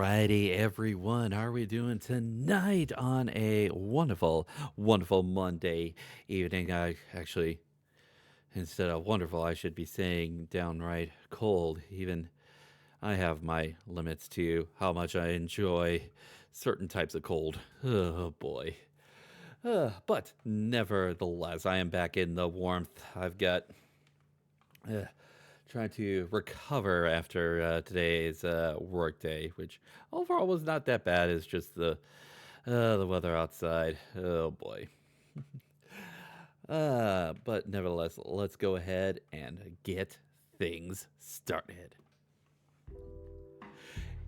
Alrighty, everyone. How are we doing tonight on a wonderful, wonderful Monday evening? I actually, instead of wonderful, I should be saying downright cold. Even I have my limits to how much I enjoy certain types of cold. Oh boy. But nevertheless, I am back in the warmth. I've got uh, trying to recover after today's work day, which overall was not that bad. It's just the weather outside. Oh boy. But nevertheless, let's go ahead and get things started.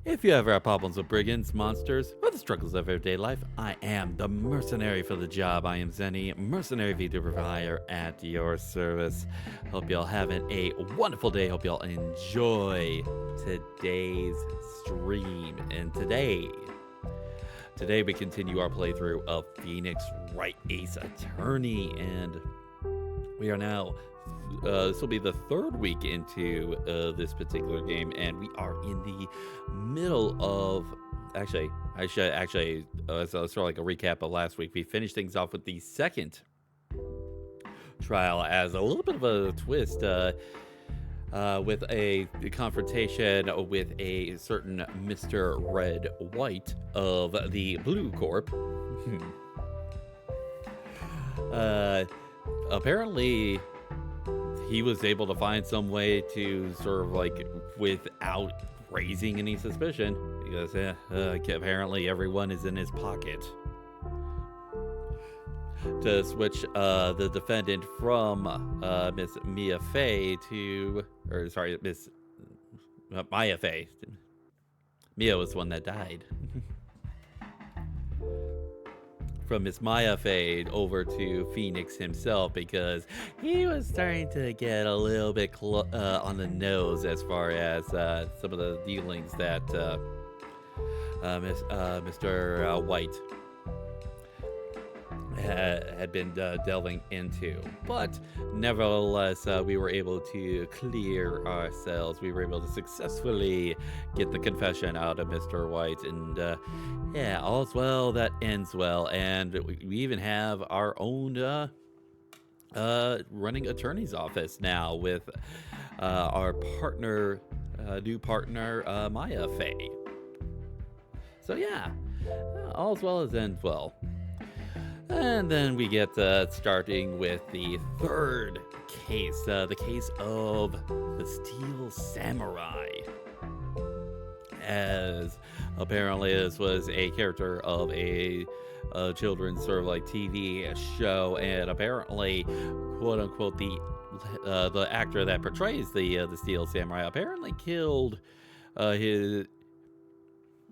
If you ever have problems with brigands, monsters, or the struggles of everyday life, I am the mercenary for the job. I am Zenny, mercenary VTuber for hire at your service. Hope y'all having a wonderful day. Hope y'all enjoy today's stream. And today we continue our playthrough of Phoenix Wright Ace Attorney, and we are now this will be the third week into this particular game, and we are in the middle of I should actually so sort of like a recap of last week. We finished things off with the second trial as a little bit of a twist with a confrontation with a certain Mr. Red White of the Blue Corp. Apparently he was able to find some way to sort of like without raising any suspicion, because apparently everyone is in his pocket, to switch the defendant from Miss Mia Fey to, or sorry, Miss Maya Fey. Mia was the one that died. From Miss Maya Fade over to Phoenix himself, because he was starting to get a little bit on the nose as far as some of the dealings that Mr. White had been delving into. But nevertheless, we were able to clear ourselves. We were able to successfully get the confession out of Mr. White, and yeah, all's well that ends well. And we even have our own running attorney's office now with our partner, new partner, Maya Fey. So yeah, all's well as ends well. And then we get starting with the third case, the case of the Steel Samurai. As apparently this was a character of a children's sort of like TV show, and apparently, quote unquote, the actor that portrays the Steel Samurai apparently killed his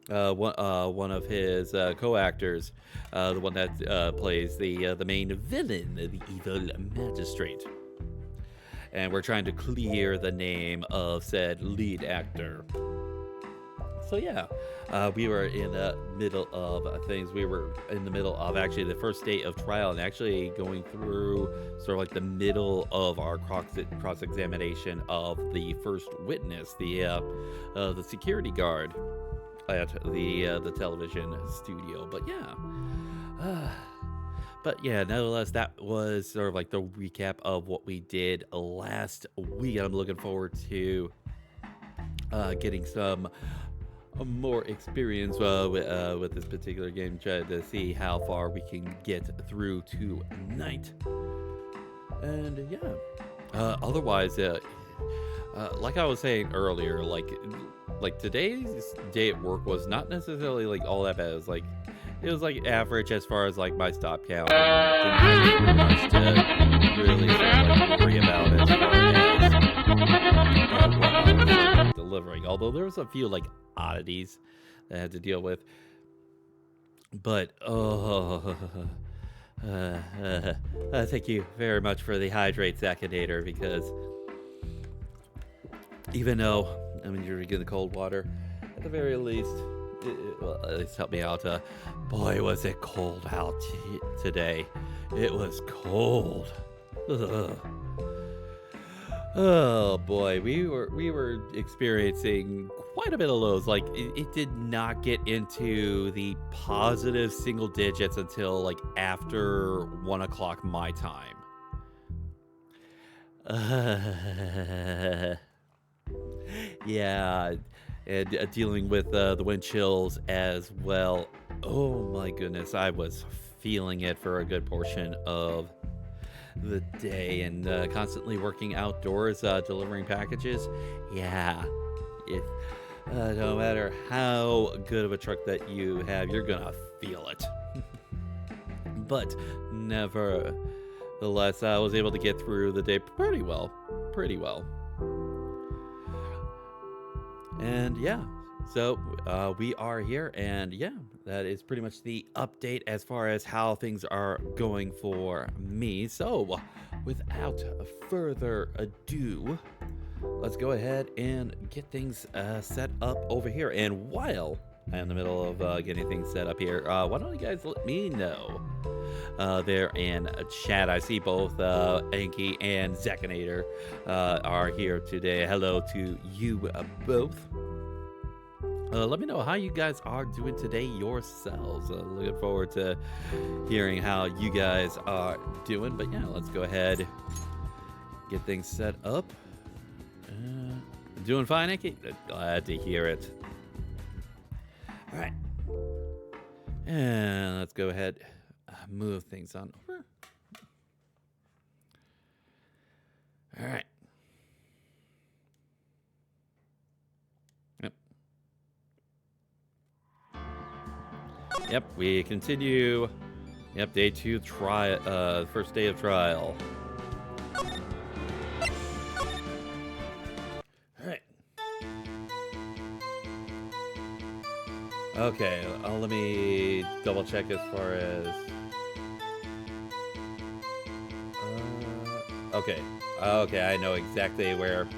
one of his co-actors, the one that plays the main villain, the evil magistrate. And we're trying to clear the name of said lead actor. So yeah, we were in the middle of things. We were in the middle of actually the first day of trial, and actually going through sort of like the middle of our cross-examination of the first witness, the security guard at the television studio. But yeah, nevertheless, that was sort of like the recap of what we did last week. I'm looking forward to getting some more experience with this particular game, trying to see how far we can get through tonight. And yeah, otherwise, like I was saying earlier, like today's day at work was not necessarily like all that bad. It was like average as far as like my stop count. Didn't have much to really sort of like worry about as far as what I was sort of delivering. Although there was a few like oddities that I had to deal with. But thank you very much for the hydrate Zacinator, because even though you're drinking the cold water, at the very least, at least help me out. Boy, was it cold out today. It was cold. Ugh. Oh boy, we were experiencing quite a bit of lows. Like it did not get into the positive single digits until like after 1 o'clock my time. Uh, yeah, and dealing with the wind chills as well. Oh my goodness, I was feeling it for a good portion of the day and constantly working outdoors, delivering packages. Yeah, it, no matter how good of a truck that you have, you're gonna feel it. But nevertheless, I was able to get through the day pretty well. Pretty well. And yeah, so we are here, and yeah, that is pretty much the update as far as how things are going for me. So, without further ado, let's go ahead and get things set up over here. And while I'm in the middle of getting things set up here, why don't you guys let me know there in chat? I see both Anki and Zekinator are here today. Hello to you both. Let me know how you guys are doing today yourselves. Looking forward to hearing how you guys are doing. But yeah, let's go ahead, get things set up. Doing fine, Anki? Glad to hear it. All right. And let's go ahead, move things on over. All right. Yep, we continue. Yep, day 2 trial, first day of trial. Alright. Okay, let me double check as far as... okay. Okay, I know exactly where...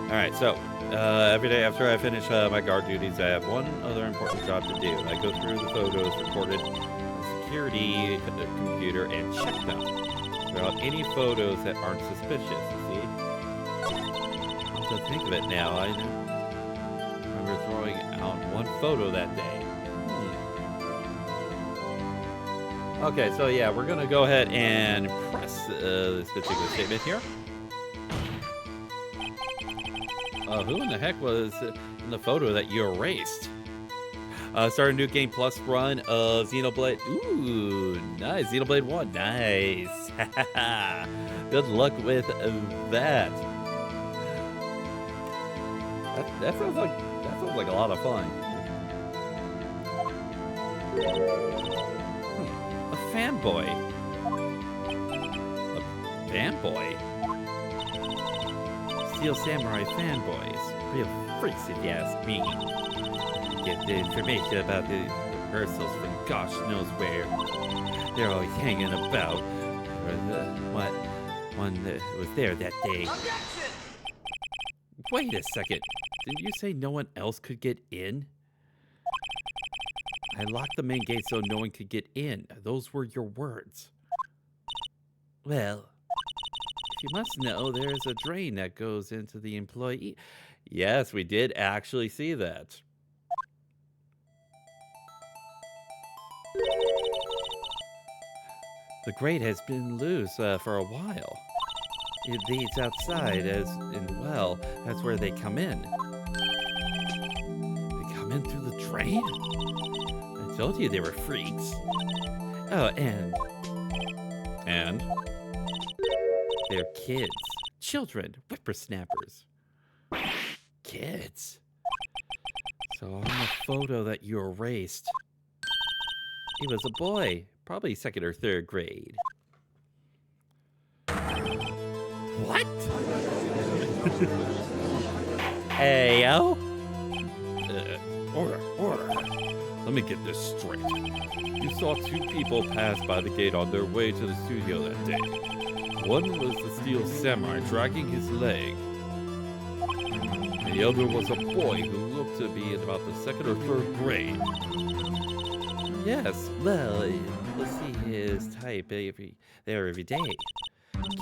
Alright, so, every day after I finish my guard duties, I have one other important job to do. I go through the photos recorded on the security computer and check them. There are any photos that aren't suspicious, you see? I have to think of it now. I remember throwing out one photo that day. Okay, so yeah, we're gonna go ahead and press this particular statement here. Who in the heck was in the photo that you erased? Start a new game plus run of Xenoblade. Ooh, nice. Xenoblade 1. Nice. Good luck with that. That sounds like a lot of fun. A fanboy. A fanboy? Steel Samurai fanboys. Real freaks, if you ask me. Get the information about the rehearsals from gosh knows where. They're always hanging about. What one that was there that day. Objection! Wait a second. Didn't you say no one else could get in? I locked the main gate so no one could get in. Those were your words. Well... you must know there's a drain that goes into the employee. Yes, we did actually see that. The grate has been loose for a while. It leads outside well, that's where they come in. They come in through the drain? I told you they were freaks. Oh, and... they're kids. Children. Whippersnappers. Kids. So on the photo that you erased, he was a boy. Probably 2nd or 3rd grade. What? Hey, yo. Order. Let me get this straight. You saw 2 people pass by the gate on their way to the studio that day. One was the Steel Samurai dragging his leg. The other was a boy who looked to be in about the 2nd or 3rd grade. Yes, well, able to see his type every day.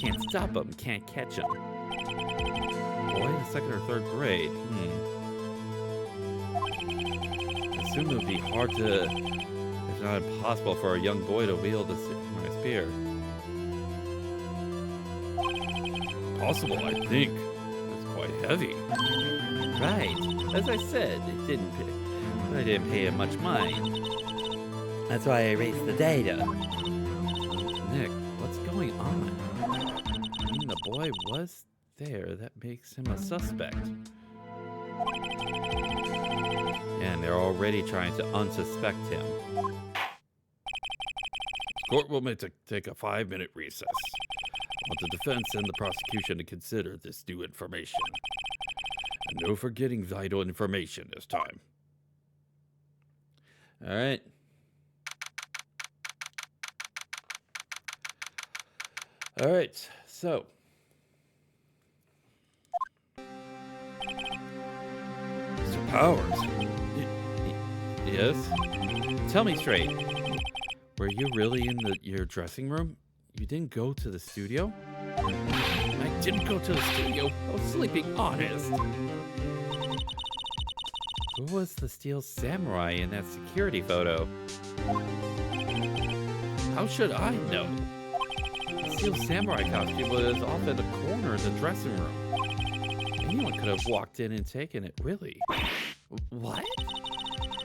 Can't stop him, can't catch him. Boy in second or third grade. I assume it would be hard to, if not impossible, for a young boy to wield a samurai spear. Possible, I think. It's quite heavy. Right. As I said, I didn't pay it much mind. That's why I erased the data. Nick, what's going on? I mean, the boy was there. That makes him a suspect. And they're already trying to unsuspect him. Court will take a 5-minute recess. I want the defense and the prosecution to consider this new information. And no forgetting vital information this time. All right. All right, so. Mr. Powers. Yes? Tell me straight. Were you really in your dressing room? You didn't go to the studio? I didn't go to the studio. I was sleeping honest. Who was the steel samurai in that security photo? How should I know? The steel samurai costume was off in the corner of the dressing room. Anyone could have walked in and taken it, really. What?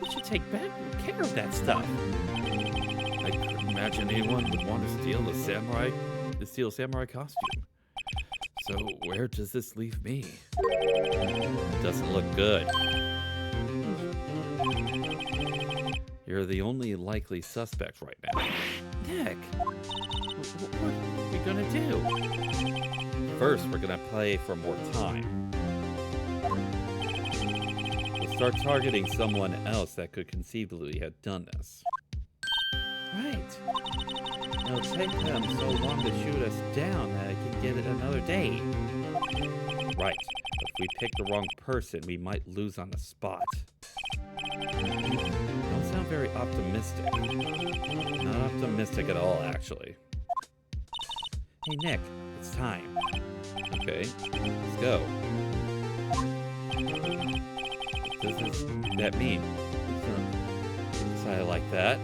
We should take better care of that stuff. I couldn't imagine anyone would want to steal the steel samurai costume. So where does this leave me? It doesn't look good. You're the only likely suspect right now. Nick, what are we gonna do? First, we're gonna play for more time. We'll start targeting someone else that could conceivably have done this. Right. It'll take them so long to shoot us down that I can get it another day. Right. But if we pick the wrong person, we might lose on the spot. Don't sound very optimistic. Not optimistic at all, actually. Hey, Nick, it's time. Okay, let's go. What does that mean? So I like that.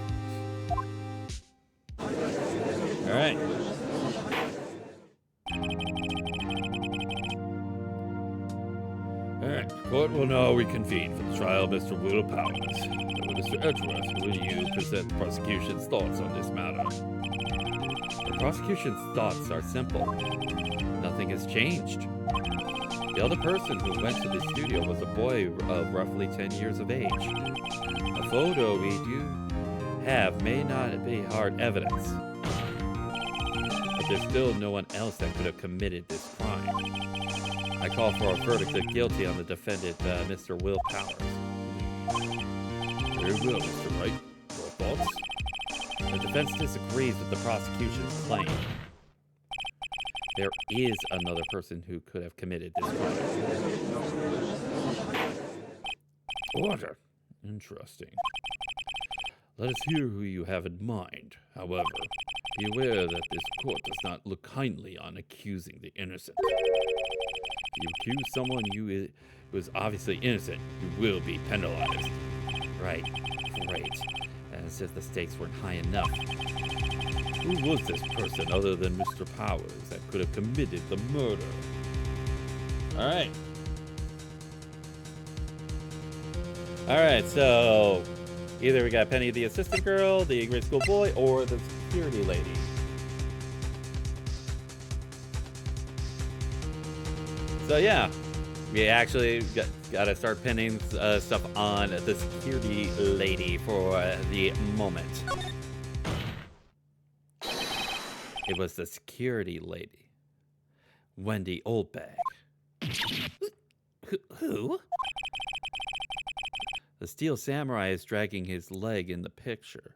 All right. All right. Court will now reconvene for the trial of Mr. Will Powers. Mr. Edgeworth, will you present the prosecution's thoughts on this matter? The prosecution's thoughts are simple. Nothing has changed. The other person who went to the studio was a boy of roughly 10 years of age. A photo we do have may not be hard evidence. But there's still no one else that could have committed this crime. I call for a verdict of guilty on the defendant, Mr. Will Powers. Very well, Mr. Wright. Your thoughts? The defense disagrees with the prosecution's claim. There is another person who could have committed this crime. Order. Interesting. Let us hear who you have in mind. However, be aware that this court does not look kindly on accusing the innocent. If you accuse someone who is obviously innocent, you will be penalized. Right. Great. As if the stakes weren't high enough. Who was this person other than Mr. Powers that could have committed the murder? Alright. Alright, so either we got Penny the assistant girl, the grade school boy, or the security lady. So yeah, we actually got to start pinning stuff on the security lady for the moment. It was the security lady, Wendy Oldbag. Who? The steel samurai is dragging his leg in this picture.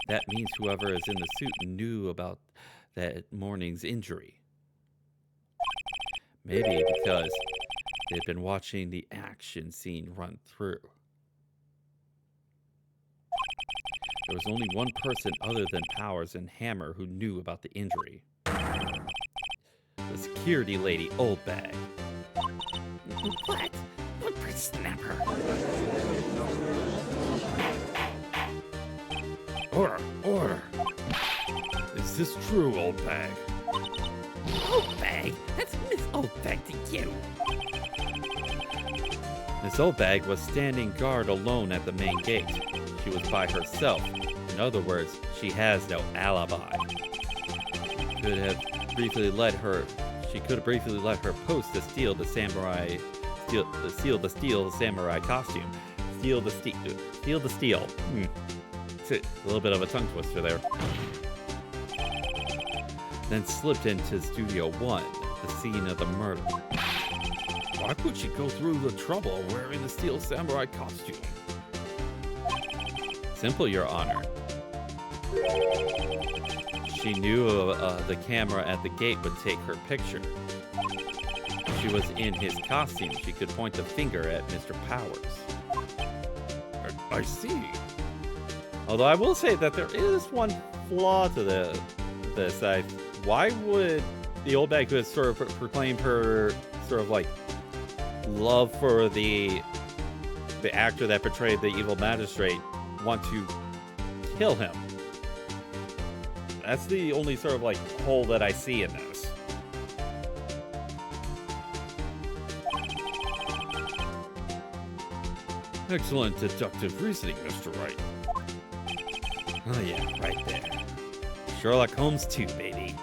That means whoever is in the suit knew about that morning's injury. Maybe because they've been watching the action scene run through. There was only one person other than Powers and Hammer who knew about the injury. The security lady, Oldbag. What? Whippersnapper. Order! Is this true, Oldbag? Oldbag? That's Miss Oldbag to you. Miss Oldbag was standing guard alone at the main gate. She was by herself. In other words, she has no alibi. She could have briefly let her post to steal the samurai costume. Steal the steel. It's a little bit of a tongue twister there. Then slipped into Studio 1, the scene of the murder. Why would she go through the trouble of wearing the steel samurai costume? Simple, Your Honor. She knew the camera at the gate would take her picture. If she was in his costume, she could point the finger at Mr. Powers. I see. Although I will say that there is one flaw to this. Why would the old bag who has sort of proclaimed her sort of like love for the actor that portrayed the evil magistrate want to kill him? That's the only sort of like hole that I see in this. Excellent deductive reasoning, Mr. Wright. Oh yeah, right there. Sherlock Holmes 2, baby.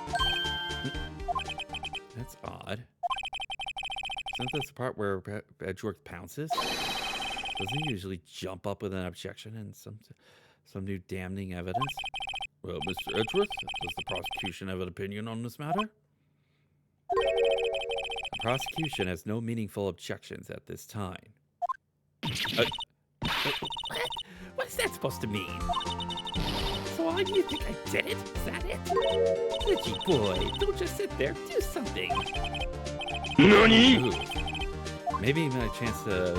That's odd. Isn't this the part where Edgeworth pounces? Doesn't he usually jump up with an objection and some new damning evidence? Well, Mr. Edgeworth, does the prosecution have an opinion on this matter? The prosecution has no meaningful objections at this time. What is that supposed to mean? So why do you think I did it? Is that it? Glitchy boy, don't just sit there. Do something. NANI? Ooh. Maybe my chance to...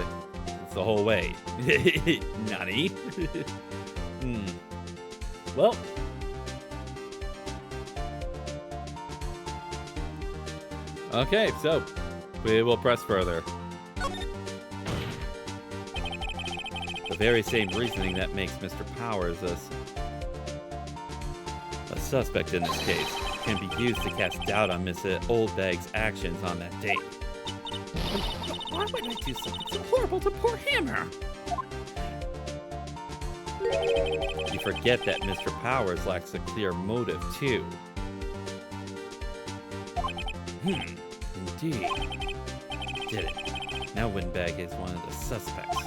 It's the whole way. NANI? Well... Okay, so we will press further. The very same reasoning that makes Mr. Powers a suspect in this case can be used to cast doubt on Miss Oldbag's actions on that date. Why would I do something so horrible to poor Hammer? You forget that Mr. Powers lacks a clear motive, too. Indeed. Did it. Now Windbag is one of the suspects.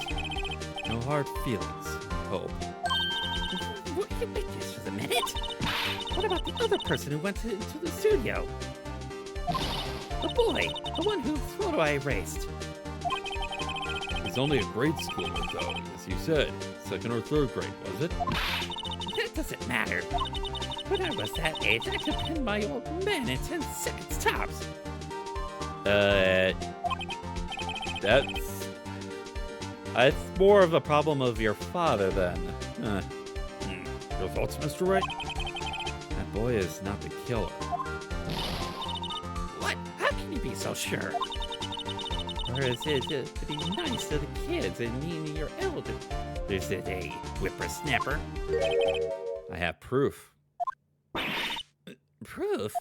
No hard feelings, I hope. Wait just a minute. What about the other person who went into the studio? The boy, the one whose photo I erased. He's only a grade schooler, though, as you said. Second or third grade, was it? That doesn't matter. When I was that age, I could pin my old man in 10 seconds tops. That's more of a problem of your father, then. Your thoughts, Mr. Wright? That boy is not the killer. What? How can you be so sure? Or is it to be nice to the kids and mean to your elders? Is it a whippersnapper? I have proof. Proof?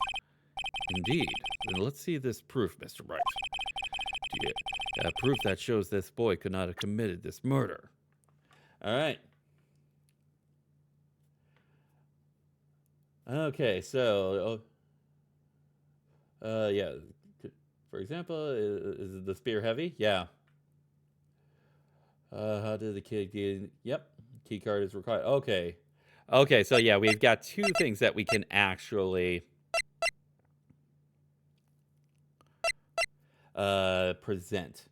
Indeed. Then let's see this proof, Mr. Wright. Do you have proof that shows this boy could not have committed this murder? All right. Okay, so... yeah. For example, is the spear heavy? Yeah. How did the kid get... Yep. Key card is required. Okay. Okay, so yeah, we've got two things that we can actually... present.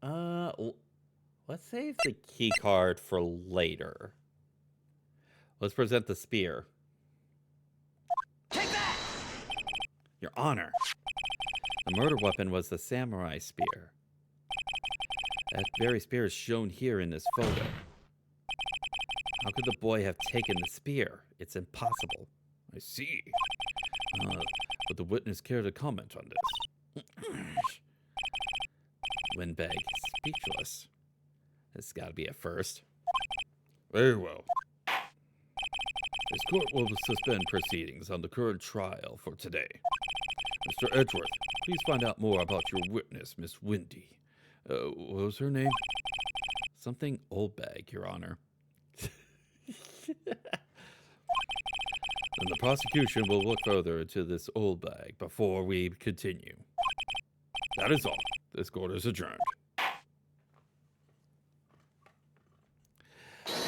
Let's save the key card for later. Let's present the spear. Take that! Your Honor, the murder weapon was the samurai spear. That very spear is shown here in this photo. How could the boy have taken the spear? It's impossible. I see. Would the witness care to comment on this? Windbag, speechless. This has got to be a first. Very well. This court will suspend proceedings on the current trial for today. Mr. Edgeworth, please find out more about your witness, Miss Windy. What was her name? Something Oldbag, Your Honor. And the prosecution will look further into this Oldbag before we continue. That is all. This court is adjourned.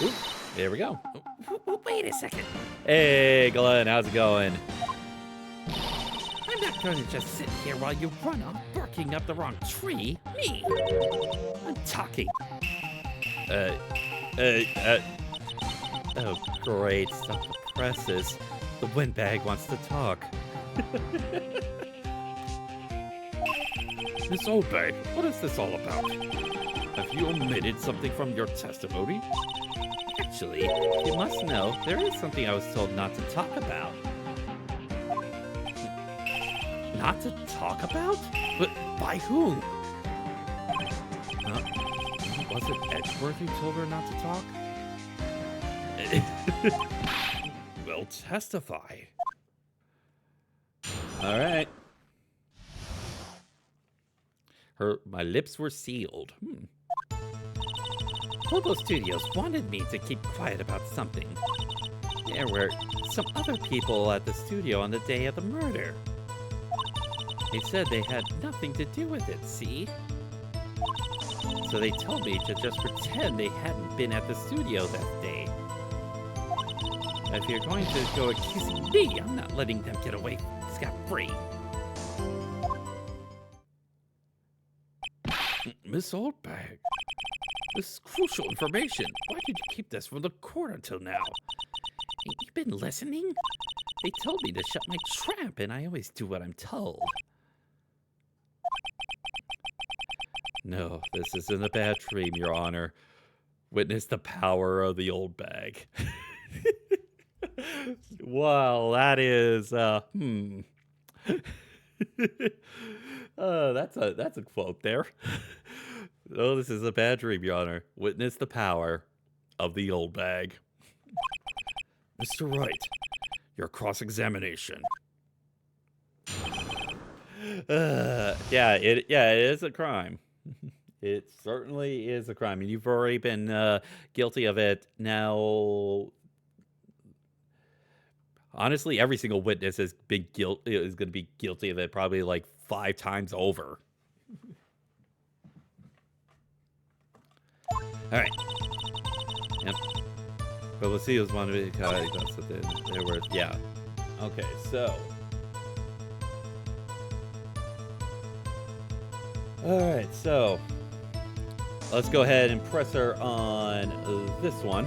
Oop, there we go. Wait a second. Hey, Glenn, how's it going? I'm not going to just sit here while you run off barking up the wrong tree. Me. I'm talking. Oh, great. Stop the presses. The windbag wants to talk. Miss Oldbag, what is this all about? Have you omitted something from your testimony? Actually, you must know, there is something I was told not to talk about. Not to talk about? But by whom? Was it Edgeworth who told her not to talk? Well, testify. All right. My lips were sealed. Hobo Studios wanted me to keep quiet about something. There were some other people at the studio on the day of the murder. They said they had nothing to do with it, see? So they told me to just pretend they hadn't been at the studio that day. If you're going to go accusing me, I'm not letting them get away scot-free. Miss Oldbag, this is crucial information. Why did you keep this from the court until now? Ain't you been listening? They told me to shut my trap, and I always do what I'm told. No, this isn't a bad dream, Your Honor. Witness the power of the Oldbag. Wow, that is, that's a quote there. Oh, this is a bad dream, Your Honor. Witness the power of the Oldbag. Mr. Wright, your cross-examination. It is a crime. It certainly is a crime, and you've already been guilty of it. Now, honestly, every single witness has been is going to be guilty of it probably like 5 times over. All right. Yep. But let's see who's one of it. There were, yeah. Okay, so. All right, so let's go ahead and press her on this one.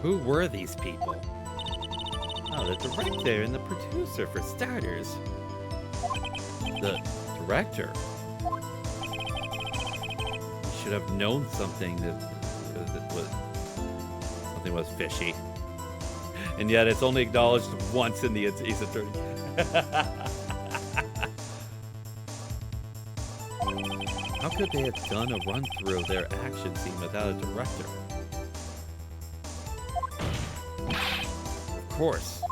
Who were these people? Oh, the director and the producer, for starters. The director? You should have known something something was fishy. And yet it's only acknowledged once in the Ace Attorney. How could they have done a run-through of their action scene without a director? Of course.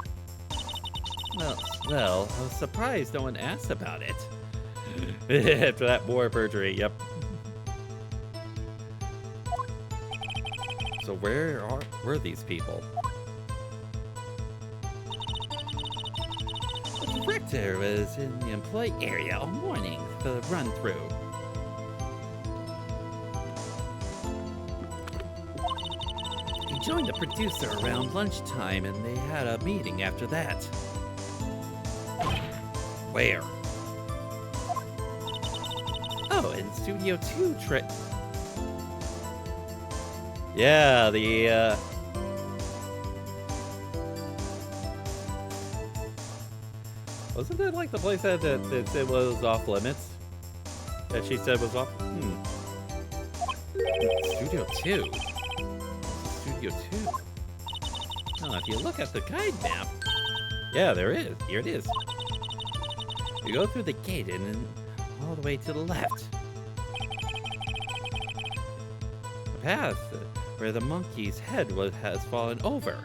Well, I was surprised no one asked about it. After that, more perjury, yep. So were these people? The director was in the employee area all morning for the run-through. He joined the producer around lunchtime, and they had a meeting after that. Where? Oh, in Studio 2 Yeah, the, wasn't that like the place that said was off limits? That she said was off? Studio 2? Studio 2? Oh, if you look at the guide map, yeah, there is. Here it is. You go through the gate and then all the way to the left. The path where the monkey's head has fallen over.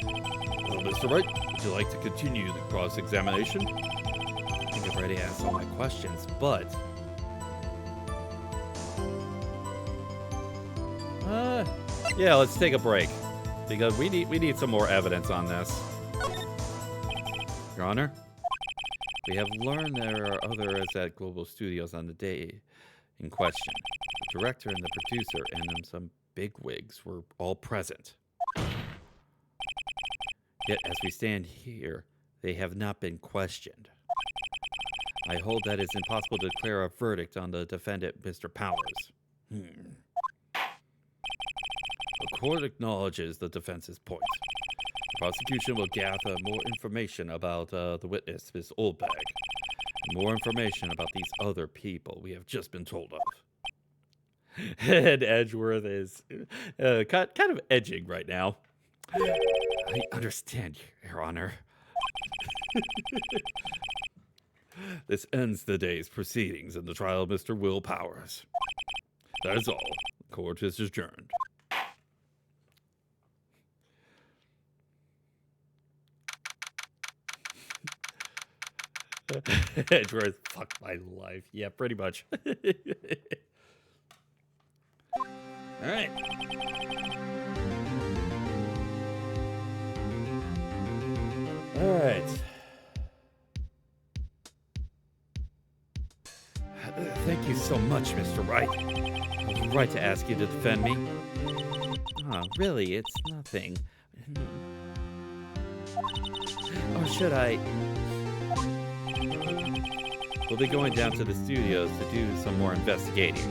Well, Mr. Wright, would you like to continue the cross-examination? I think I've already asked all my questions, but... Yeah, let's take a break. Because we need some more evidence on this. Your Honor, we have learned there are others at Global Studios on the day in question. The director and the producer and some bigwigs were all present. Yet, as we stand here, they have not been questioned. I hold that it's impossible to declare a verdict on the defendant, Mr. Powers. The court acknowledges the defense's point. The prosecution will gather more information about the witness, Miss Oldbag, and more information about these other people we have just been told of. And Edgeworth is kind of edging right now. I understand, Your Honor. This ends the day's proceedings in the trial of Mr. Will Powers. That is all. The court is adjourned. Edgeworth, fuck my life. Yeah, pretty much. All right. All right. Thank you so much, Mr. Wright. I was right to ask you to defend me. Oh, really, it's nothing. Or should I? We'll be going down to the studios to do some more investigating.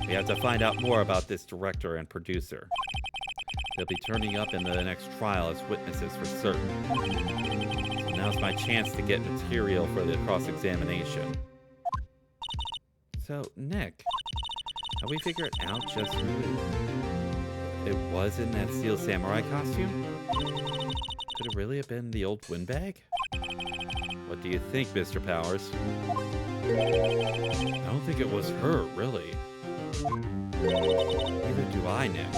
We have to find out more about this director and producer. They'll be turning up in the next trial as witnesses for certain. So now's my chance to get material for the cross-examination. So, Nick, have we figured out just who it was in that Steel Samurai costume? Could it really have been the old windbag? What do you think, Mr. Powers? I don't think it was her, really. Neither do I, Nick.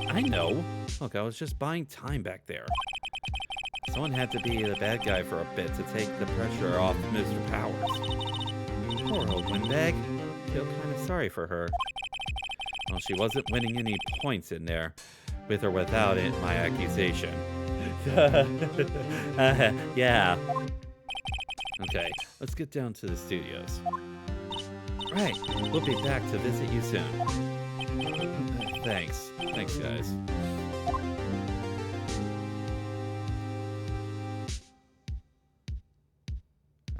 I know. Look, I was just buying time back there. Someone had to be the bad guy for a bit to take the pressure off Mr. Powers. Poor old windbag. I feel kind of sorry for her. Well, she wasn't winning any points in there, with or without it, my accusation. Yeah. Okay, let's get down to the studios. Right, we'll be back to visit you soon. Thanks. Thanks, guys.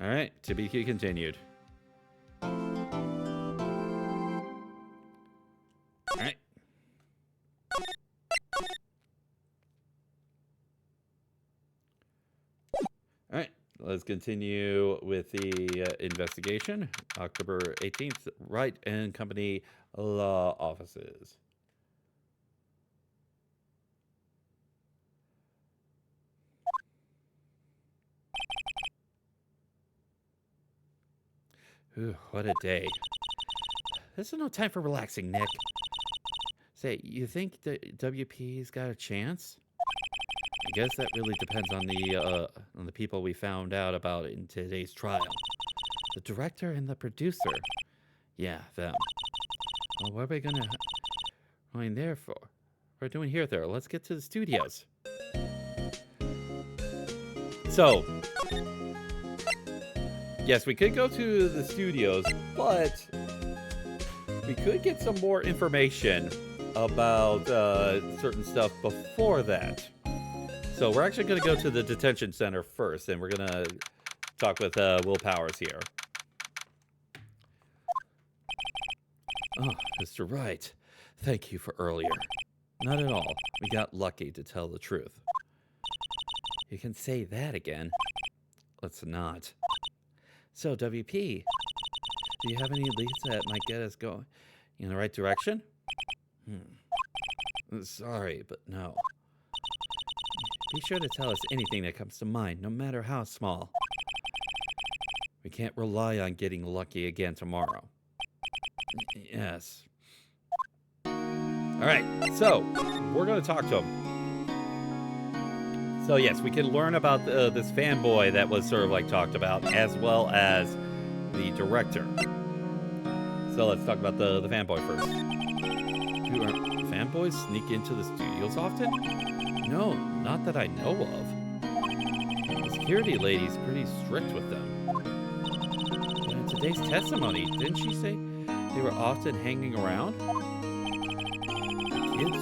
All right, to be continued. All right. All right, let's continue with the investigation. October 18th, Wright and Company Law Offices. Ooh, what a day. This is no time for relaxing, Nick. Say, you think the WP's got a chance? I guess that really depends on the people we found out about in today's trial. The director and the producer. Yeah, them. Well, what are we going there for? What are we doing here, though? Let's get to the studios. So, yes, we could go to the studios, but we could get some more information about certain stuff before that. So we're actually going to go to the detention center first, and we're going to talk with Will Powers here. Oh, Mr. Wright, thank you for earlier. Not at all. We got lucky, to tell the truth. You can say that again. Let's not. So, WP, Do you have any leads that might get us going in the right direction? Sorry, but no. Be sure to tell us anything that comes to mind, no matter how small. We can't rely on getting lucky again tomorrow. Yes. All right, so we're going to talk to him. So yes, we can learn about this fanboy that was sort of like talked about, as well as the director. So let's talk about the fanboy first. Do fanboys sneak into the studios often? No, not that I know of. The security lady's pretty strict with them. But in today's testimony, didn't she say they were often hanging around? The kids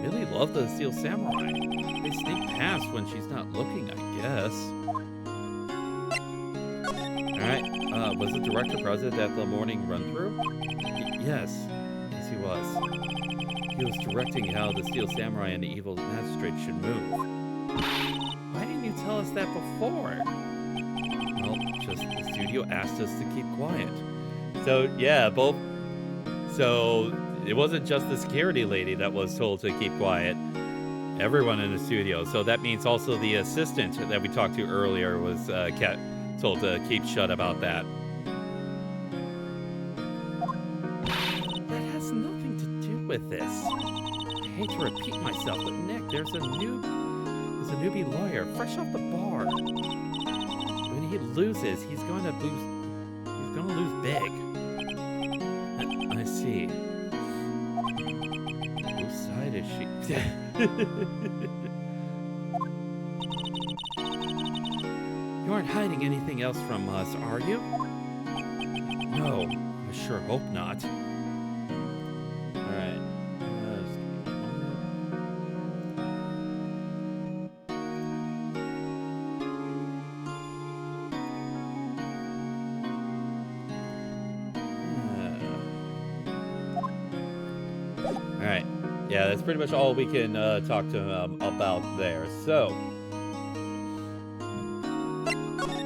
really love the Steel Samurai. They sneak past when she's not looking, I guess. Alright, was the director present at the morning run-through? Yes, he was. He was directing how the Steel Samurai and the evil magistrate should move. Why didn't you tell us that before? Well, just the studio asked us to keep quiet. So, yeah, both... So, it wasn't just the security lady that was told to keep quiet. Everyone in the studio. So that means also the assistant that we talked to earlier was told to keep shut about that. That has nothing to do with this. I hate to repeat myself, but Nick, there's a newbie lawyer fresh off the bar. When he loses, he's going to lose big. I see. Whose side is she? You aren't hiding anything else from us, are you? No, I sure hope not. Alright. Just give me a moment. Alright. Yeah, that's pretty much all we can talk to him about there. So,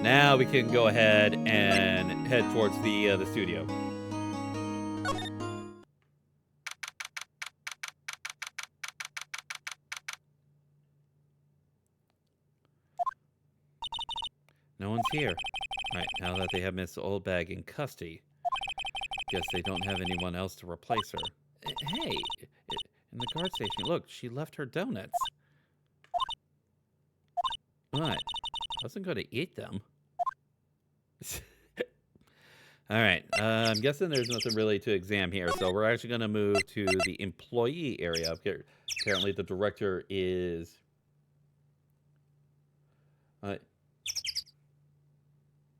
now we can go ahead and head towards the studio. No one's here. All right, now that they have Miss Oldbag in custody, guess they don't have anyone else to replace her. Hey, in the guard station, look, she left her donuts. What? I wasn't going to eat them. All right, I'm guessing there's nothing really to examine here, so we're actually going to move to the employee area. Apparently the director is...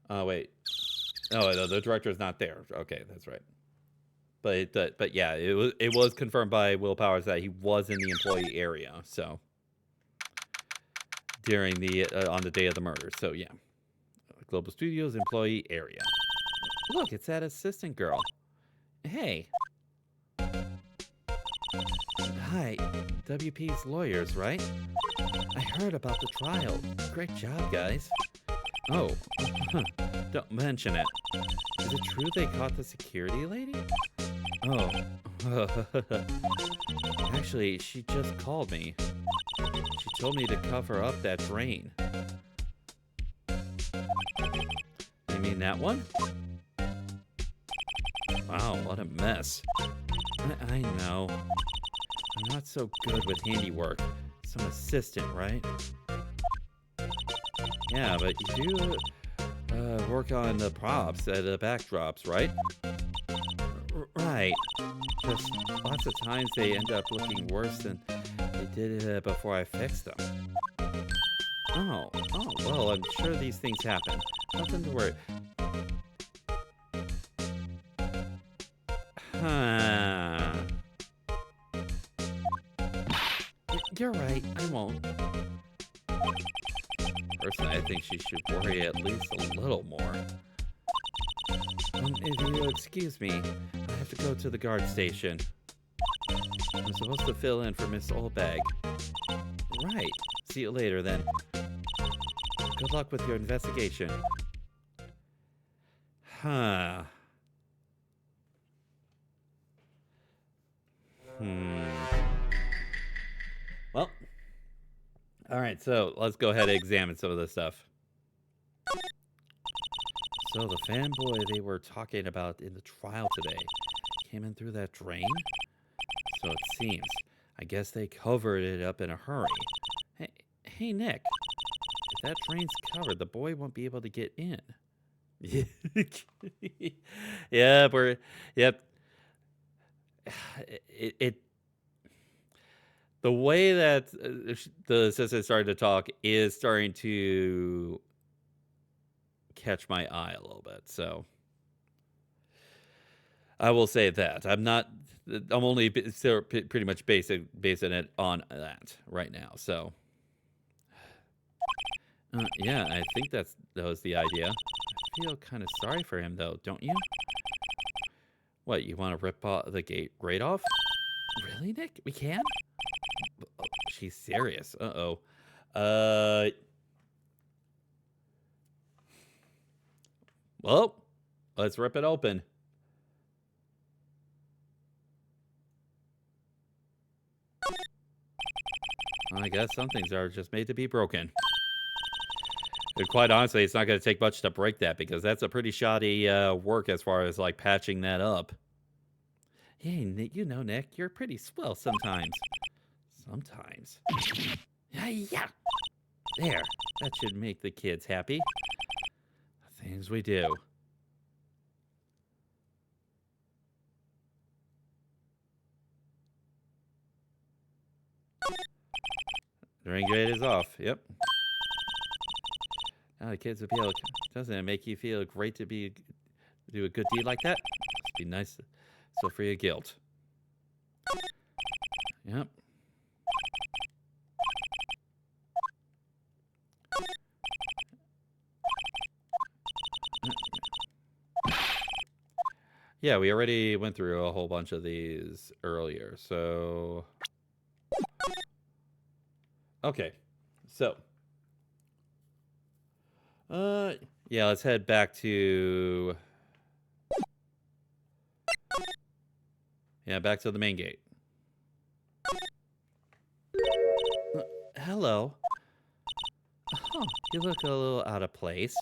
oh, wait. Oh, no, the director is not there. Okay, that's right. But yeah, it was confirmed by Will Powers that he was in the employee area, so... during the, on the day of the murder, so yeah. Global Studios employee area. Look, it's that assistant girl. Hey. Hi, WP's lawyers, right? I heard about the trial. Great job, guys. Oh, don't mention it. Is it true they caught the security lady? Oh. Actually, she just called me. She told me to cover up that drain. You mean that one? Wow, what a mess. I know. I'm not so good with handiwork. Some assistant, right? Yeah, but you do work on the props, the backdrops, right? Right. Just lots of times they end up looking worse than they did before I fixed them. Oh, well, I'm sure these things happen. Nothing to worry. Huh. You're right, I won't. Personally, I think she should worry at least a little more. If you excuse me, I have to go to the guard station. I'm supposed to fill in for Miss Oldbag. Right. See you later, then. Good luck with your investigation. Huh. Hmm. Well, all right, so let's go ahead and examine some of this stuff. So the fanboy they were talking about in the trial today came in through that drain? So it seems. I guess they covered it up in a hurry. Hey, Nick. If that drain's covered, the boy won't be able to get in. Yeah, we're. Yep. It the way that the assistant started to talk is starting to catch my eye a little bit. So I will say that I'm not. I'm only pretty much basing it on that right now. So yeah, I think that was the idea. I feel kind of sorry for him though, don't you? What, you want to rip the grate off? Really, Nick? We can? Oh, she's serious. Uh-oh. Uh. Well, let's rip it open. I guess some things are just made to be broken. And quite honestly, it's not going to take much to break that because that's a pretty shoddy work as far as like patching that up. Hey, you know, Nick, you're pretty swell sometimes. Sometimes. Yeah. There. That should make the kids happy. The things we do. The ring grade is off. Yep. Now the kids will be able to, doesn't it make you feel great to do a good deed like that? Must be nice. So free of guilt. Yep. Yeah, we already went through a whole bunch of these earlier, so... Okay, so... yeah, let's head back to... Yeah, back to the main gate. Hello. Oh, you look a little out of place.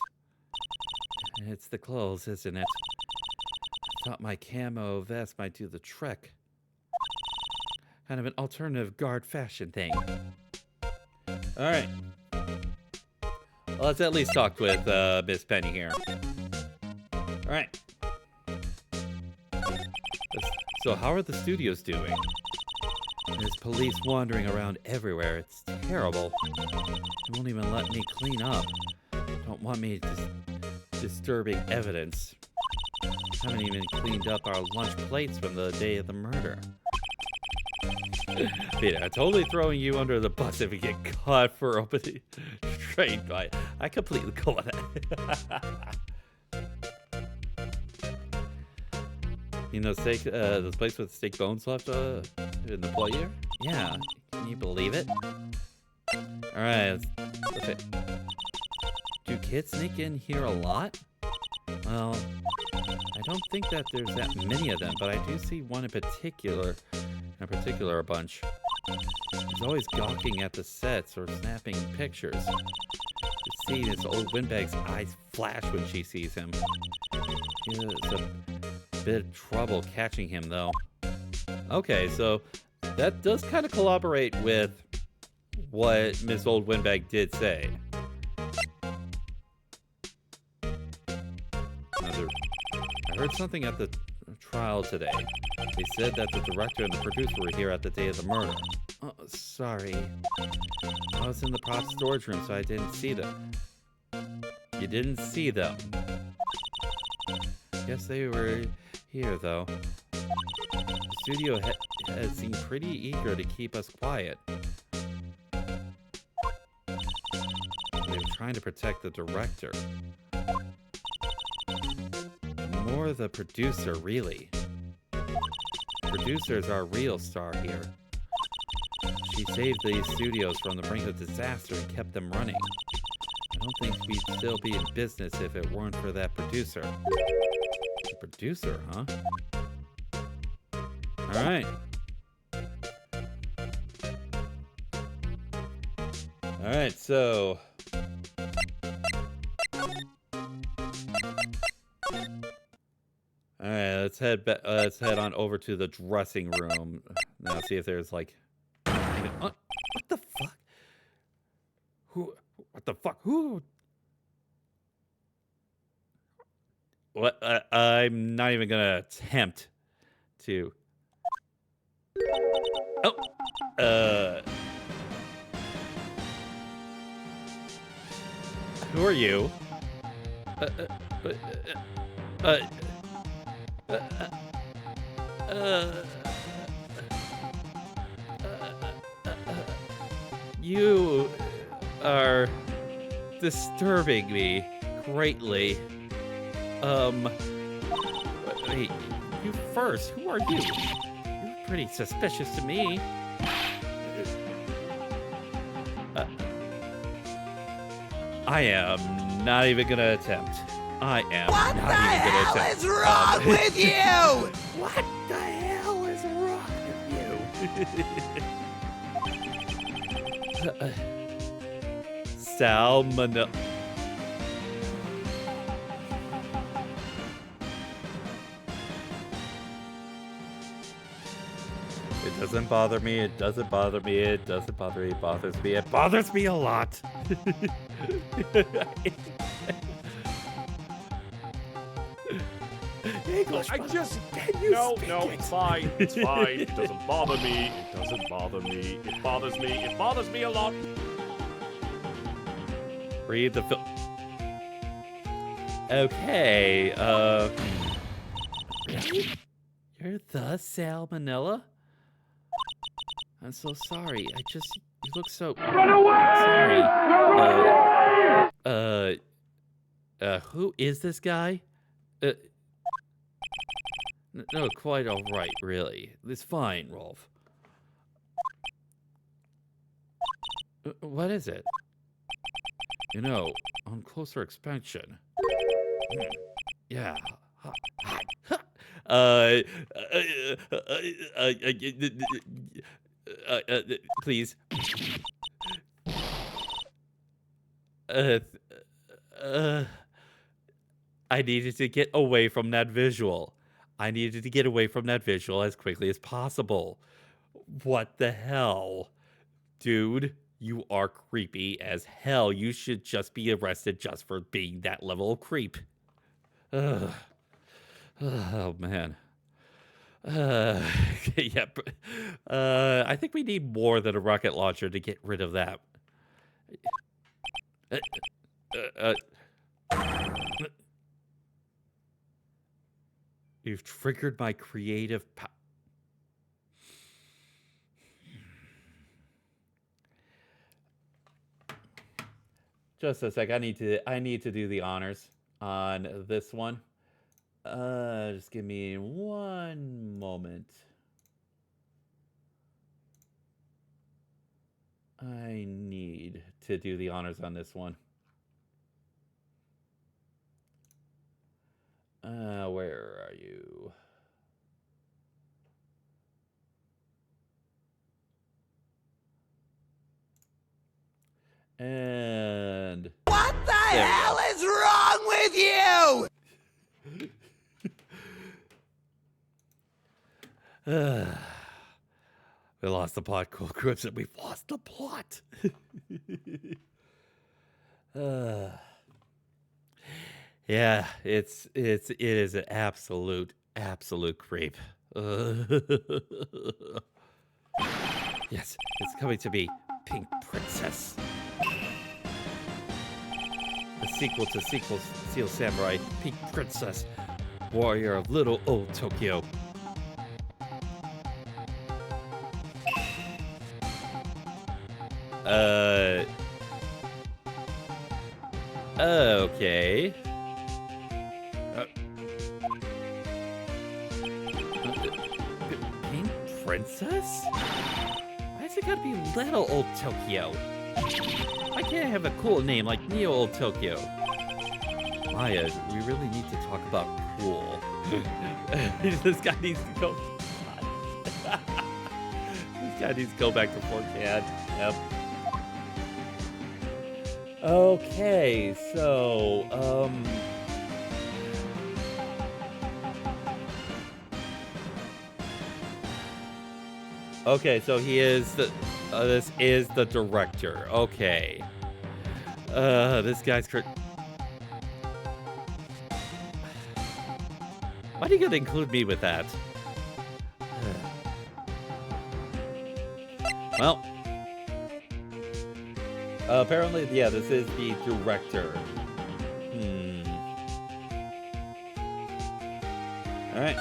It's the clothes, isn't it? I thought my camo vest might do the trick. Kind of an alternative guard fashion thing. Alright. Well, let's at least talk with Miss Penny here. Alright. So how are the studios doing? There's police wandering around everywhere. It's terrible. They won't even let me clean up. Don't want me disturbing evidence. Haven't even cleaned up our lunch plates from the day of the murder. Peter, I'm totally throwing you under the bus if you get caught for opening train. I completely go on that. You know, this place with steak bones left in the foyer? Yeah, can you believe it? Alright, let's do kids sneak in here a lot? Well, I don't think that there's that many of them, but I do see one in particular a bunch. He's always gawking at the sets or snapping pictures. You see his old windbag's eyes flash when she sees him. He has a bit of trouble catching him, though. Okay, so that does kind of collaborate with what Miss Old Windbag did say. I heard something at the trial today. They said that the director and the producer were here at the day of the murder. Oh, sorry. I was in the prop storage room, so I didn't see them. You didn't see them? Guess they were here, though. The studio had seemed pretty eager to keep us quiet. They were trying to protect the director. More the producer, really. Producer's our real star here. She saved these studios from the brink of disaster and kept them running. I don't think we'd still be in business if it weren't for that producer. The producer, huh? Alright. right, so all right, let's head back. Let's head on over to the dressing room now. See if there's like, what the fuck? Who? What the fuck? Who? What? I'm not even gonna attempt to. Oh. Uh. Who are you? Uh. Uh. Uh. Uh. uh, uh you are disturbing me greatly. Wait, you first. Who are you? You're pretty suspicious to me. I am not even gonna attempt. I am what not even gonna attempt. What the hell is wrong with you? What the hell is wrong with you? Salmonella. It doesn't bother me. It doesn't bother me. It doesn't bother me. It bothers me. It bothers me a lot. English. I just can you no, speak no, it? it's fine. It's fine. It doesn't bother me. It doesn't bother me. It bothers me. It bothers me a lot. Read the film. Okay. Really? You're the salmonella? I'm so sorry. You look so. Run away! Sorry. Who is this guy? No, quite all right, really. It's fine, Rolf. What is it? You know, on closer inspection. Yeah. Please. I needed to get away from that visual. I needed to get away from that visual as quickly as possible. What the hell? Dude, you are creepy as hell. You should just be arrested just for being that level of creep. Ugh. Oh, man. Yep. I think we need more than a rocket launcher to get rid of that. You've triggered my creative Just a sec. I need to do the honors on this one. Just give me one moment. I need to do the honors on this one. Where are you? And What the hell is wrong with you? We lost the plot, Cool Crimson. We've lost the plot. Yeah, it is an absolute creep. Yes, it's coming to be Pink Princess. The sequel to Steel Samurai, Pink Princess, Warrior of Little Old Tokyo. Okay. Pink Princess? Why is it gotta be Little Old Tokyo? Why can't I have a cool name like Neo Old Tokyo? Maya, we really need to talk about cool. This guy needs to go. This guy needs to go back to 4CAD. Yep. Okay, so, okay, so he is the, this is the director. Okay. This guy's why do you gotta include me with that? Well, apparently, yeah, this is the director. Alright.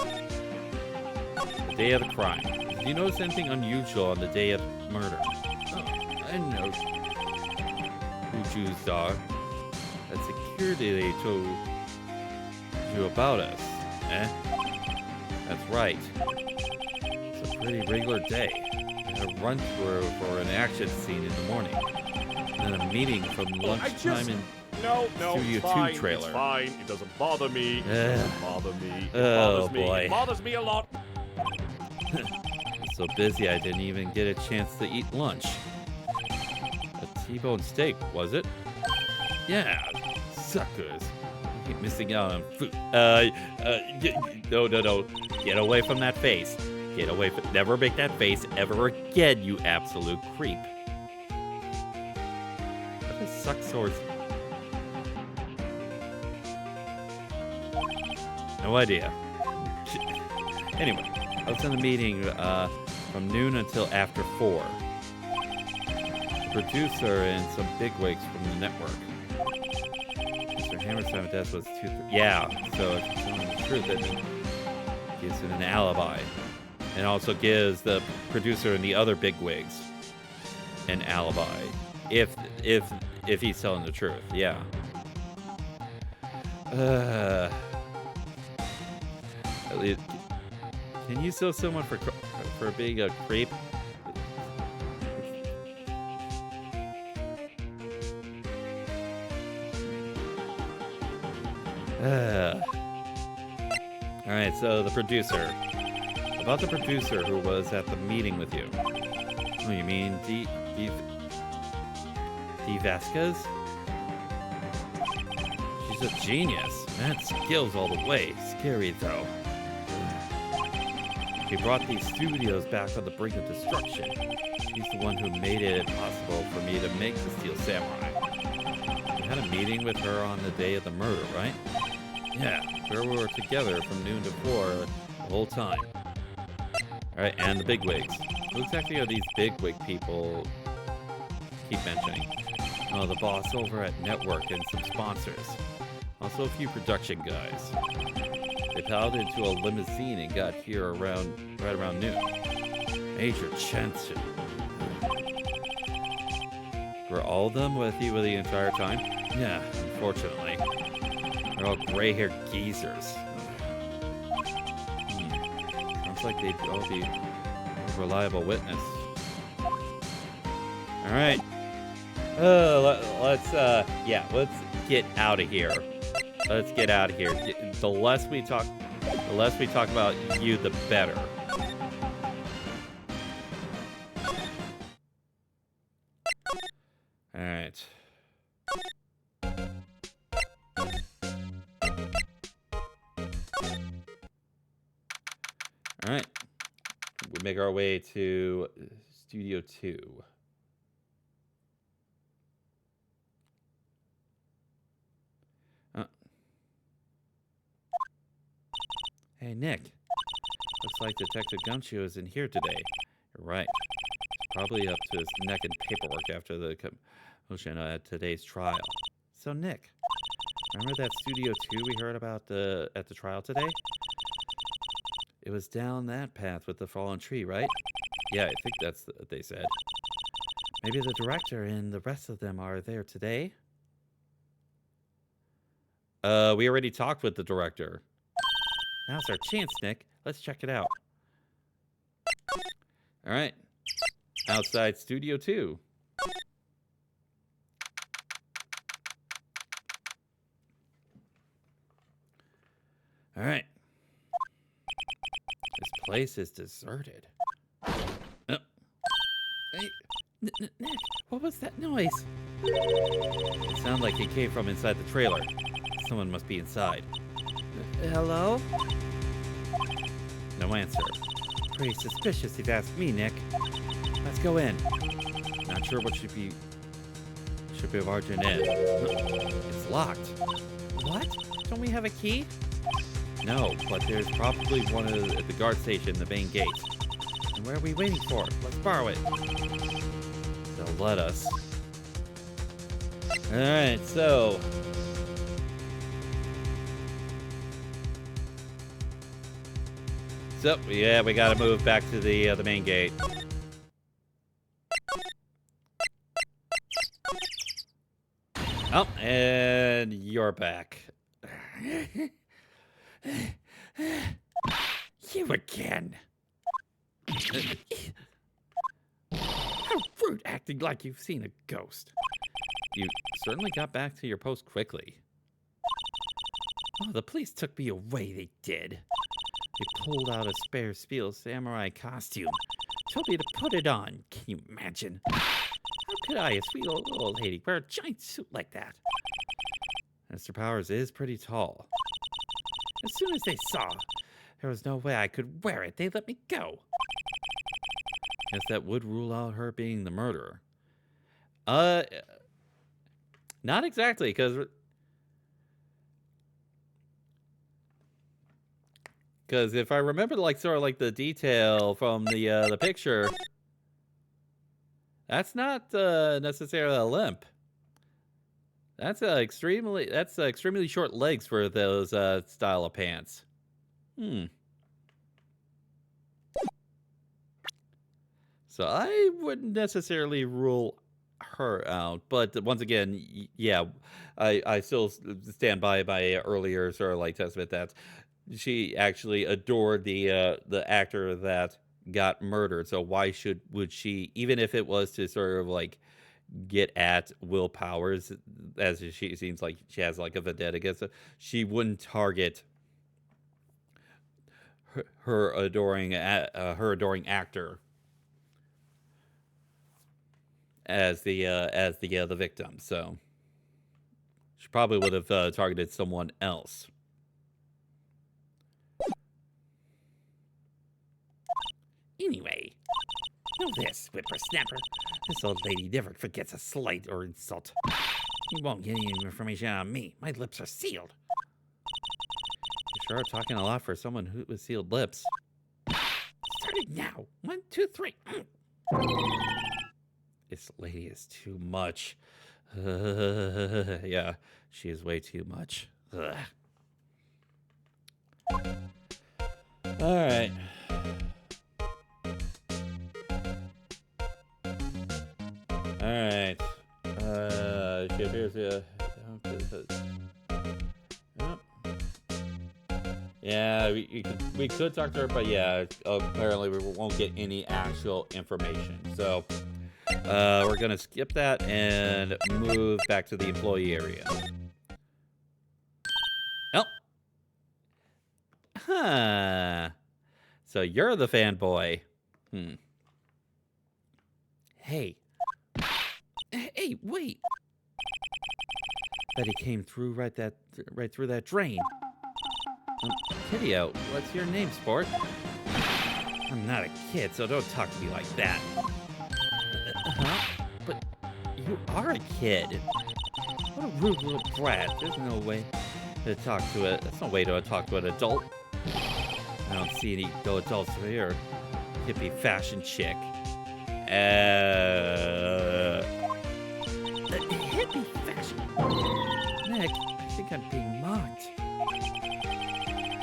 The day of the crime. Did you notice anything unusual on the day of murder? Oh, I know who Jews are. That security they told you about us, eh? That's right. It's a pretty regular day. A run through for an action scene in the morning. And then a meeting from lunchtime in No, Studio it's 2 fine. trailer. It's fine. It doesn't bother me. It doesn't bother me. It bothers me. boy. It bothers me a lot. So busy I didn't even get a chance to eat lunch. A T-bone steak, was it? Yeah, suckers. I keep missing out on food. No. Get away from that face. Get away from. Never make that face ever again, you absolute creep. What does suck swords? No idea. Anyway, I was in a meeting from noon until after 4. The producer and some bigwigs from the network. Mr. Hammerstein's death was 2. Yeah, so if he's telling the truth, it gives him an alibi, and also gives the producer and the other bigwigs an alibi, if he's telling the truth. Yeah. At least, can you sue someone for being a creep? All right, so the producer. About the producer who was at the meeting with you. Oh, you mean D Vasquez? She's a genius. Mad skills all the way. Scary though. He brought these studios back on the brink of destruction. She's the one who made it possible for me to make the Steel Samurai. We had a meeting with her on the day of the murder, right? Yeah, where we were together from noon to 4 the whole time. Alright, and the bigwigs. Who exactly are these bigwig people keep mentioning? Oh, the boss over at Network and some sponsors. Also a few production guys. They piled into a limousine and got here right around noon. Major chances. Were all of them with you the entire time? Yeah, unfortunately. They're all gray-haired geezers. Sounds like they'd all be a reliable witness. Alright. Let's get out of here. Let's get out of here. The less we talk about you, the better. All right. All right. We make our way to Studio 2. Hey, Nick. Looks like Detective Gumshoe is in here today. You're right. He's probably up to his neck in paperwork after the commotion at today's trial. So, Nick, remember that Studio 2 we heard about at the trial today? It was down that path with the fallen tree, right? Yeah, I think that's what they said. Maybe the director and the rest of them are there today? We already talked with the director. Now's our chance, Nick. Let's check it out. All right. Outside Studio 2. All right. This place is deserted. Hey, Nick, what was that noise? It sounded like it came from inside the trailer. Someone must be inside. Hello? No answer. Pretty suspicious if you ask me, Nick. Let's go in. Not sure what should be barging in. It's locked. What? Don't we have a key? No, but there's probably one at the guard station, the main gate. And where are we waiting for? Let's borrow it. They'll let us. Alright, so... So, yeah, we gotta move back to the main gate. Oh, and you're back. You again. How rude, acting like you've seen a ghost. You certainly got back to your post quickly. Oh, the police took me away, they did. They pulled out a spare steel samurai costume. Told me to put it on. Can you imagine? How could I, a sweet old lady, wear a giant suit like that? Mr. Powers is pretty tall. As soon as they saw there was no way I could wear it, they let me go. Guess that would rule out her being the murderer. Not exactly, because if I remember, like, sort of like the detail from the picture, that's not necessarily a limp. That's extremely short legs for those style of pants. So I wouldn't necessarily rule her out, but once again, yeah, I still stand by my earlier sort of like testament that she actually adored the actor that got murdered. So why would she, even if it was to sort of like get at Will Powers, as she seems like she has like a vendetta against it, she wouldn't target her adoring actor as the victim. So she probably would have targeted someone else. Anyway, know this, whippersnapper. This old lady never forgets a slight or insult. You won't get any information on me. My lips are sealed. You sure are talking a lot for someone who with sealed lips. Starting now. 1, 2, 3. This lady is too much. Yeah, she is way too much. Ugh. All right. Alright. She appears to... Yeah, we could talk to her, but yeah, apparently we won't get any actual information. So, we're gonna skip that and move back to the employee area. Oh! Huh. So you're the fanboy. Hey, wait! Bet he came through right through that drain. Kiddio, what's your name, sport? I'm not a kid, so don't talk to me like that. But you are a kid. What a rude little brat. There's no way to talk to it. That's no way to talk to an adult. I don't see any adults here. Hippie fashion chick. Hippie fashion. Nick, I think I'm being mocked.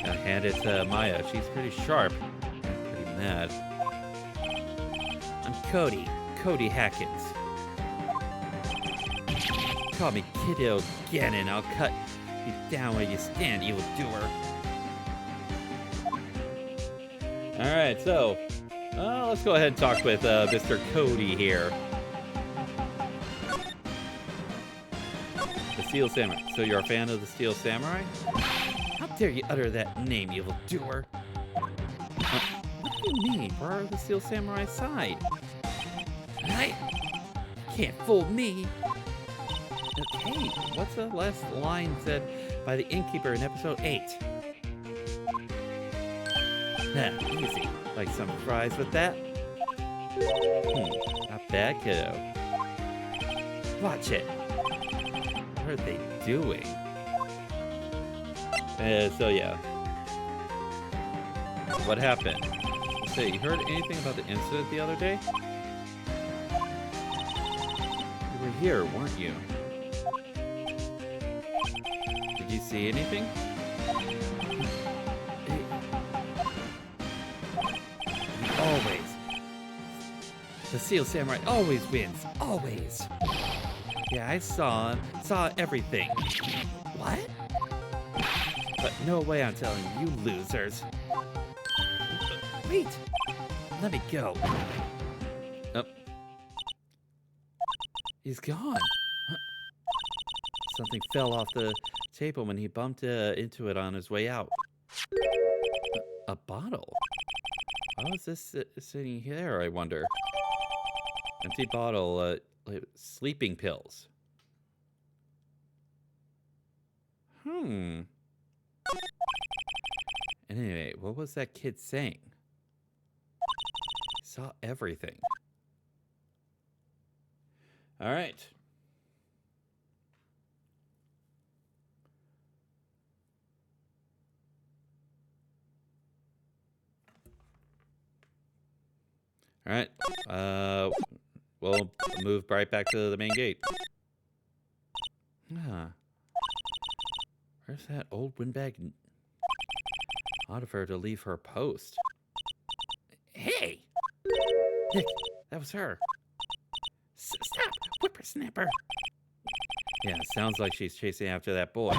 Gotta hand it to Maya. She's pretty sharp. Pretty mad. I'm Cody Hackins. Call me kiddo again and I'll cut you down where you stand, evildoer. Alright, so let's go ahead and talk with Mr. Cody here. The Steel Samurai. So you're a fan of the Steel Samurai? How dare you utter that name, evildoer? What do you mean? We're the Steel Samurai side. You can't fool me. Hey, what's the last line said by the innkeeper in episode 8? Easy. Like some fries with that? Not bad, kiddo. Watch it. What are they doing? So yeah. What happened? Say, you heard anything about the incident the other day? You were here, weren't you? Did you see anything? Always. The Seal Samurai always wins. Always. Yeah, I saw him. Saw everything. What? But no way I'm telling you losers. Wait. Let me go. Oh. He's gone. Something fell off the table when he bumped into it on his way out. A bottle? How is this sitting here, I wonder? Empty bottle, sleeping pills. Anyway, what was that kid saying? He saw everything. All right. All right. We'll move right back to the main gate. Where's that old windbag? Odd of her to leave her post. Hey! Nick, that was her. Stop, whippersnapper! Yeah, sounds like she's chasing after that boy.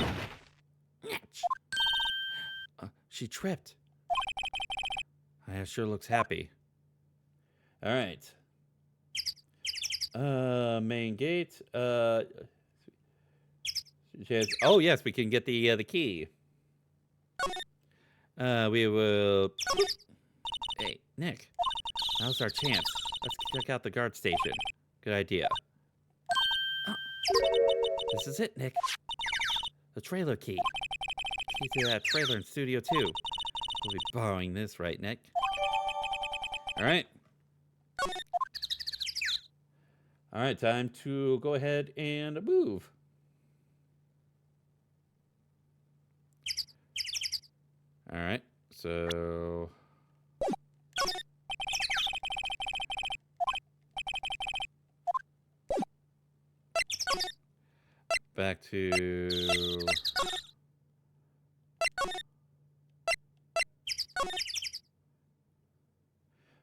She tripped. Sure looks happy. All right. Main gate. Oh yes, we can get the key. We will. Hey, Nick. Now's our chance. Let's check out the guard station. Good idea. This is it, Nick. The trailer key. Key to that trailer in Studio 2. We'll be borrowing this, right, Nick? All right. All right, time to go ahead and move. All right, so... back to...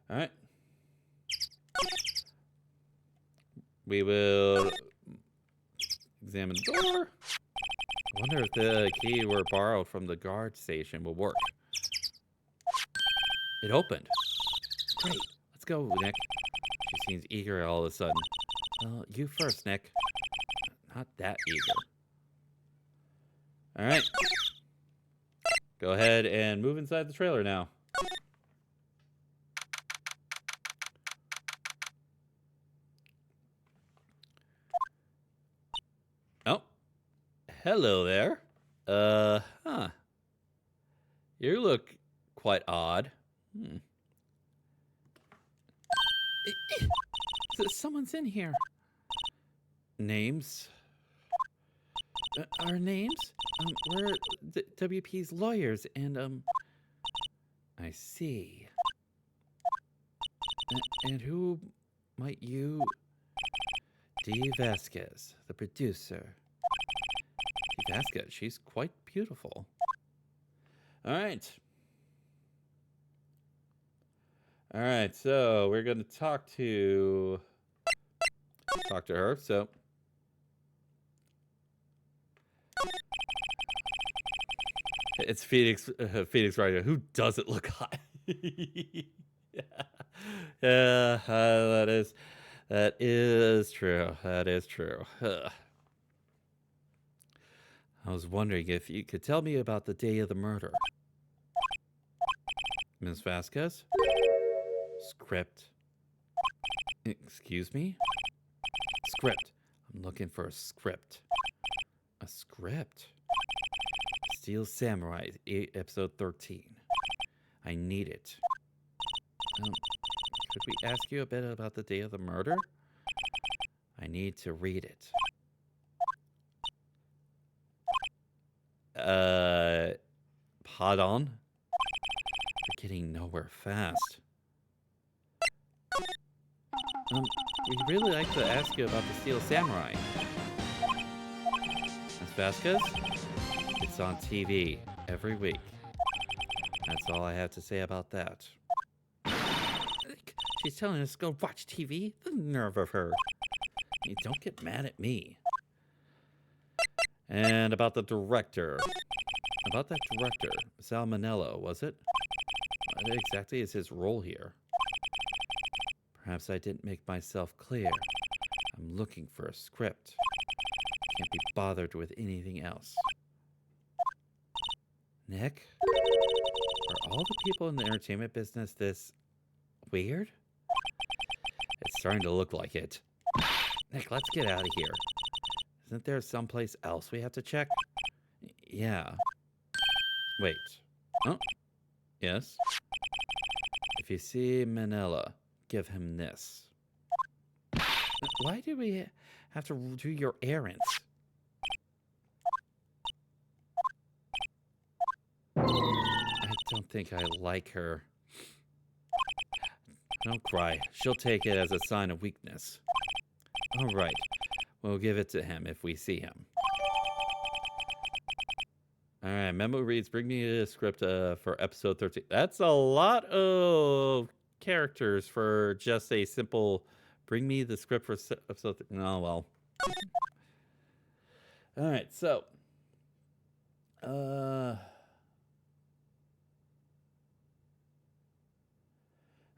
All right. We will examine the door. I wonder if the key we borrowed from the guard station will work. It opened. Great. Let's go, Nick. She seems eager all of a sudden. Well, you first, Nick. Not that eager. All right. Go ahead and move inside the trailer now. Oh. Hello there. You look quite odd. Someone's in here. Names? Our names? We're WP's lawyers, and, I see. And who might you... Dee Vasquez, the producer. Dee Vasquez, she's quite beautiful. All right. All right, so we're going to talk to her, so... It's Phoenix Wright. Who doesn't look hot? Yeah, that is true. That is true. I was wondering if you could tell me about the day of the murder. Ms. Vasquez? Script. Excuse me? Script. I'm looking for a script. A script. Steel Samurai, episode 13. I need it. Could we ask you a bit about the day of the murder? I need to read it. Pardon? We're getting nowhere fast. We really like to ask you about the Steel Samurai. Miss Vasquez? It's on TV every week. That's all I have to say about that. She's telling us to go watch TV? The nerve of her. Hey, don't get mad at me. And about the director. About that director, Salmonello, was it? What exactly is his role here? Perhaps I didn't make myself clear. I'm looking for a script. Can't be bothered with anything else. Nick? Are all the people in the entertainment business this weird? It's starting to look like it. Nick, let's get out of here. Isn't there someplace else we have to check? Yeah. Wait. Oh. Yes. If you see Manila, give him this. Why do we have to do your errands? I don't think I like her. Don't cry. She'll take it as a sign of weakness. All right. We'll give it to him if we see him. All right. Memo reads, bring me a script for episode 13. That's a lot of characters for just a simple, bring me the script for episode 13. Oh, well. All right. So.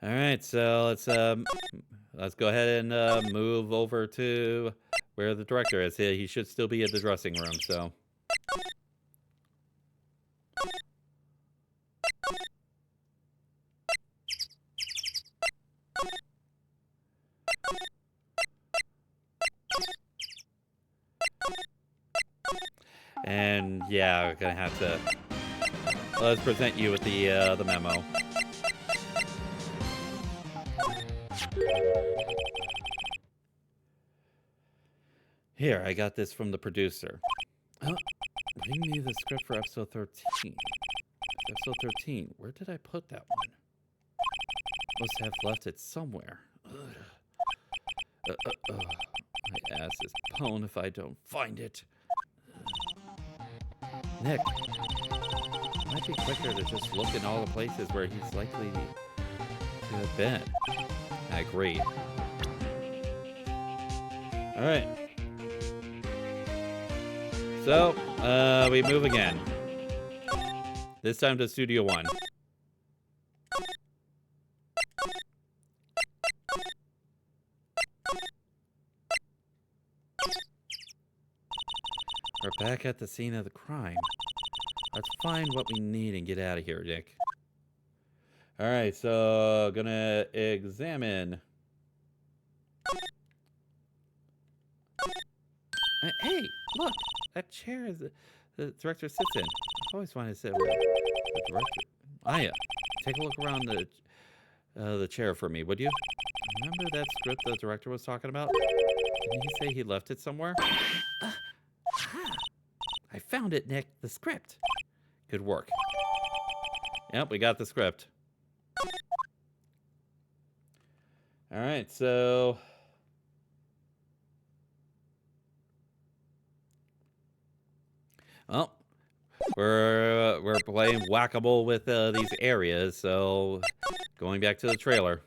All right, so let's go ahead and move over to where the director is. He should still be in the dressing room, so. And yeah, we're gonna have to let's present you with the memo. Here, I got this from the producer. Bring me the script for episode 13. Episode 13. Where did I put that one? Must have left it somewhere. My ass is pone if I don't find it. Nick, it might be quicker to just look in all the places where he's likely to have been. I agree. All right. So, we move again. This time to Studio One. We're back at the scene of the crime. Let's find what we need and get out of here, Nick. All right, so gonna examine. Hey, look! That chair is the director sits in. I've always wanted to sit with the director. Aya, take a look around the chair for me, would you? Remember that script the director was talking about? Didn't he say he left it somewhere? I found it, Nick. The script. Good work. Yep, we got the script. All right, so. Well, we're playing whack-a-mole with these areas, so going back to the trailer.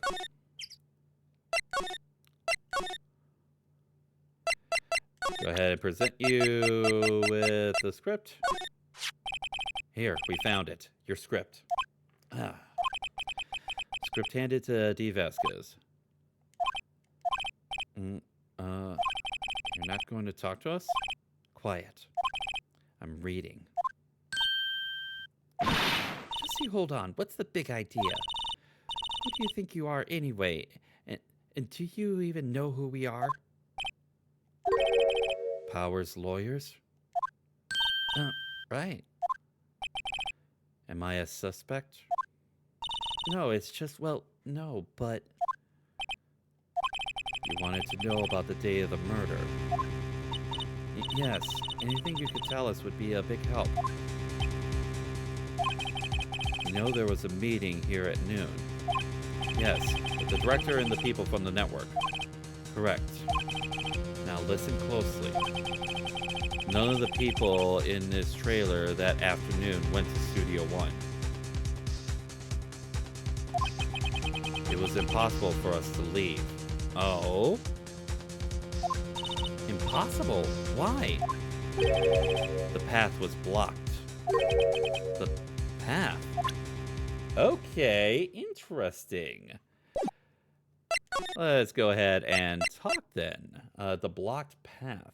Go ahead and present you with the script. Here, we found it. Your script. Script handed to D. Vasquez. You're not going to talk to us? Quiet. I'm reading. Just you hold on. What's the big idea? Who do you think you are anyway? And do you even know who we are? Powers lawyers? Right. Am I a suspect? No, it's just, well, no, but... You wanted to know about the day of the murder. Yes, anything you could tell us would be a big help. You know there was a meeting here at noon. Yes, with the director and the people from the network. Correct. Now listen closely. None of the people in this trailer that afternoon went to Studio One. It was impossible for us to leave. Oh? Impossible? Why? The path was blocked. The path? Okay, interesting. Let's go ahead and talk then. The blocked path.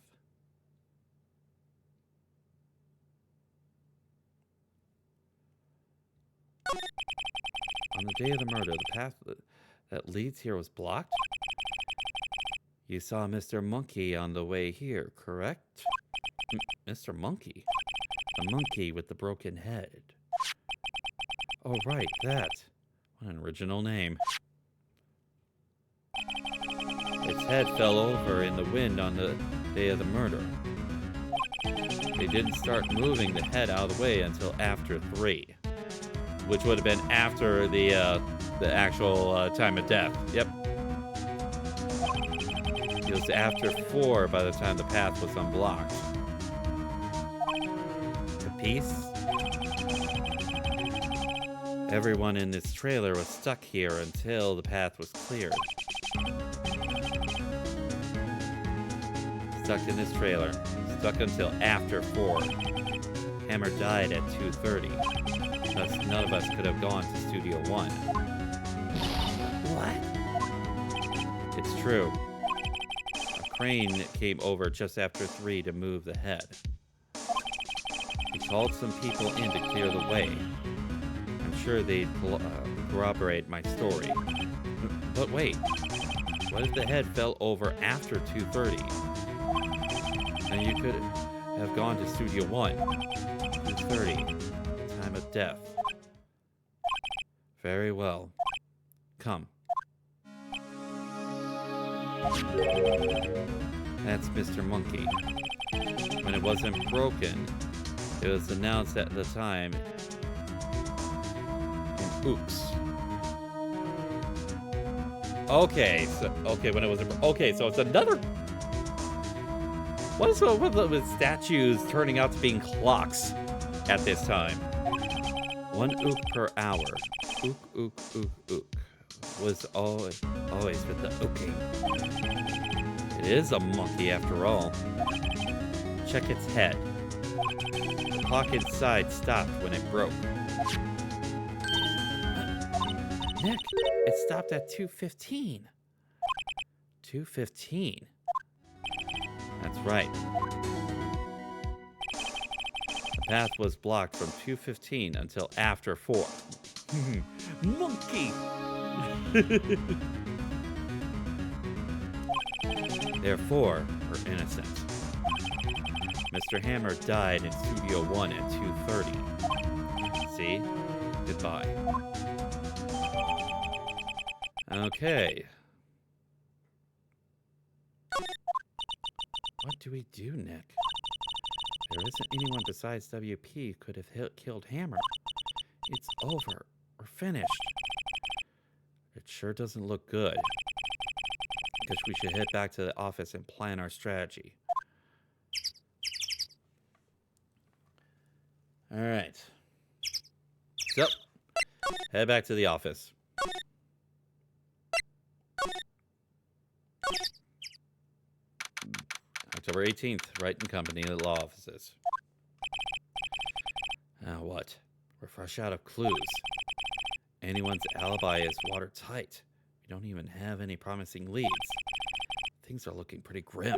On the day of the murder, the path that leads here was blocked? You saw Mr. Monkey on the way here, correct? Mr. Monkey? The monkey with the broken head. Oh, right, that. What an original name. Its head fell over in the wind on the day of the murder. They didn't start moving the head out of the way until after 3. Which would have been after the actual time of death. Yep. It was after 4 by the time the path was unblocked. Capice? Everyone in this trailer was stuck here until the path was cleared. Stuck in this trailer. Stuck until after 4. Hammer died at 2:30. Thus, none of us could have gone to Studio One. What? It's true. A crane came over just after 3 to move the head. He called some people in to clear the way. I'm sure they'd corroborate my story. But wait, what if the head fell over after 2:30? And you could have gone to Studio One. 2:30. Time of death. Very well. Come. That's Mr. Monkey. When it wasn't broken, it was announced at the time in Oops. Okay, so when it wasn't so it's another. What is with statues turning out to being clocks at this time? 1 ook per hour. Ook, ook, ook, ook. Was always with the ooking. It is a monkey after all. Check its head. The clock inside stopped when it broke. Nick, it stopped at 2:15. 2:15. That's right. The path was blocked from 2:15 until after 4. Monkey! Therefore, we're innocent. Mr. Hammer died in Studio One at 2:30. See? Goodbye. Okay. What do we do, Nick? There isn't anyone besides WP who could have killed Hammer. It's over. We're finished. It sure doesn't look good. Guess we should head back to the office and plan our strategy. All right. So, head back to the office. October 18th, Wright and Company, the law offices. Now what? We're fresh out of clues. Anyone's alibi is watertight. We don't even have any promising leads. Things are looking pretty grim.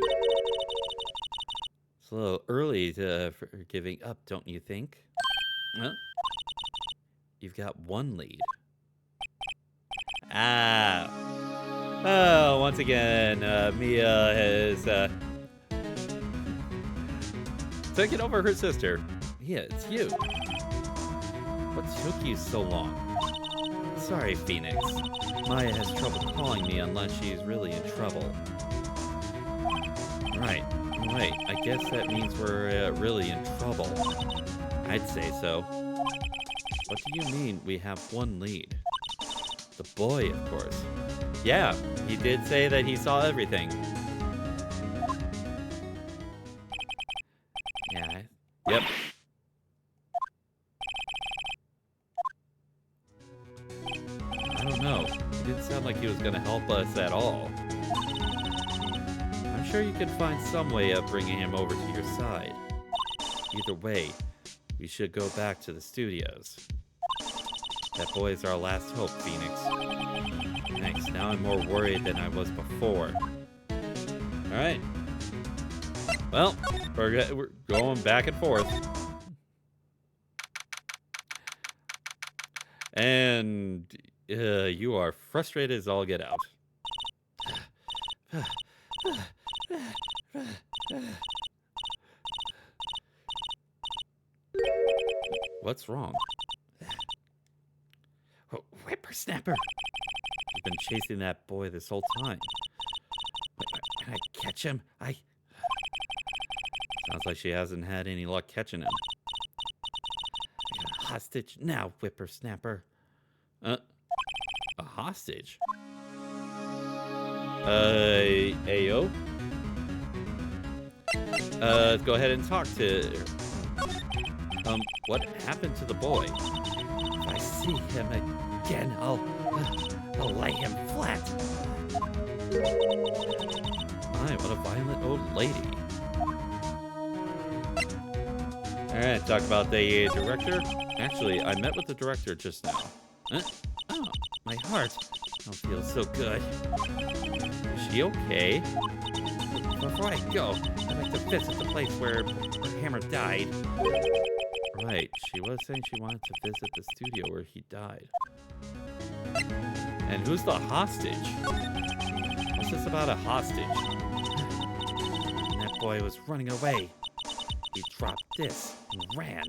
It's a little early for giving up, don't you think? Huh? You've got one lead. Ah. Oh, once again, Mia has taking over her sister. Yeah, it's you. What took you so long? Sorry, Phoenix. Maya has trouble calling me unless she's really in trouble. Right. Wait, I guess that means we're really in trouble. I'd say so. What do you mean we have one lead? The boy, of course. Yeah, he did say that he saw everything. Yeah. Yep. I don't know. He didn't sound like he was going to help us at all. I'm sure you can find some way of bringing him over to your side. Either way, we should go back to the studios. That boy is our last hope, Phoenix. Thanks. Now I'm more worried than I was before. Alright. Well, we're going back and forth. And you are frustrated as all get out. What's wrong? Whippersnapper! You've been chasing that boy this whole time. Can I catch him? Sounds like she hasn't had any luck catching him. I got a hostage now, Whippersnapper. A hostage? Ayo? Go ahead and talk to her. What happened to the boy? If I see him again, I'll lay him flat. My, what a violent old lady. Alright, talk about the director. Actually, I met with the director just now. Oh, my heart. I don't feel so good. Is she okay? Before I go, I'd like to visit the place where her hammer died. Right, she was saying she wanted to visit the studio where he died. And who's the hostage? What's this about a hostage? And that boy was running away. He dropped this and ran.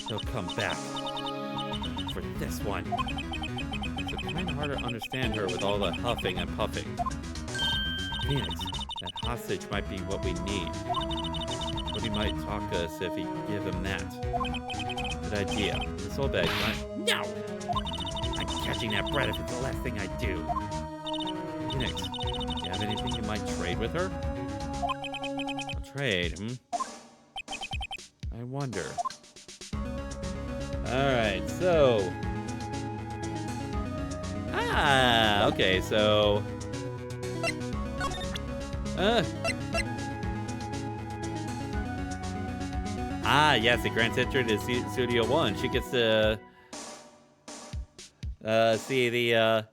He'll come back. For this one. It's kind of hard to understand her with all the huffing and puffing. Phoenix, that hostage might be what we need. But he might talk to us if we give him that. Good idea. This old bag might... No! I'm catching that bread if it's the last thing I do. Phoenix, do you have anything you might trade with her? A trade, I wonder. Alright, so... okay, so... yes, it grants entry to Studio 1. She gets to see the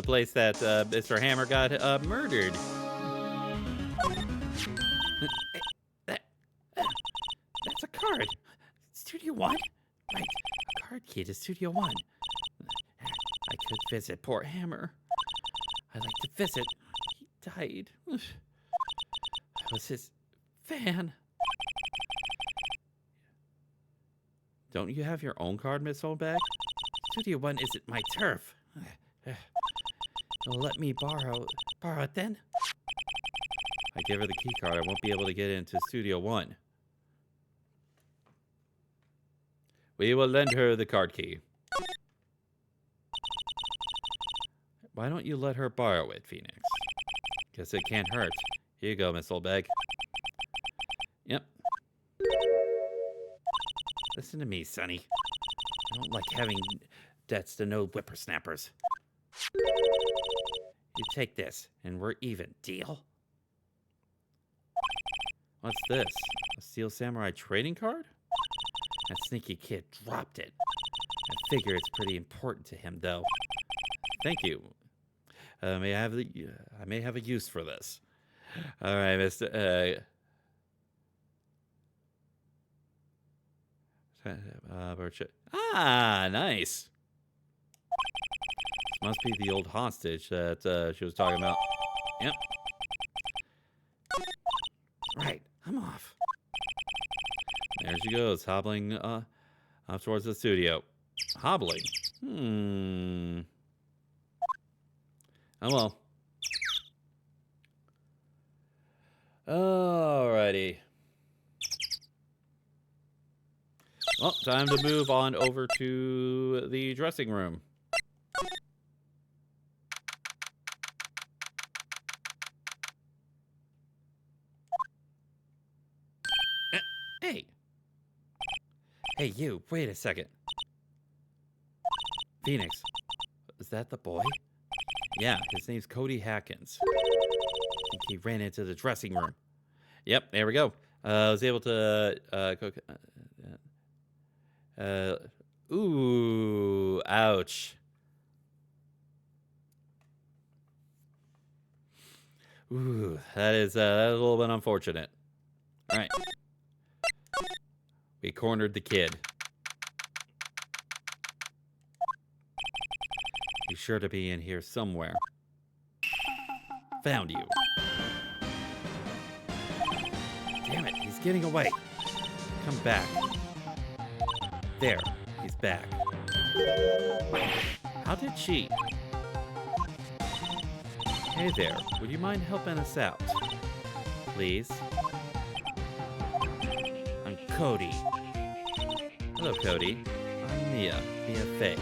place that Mr. Hammer got murdered. That's a card. Studio 1? Right, a card key to Studio 1. I could visit poor Hammer. I'd like to visit. He died. I was his fan. Don't you have your own card, Miss Oldbag? Studio 1 isn't my turf. You'll let me borrow it then? I give her the key card. I won't be able to get into Studio 1. We will lend her the card key. Why don't you let her borrow it, Phoenix? Guess it can't hurt. Here you go, Miss Oldbag. Yep. Listen to me, Sonny. I don't like having debts to no whippersnappers. You take this, and we're even. Deal? What's this? A Steel Samurai trading card? That sneaky kid dropped it. I figure it's pretty important to him, though. Thank you. I may have a use for this. All right, Mr. Nice. This must be the old hostage that she was talking about. Yep. Right, I'm off. goes, hobbling up towards the studio. Hobbling? Oh well. Alrighty. Well, time to move on over to the dressing room. Hey. Hey, you, wait a second. Phoenix, is that the boy? Yeah, his name's Cody Hackins. I think he ran into the dressing room. Yep, there we go. I was able to ooh, ouch. Ooh, that is a little bit unfortunate. All right. We cornered the kid. He's sure to be in here somewhere. Found you. Damn it, he's getting away. Come back. There, he's back. How did she? Hey there, would you mind helping us out? Please? I'm Cody. Hello, Cody. I'm Mia Faye.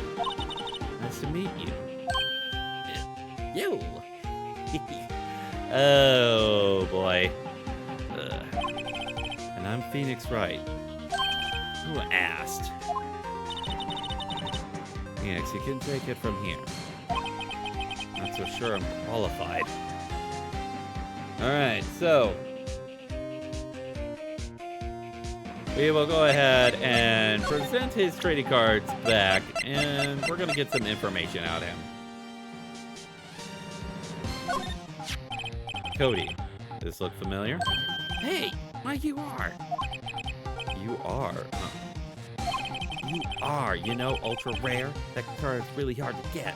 Nice to meet you. You! Oh, boy. And I'm Phoenix Wright. Who asked? Phoenix, you can take it from here. Not so sure I'm qualified. Alright, so we will go ahead and present his trading cards back, and we're going to get some information out of him. Cody, this look familiar? Hey, why you are? You are? You are, you know, ultra rare. That card's really hard to get.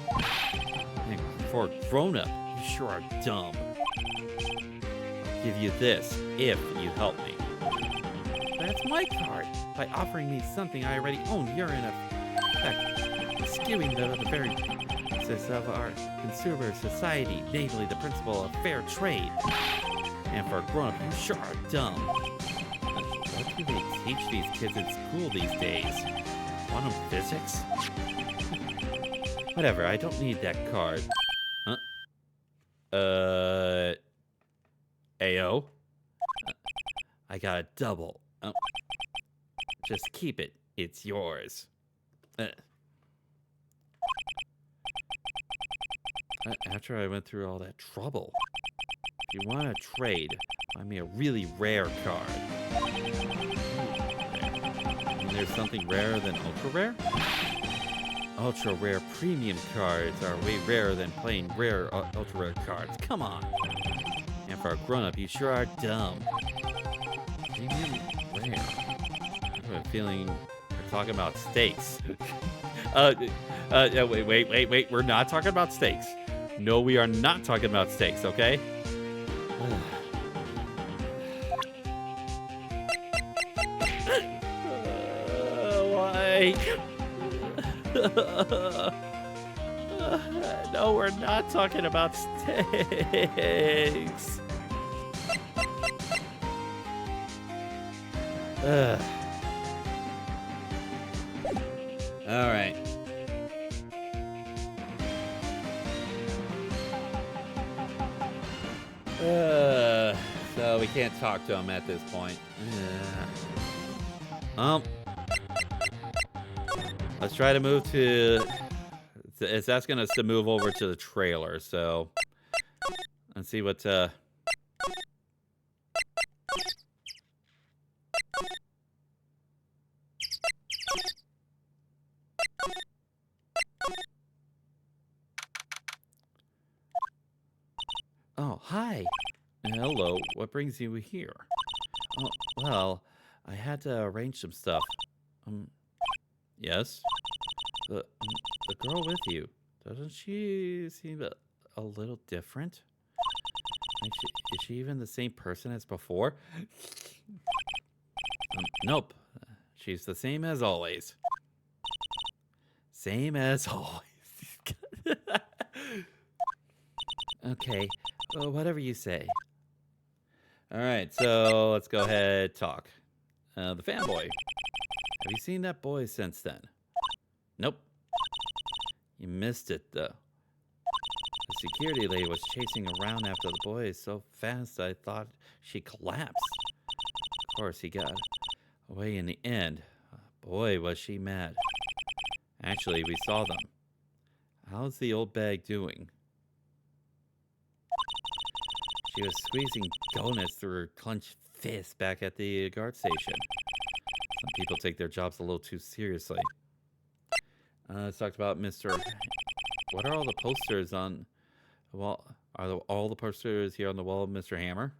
And for a grown-up, you sure are dumb. I'll give you this if you help me. That's my card. By offering me something I already own, you're in effect skewing the very basis of our consumer society, namely the principle of fair trade. And for a grown-up, you sure are dumb. What do they teach these kids in school these days? Quantum physics? Whatever, I don't need that card. Huh? AO? I got a double. Just keep it. It's yours. After I went through all that trouble, if you want to trade, find me a really rare card. And there's something rarer than ultra rare? Ultra rare premium cards are way rarer than plain rare ultra rare cards. Come on. And for a grown-up, you sure are dumb. Premium rare. I have a feeling we're talking about steaks. Wait. We're not talking about steaks. No, we are not talking about steaks, okay? Why? No, we're not talking about steaks. All right. So we can't talk to him at this point. Let's try to move to... It's asking us to move over to the trailer, so... Let's see what... Oh, hi. Hello. What brings you here? Oh, well, I had to arrange some stuff. Yes? The girl with you, doesn't she seem a little different? Is she even the same person as before? Nope. She's the same as always. Same as always. Okay, well, whatever you say. All right, so let's go ahead talk. The fanboy. Have you seen that boy since then? Nope. You missed it, though. The security lady was chasing around after the boy so fast I thought she collapsed. Of course, he got away in the end. Boy, was she mad. Actually, we saw them. How's the old bag doing? She was squeezing donuts through her clenched fist back at the guard station. Some people take their jobs a little too seriously. Let's talk about Mr. What are all the posters on the wall? Are all the posters here on the wall of Mr. Hammer?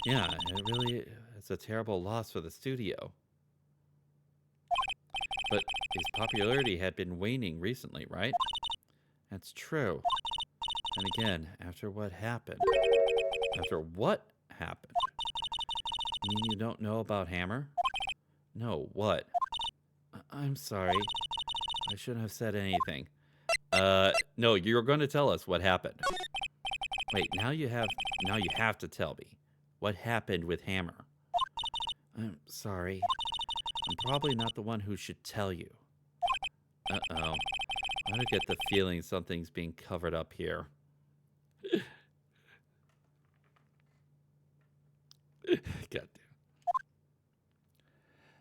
Yeah, it really is a terrible loss for the studio. But his popularity had been waning recently, right? That's true. And again, after what happened? After what happened? You mean you don't know about Hammer? No, what? I'm sorry. I shouldn't have said anything. No, you're going to tell us what happened. Wait, now you have to tell me. What happened with Hammer? I'm sorry. I'm probably not the one who should tell you. Uh-oh. I don't get the feeling something's being covered up here. God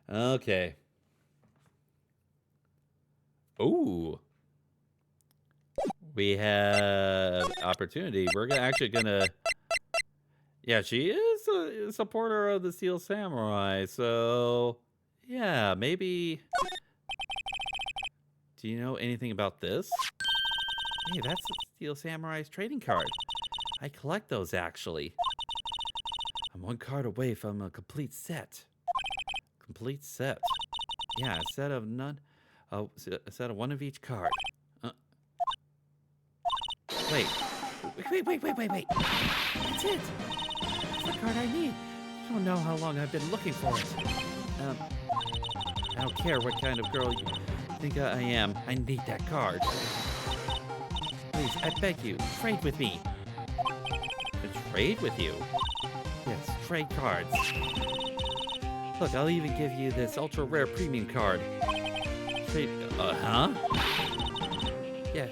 damn. Okay. Ooh. We have opportunity. We're actually gonna... Yeah, she is a supporter of the Steel Samurai, so... Yeah, maybe... Do you know anything about this? Hey, that's the Steel Samurai's trading card. I collect those, actually. I'm one card away from a complete set. Complete set? Yeah, a set of none... a set of one of each card. Wait. Wait. That's it. That's the card I need. You don't know how long I've been looking for it. I don't care what kind of girl you think I am. I need that card. Please, I beg you, trade with me. Trade with you? Yes, trade cards. Look, I'll even give you this ultra rare premium card. Trade, huh? Yeah.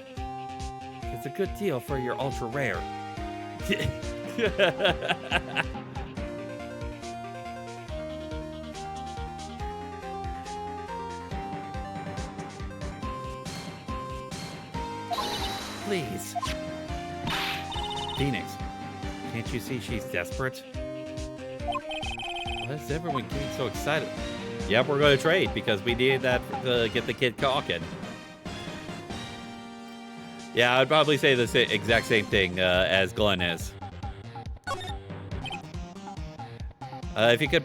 It's a good deal for your ultra rare. Please. Phoenix, can't you see she's desperate? Why is everyone getting so excited? Yep, we're going to trade because we needed that to get the kid talking. Yeah, I'd probably say the exact same thing as Glenn is. If you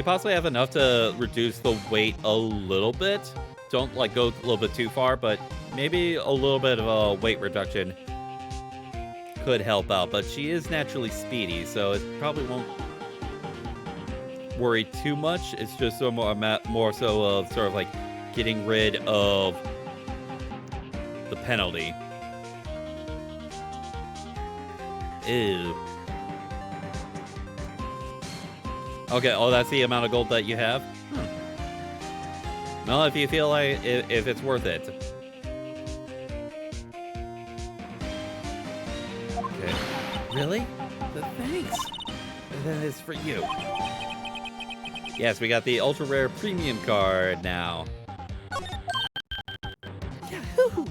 possibly have enough to reduce the weight a little bit, don't like go a little bit too far, but maybe a little bit of a weight reduction could help out. But she is naturally speedy, so it probably won't worry too much. It's just more so of sort of like getting rid of the penalty. Ew. Okay, oh, that's the amount of gold that you have? Well, if you feel like, if it's worth it. Okay. Really? Thanks. That is for you. Yes, we got the ultra rare premium card now. Yahoo!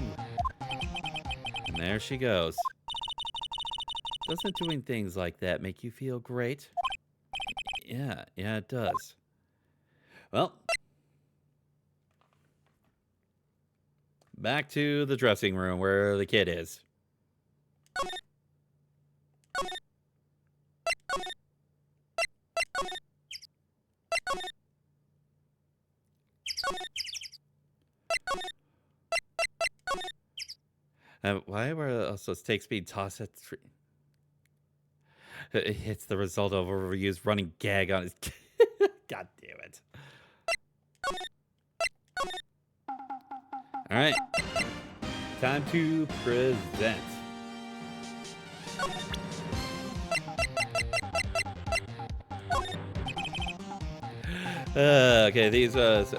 And there she goes. Doesn't doing things like that make you feel great? Yeah, it does. Well, back to the dressing room where the kid is. Why were also take speed toss at 3? It's the result of a reused running gag on his. God damn it. All right. Time to present. Okay, these 12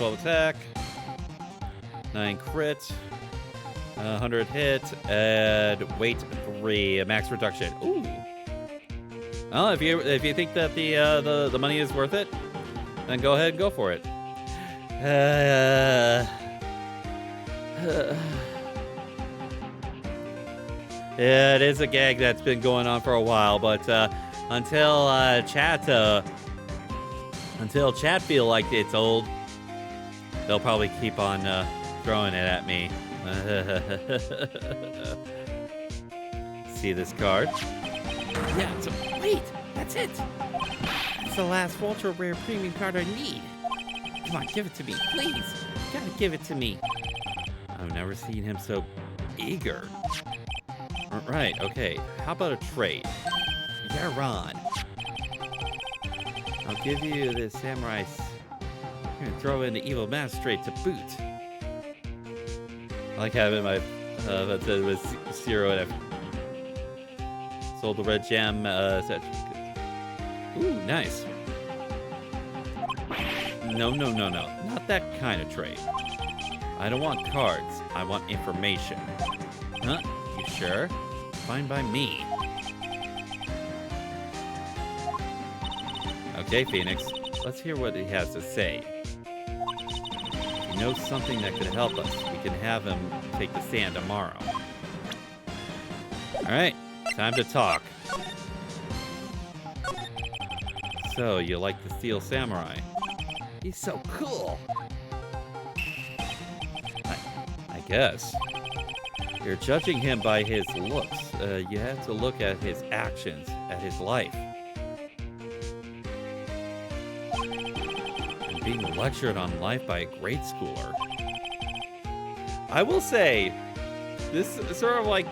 attack, 9 crit, 100 hit, and weight 3, a max reduction. Ooh. Well, if you think that the money is worth it, then go ahead and go for it. Yeah, it is a gag that's been going on for a while, but until chat feel like it's old, they'll probably keep on throwing it at me. See this card? Yeah, so wait, that's it. It's the last ultra rare premium card I need. Come on, give it to me, please. Gotta give it to me. I've never seen him so eager. Right, okay. How about a trade? You're on. I'll give you the samurai. Here, throw in the evil magistrate to boot. I like having my that said with 0 and F. Sold the red gem. Ooh, nice. No, not that kind of trade. I don't want cards. I want information. Huh? You sure? Fine by me. Okay, Phoenix. Let's hear what he has to say. If he knows something that could help us, we can have him take the stand tomorrow. Alright, time to talk. So, you like the Steel Samurai? He's so cool. I guess. You're judging him by his looks. You have to look at his actions, at his life. And being lectured on life by a grade schooler. I will say, this sort of like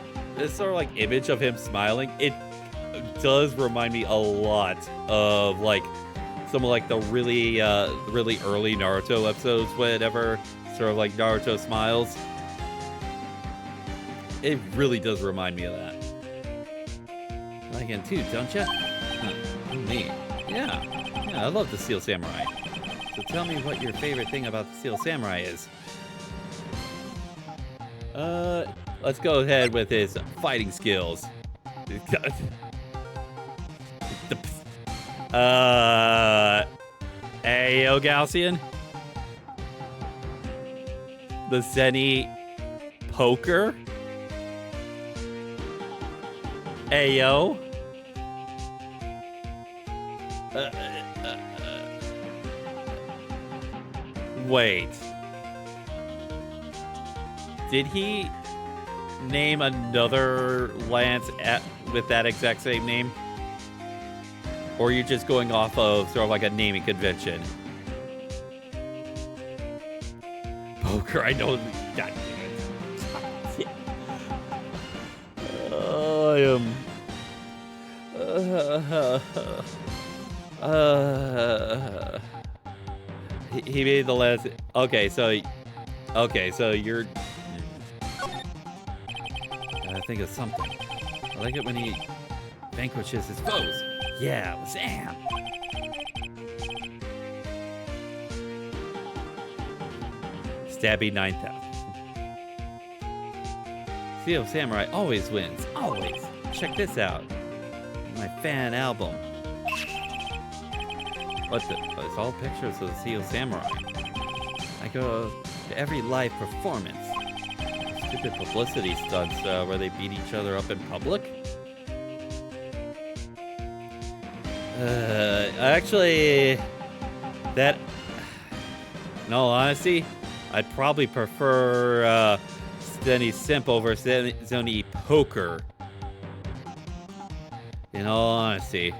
image of him smiling, it does remind me a lot of like some of like the really early Naruto episodes, whenever sort of like Naruto smiles. It really does remind me of that. I like him too, don't ya? Huh, me. Yeah, I love the Steel Samurai. So tell me what your favorite thing about the Steel Samurai is. Let's go ahead with his fighting skills. Ayo, Gaussian? The Zenny poker? Ayo? Wait. Did he name another Lance with that exact same name? Or are you just going off of sort of like a naming convention? Poker, I know. God damn it. I am. He made the last. Okay, so you're. Gotta think of something. I like it when he vanquishes his foes. Yeah, Sam. Stabby 9000. Steel Samurai always wins. Always. Check this out. My fan album. What the? It's all pictures of the Steel Samurai. I go to every live performance. Stupid publicity stunts where they beat each other up in public. Actually, that. In all honesty, I'd probably prefer Zenny Simp over Zenny Poker. In all honesty.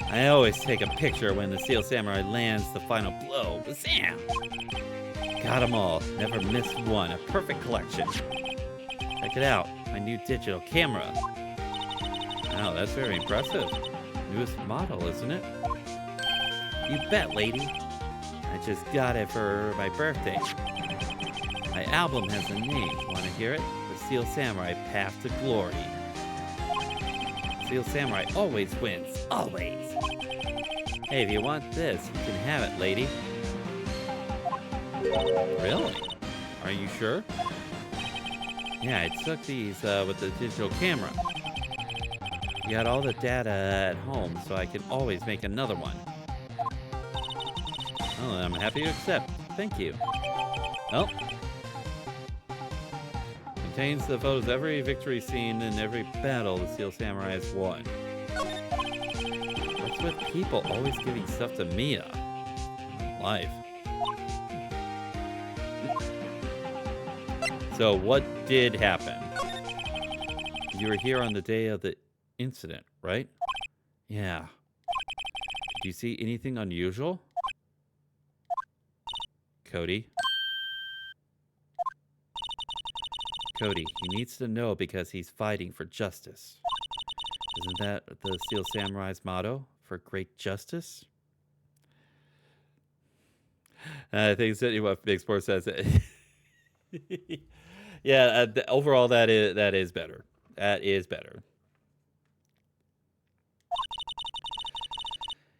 I always take a picture when the Steel Samurai lands the final blow. Bazam! Got 'em all. Never missed one. A perfect collection. Check it out, my new digital camera. Wow, that's very impressive. Newest model, isn't it? You bet, lady. I just got it for my birthday. My album has a name. Want to hear it? The Steel Samurai Path to Glory. Steel Samurai always wins. Always. Hey, if you want this, you can have it, lady. Really? Are you sure? Yeah, I took these with the digital camera. You got all the data at home, so I can always make another one. Oh, I'm happy to accept. Thank you. Oh. Contains the photos of every victory scene and every battle the Steel Samurai has won. What's with people always giving stuff to Mia? Life. So, what did happen? You were here on the day of the incident, right? Yeah. Did you see anything unusual? Cody? Cody, he needs to know because he's fighting for justice. Isn't that the Steel Samurai's motto? For great justice? I think it's what Big Sport says. Yeah, overall, that is better. That is better.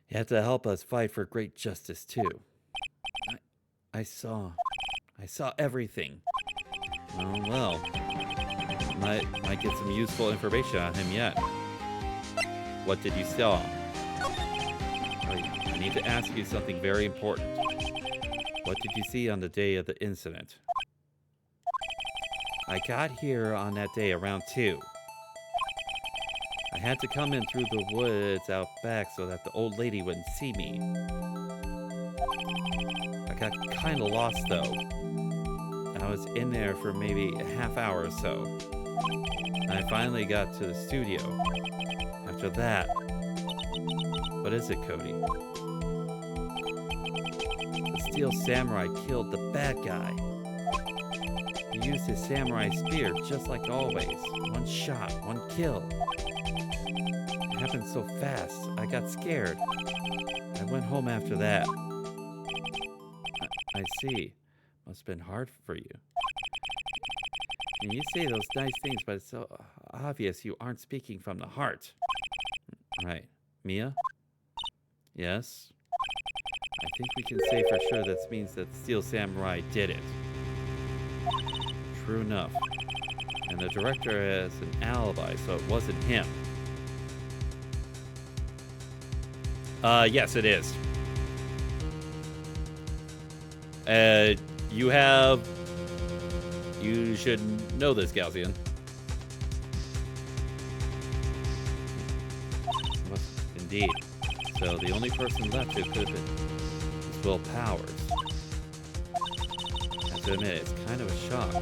You have to help us fight for great justice too. I saw everything. Oh well, might get some useful information on him yet. What did you saw? I need to ask you something very important. What did you see on the day of the incident? I got here on that day around 2. I had to come in through the woods out back so that the old lady wouldn't see me. I got kind of lost though. I was in there for maybe a half hour or so. And I finally got to the studio. After that... What is it, Cody? The Steel Samurai killed the bad guy. He used his samurai spear just like always. One shot, one kill. It happened so fast, I got scared. I went home after that. I see. Must have been hard for you. And you say those nice things, but it's so obvious you aren't speaking from the heart. Right. Mia? Yes? I think we can say for sure that means that the Steel Samurai did it. True enough. And the director has an alibi, so it wasn't him. Yes, it is. You should know this, Galzian. Indeed. So the only person left who could have been is Will Powers. I have to admit, it's kind of a shock.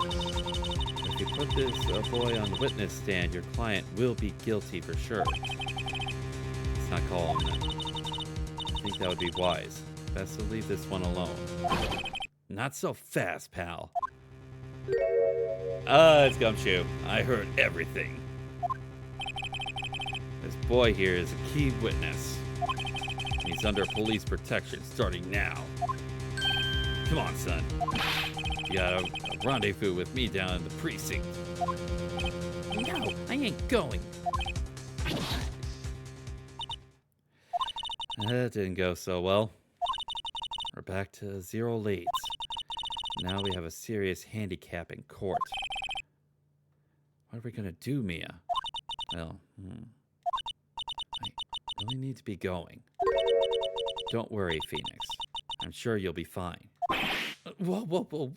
If you put this boy on the witness stand, your client will be guilty for sure. Let's not call him that. I think that would be wise. Best to leave this one alone. Not so fast, pal. It's Gumshoe. I heard everything. This boy here is a key witness. He's under police protection starting now. Come on, son. You got a rendezvous with me down in the precinct. No, I ain't going. That didn't go so well. We're back to 0 leads. Now we have a serious handicap in court. What are we gonna do, Mia? Well, I really need to be going. Don't worry, Phoenix. I'm sure you'll be fine. Whoa. Come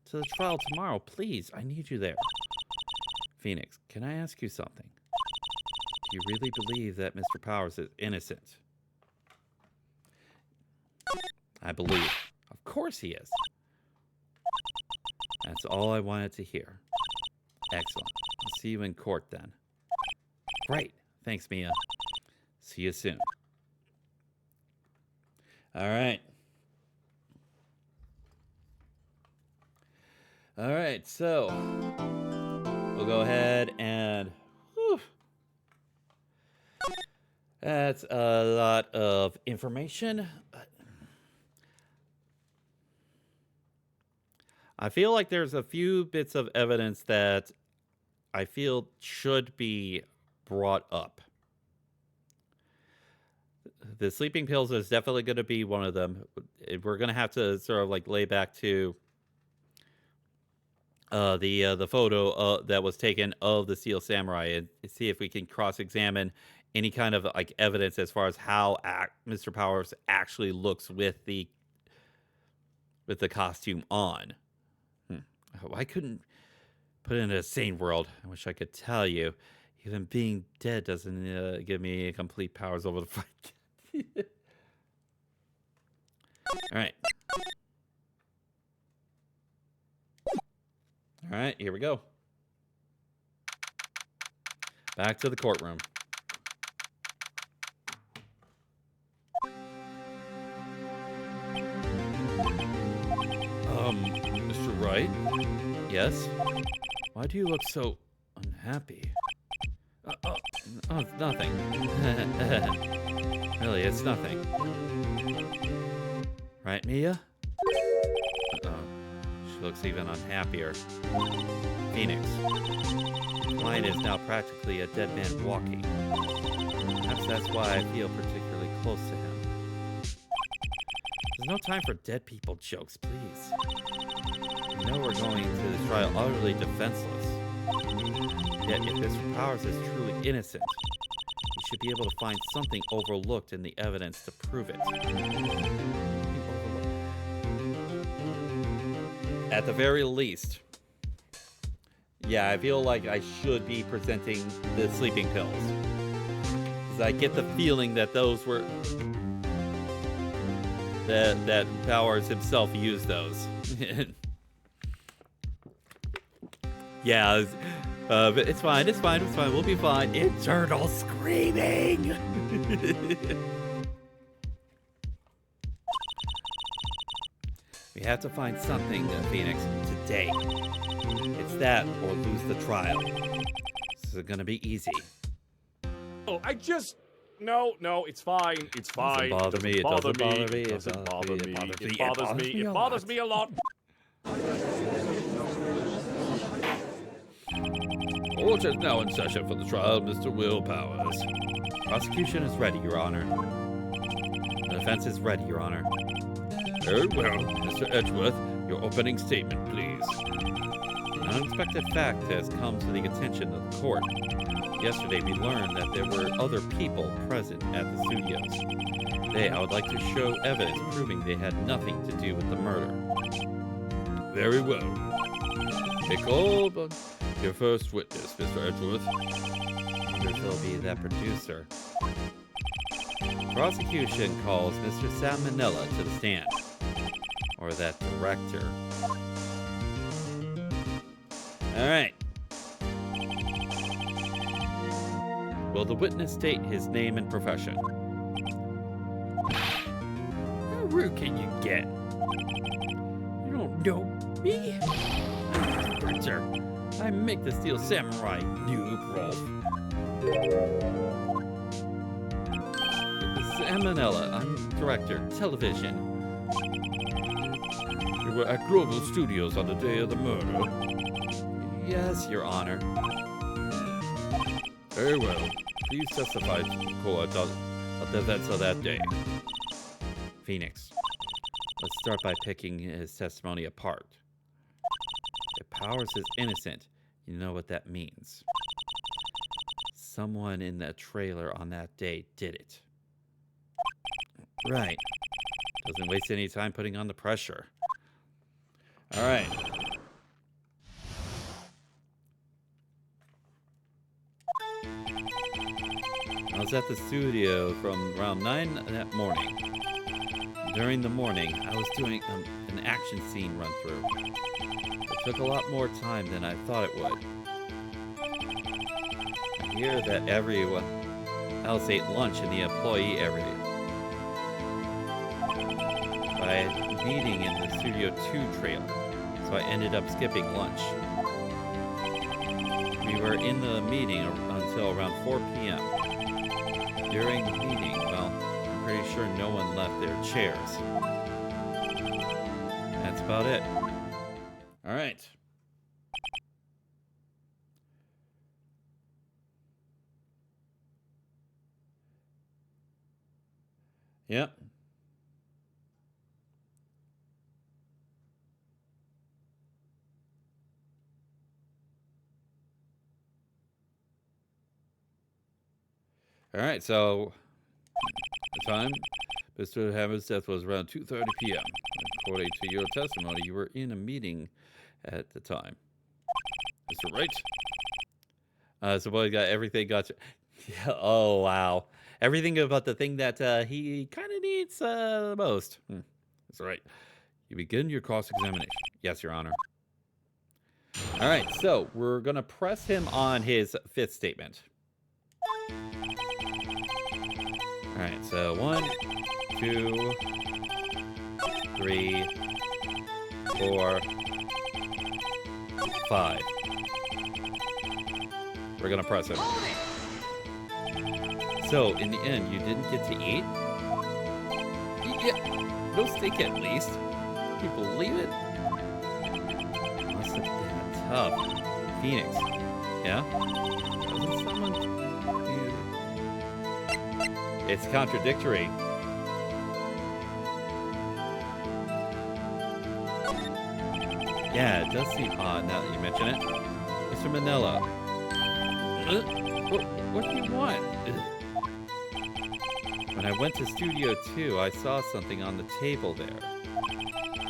to the trial tomorrow, please. I need you there. Phoenix, can I ask you something? Do you really believe that Mr. Powers is innocent? I believe. Of course he is. That's all I wanted to hear. Excellent. I'll see you in court then. Great. Thanks, Mia. See you soon. All right. All right, so we'll go ahead and. Whew, that's a lot of information. I feel like there's a few bits of evidence that I feel should be brought up. The sleeping pills is definitely going to be one of them. We're going to have to sort of like lay back to the photo that was taken of the Steel Samurai and see if we can cross-examine any kind of like evidence as far as how Mr. Powers actually looks with the costume on. Oh, I couldn't put it in a sane world. I wish I could tell you. Even being dead doesn't give me complete powers over the fight. All right. All right, here we go. Back to the courtroom. Mr. Wright? Yes? Why do you look so unhappy? Oh, it's nothing. Really, it's nothing. Right, Mia? She looks even unhappier. Phoenix. Client is now practically a dead man walking. Perhaps that's why I feel particularly close to him. There's no time for dead people jokes, please. You know we're going to this trial utterly defenseless. Yet if Mr. Powers is truly innocent, we should be able to find something overlooked in the evidence to prove it. At the very least, yeah, I feel like I should be presenting the sleeping pills. Because I get the feeling that those were... that Powers himself used those. Yeah, but it's fine, we'll be fine. Internal screaming! We have to find something, Phoenix, today. It's that or lose the trial. This is gonna be easy. Oh, No, it's fine. It's fine. It doesn't bother me. It doesn't bother me. It bothers me. It bothers me a lot. Court is now in session for the trial of Mr. Will Powers. Prosecution is ready, Your Honor. The defense is ready, Your Honor. Very well, Mr. Edgeworth, your opening statement, please. An unexpected fact has come to the attention of the court. Yesterday, we learned that there were other people present at the studios. Today, I would like to show evidence proving they had nothing to do with the murder. Very well. Take all but your first witness, Mr. Edgeworth. I wonder if he'll be that producer. Prosecution calls Mr. Salmonella to the stand. Or that director. All right. Will the witness state his name and profession? How rude can you get? You don't know me? I'm a printer. I make the Steel Samurai, noob, Rolf. Salmonella, I'm director, television. You were at Global Studios on the day of the murder. Yes, Your Honor. Very well. Please testify to the court of the events of that day. Phoenix. Let's start by picking his testimony apart. If Powers is innocent, you know what that means. Someone in that trailer on that day did it. Right. Doesn't waste any time putting on the pressure. All right. I was at the studio from around 9 that morning. During the morning, I was doing an action scene run through. It took a lot more time than I thought it would. I hear that everyone else ate lunch in the employee area. By a meeting in the Studio 2 trailer. so I ended up skipping lunch. We were in the meeting until around 4 p.m. During the meeting, well, I'm pretty sure no one left their chairs. That's about it. All right. Yep. All right, so the time Mr. Hammond's death was around 2:30 p.m. According to your testimony, you were in a meeting at the time. Mr. Wright? So boy got everything got you. Yeah, oh, wow. Everything about the thing that he kind of needs the most. That's right. You begin your cross-examination. Yes, Your Honor. All right, so we're going to press him on his fifth statement. All right, so 1, 2, 3, 4, 5. We're going to press him. So, in the end, you didn't get to eat? Yeah, no steak at least. Can you believe it? Must have been tough. Phoenix. Yeah? Doesn't someone... It's contradictory. Yeah, it does seem odd now that you mention it. Mr. Manila. What do you want? When I went to Studio 2, I saw something on the table there.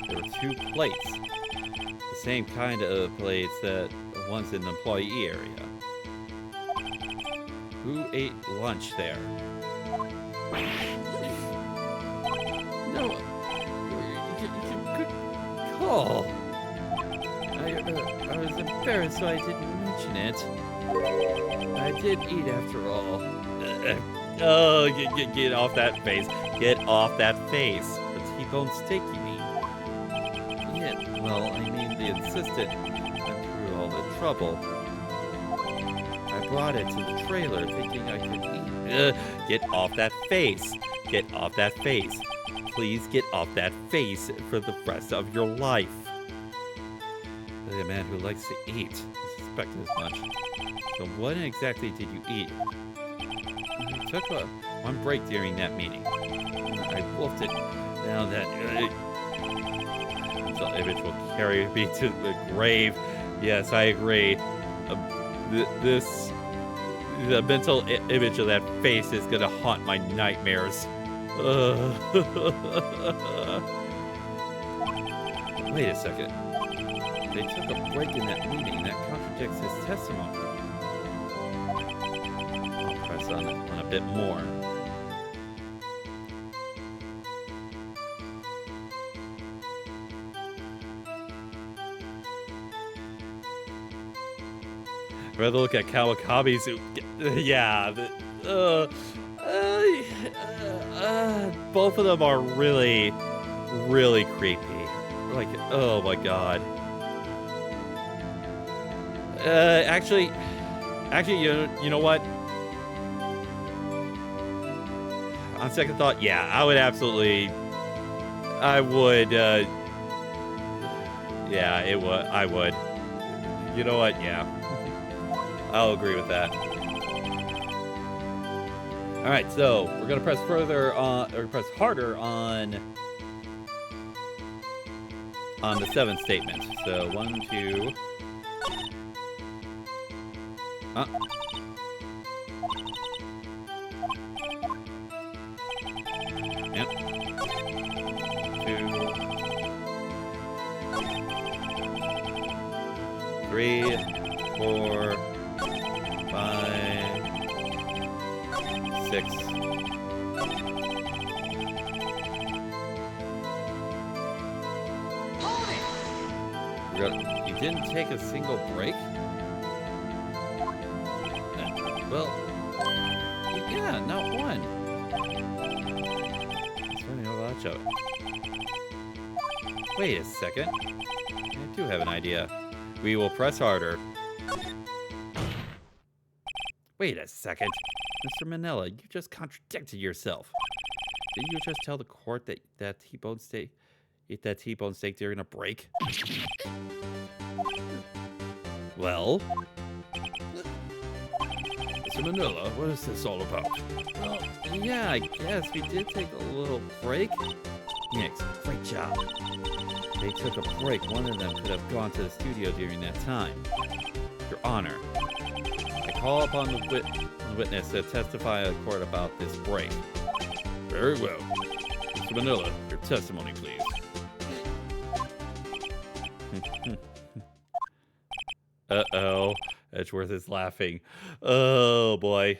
There were 2 plates. The same kind of plates that the ones in the employee area. Who ate lunch there? No, good call. I was embarrassed, so I didn't mention it. I did eat after all. Oh, get off that face. Get off that face. A T-bone steak, you mean? Yeah, well, I mean the insistent went through all the trouble. I brought it to the trailer thinking I could eat. Get off that face. Get off that face. Please get off that face for the rest of your life. A man who likes to eat. I suspected as much. So what exactly did you eat? I took one break during that meeting. I wolfed it down that until image will carry me to the grave. Yes, I agree. The mental image of that face is gonna haunt my nightmares. Wait a second. They took a break in that meeting. That contradicts his testimony. I'll press on a bit more. Rather look at Kawakabe's. Yeah. Both of them are really, really creepy. Like, oh my god. Actually, you know what? On second thought, yeah, I would. Yeah, I would. You know what? Yeah. I'll agree with that. All right, so we're gonna press further on, or press harder on the 7th statement. So 1, 2. Yep. 2, 3, 4, 5, 6. You didn't take a single break? Well, yeah, not one. It's funny how much of it. Wait a second. I do have an idea. We will press harder. Wait a second. Mr. Manila, you just contradicted yourself. Didn't you just tell the court that T-bone steak, eat that T-bone steak during a break? Well? Mr. Manila, what is this all about? Well, yeah, I guess we did take a little break. Phoenix, great job. They took a break. One of them could have gone to the studio during that time. Your Honor, I call upon the witness to testify in court about this break. Very well. Mr. Manila, your testimony, please. Uh-oh. Edgeworth is laughing. Oh, boy.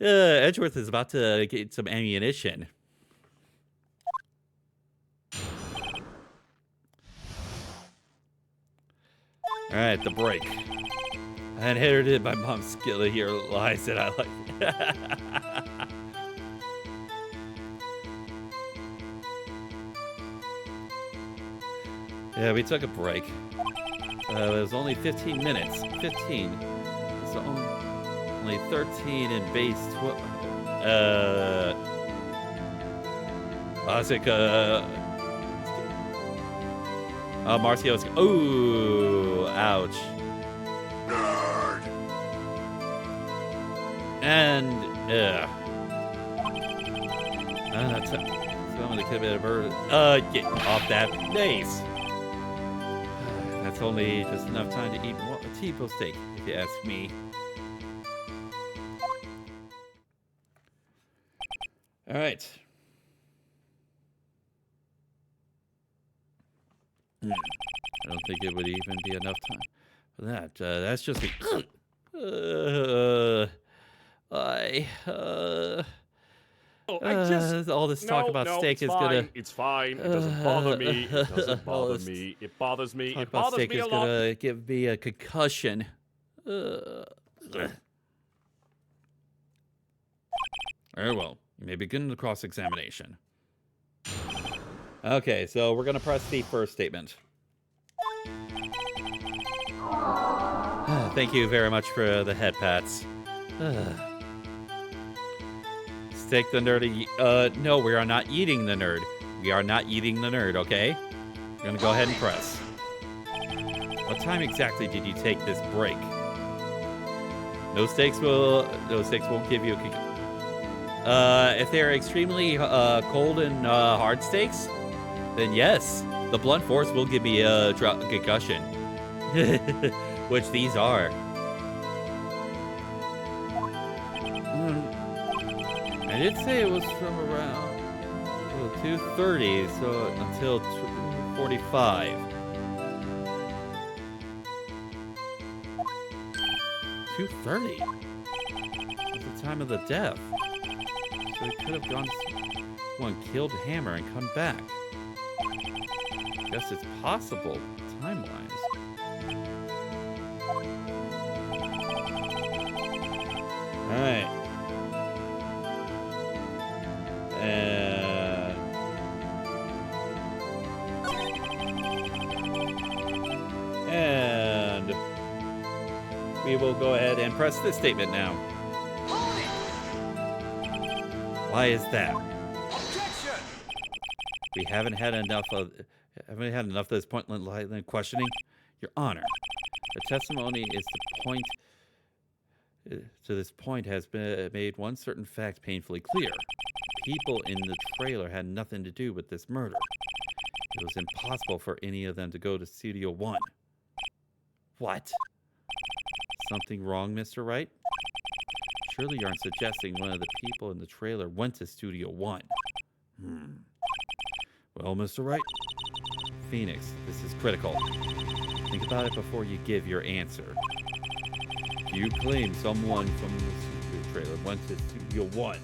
Edgeworth is about to get some ammunition. All right, the break. I inherited my mom's skill to hear lies that I like. Yeah, we took a break. It was only 15 minutes. 15. It's only 13 in base 12. Isaac, Marcio's. Ooh, ouch. Nerd. And, somebody could have been averted. Get off that base. That's only just enough time to eat a T-bone steak, if you ask me. All right. I don't think it would even be enough time for that. That's just all this talk about steak is gonna. It's fine. It doesn't bother me. It doesn't bother me. It bothers me. Talk It about bothers steak me is a lot. gonna give me a concussion. Very well. You may begin the cross-examination. Okay, so we're gonna press the first statement. Thank you very much for the head pats. Steak the nerdy. No, we are not eating the nerd. We are not eating the nerd, okay? We're gonna go ahead and press. What time exactly did you take this break? No steaks won't give you a if they're extremely cold and hard steaks, then yes, the blunt force will give me a concussion. Which these are. I did say it was from around 2:30, so until 2:45. 2:30? That's the time of the death. So he could have gone to one, killed Hammer, and come back. Guess it's possible, time-wise. Alright. And we will go ahead and press this statement now. Why is that? Objection! We haven't had enough of this pointless line of questioning. Your Honor, the testimony is the point. To this point has been made one certain fact painfully clear. People in the trailer had nothing to do with this murder. It was impossible for any of them to go to Studio One. What? Something wrong, Mr. Wright? Surely you aren't suggesting one of the people in the trailer went to Studio One. Well, Mr. Wright? Phoenix, this is critical. Think about it before you give your answer. Do you claim someone from the studio trailer went to Studio One?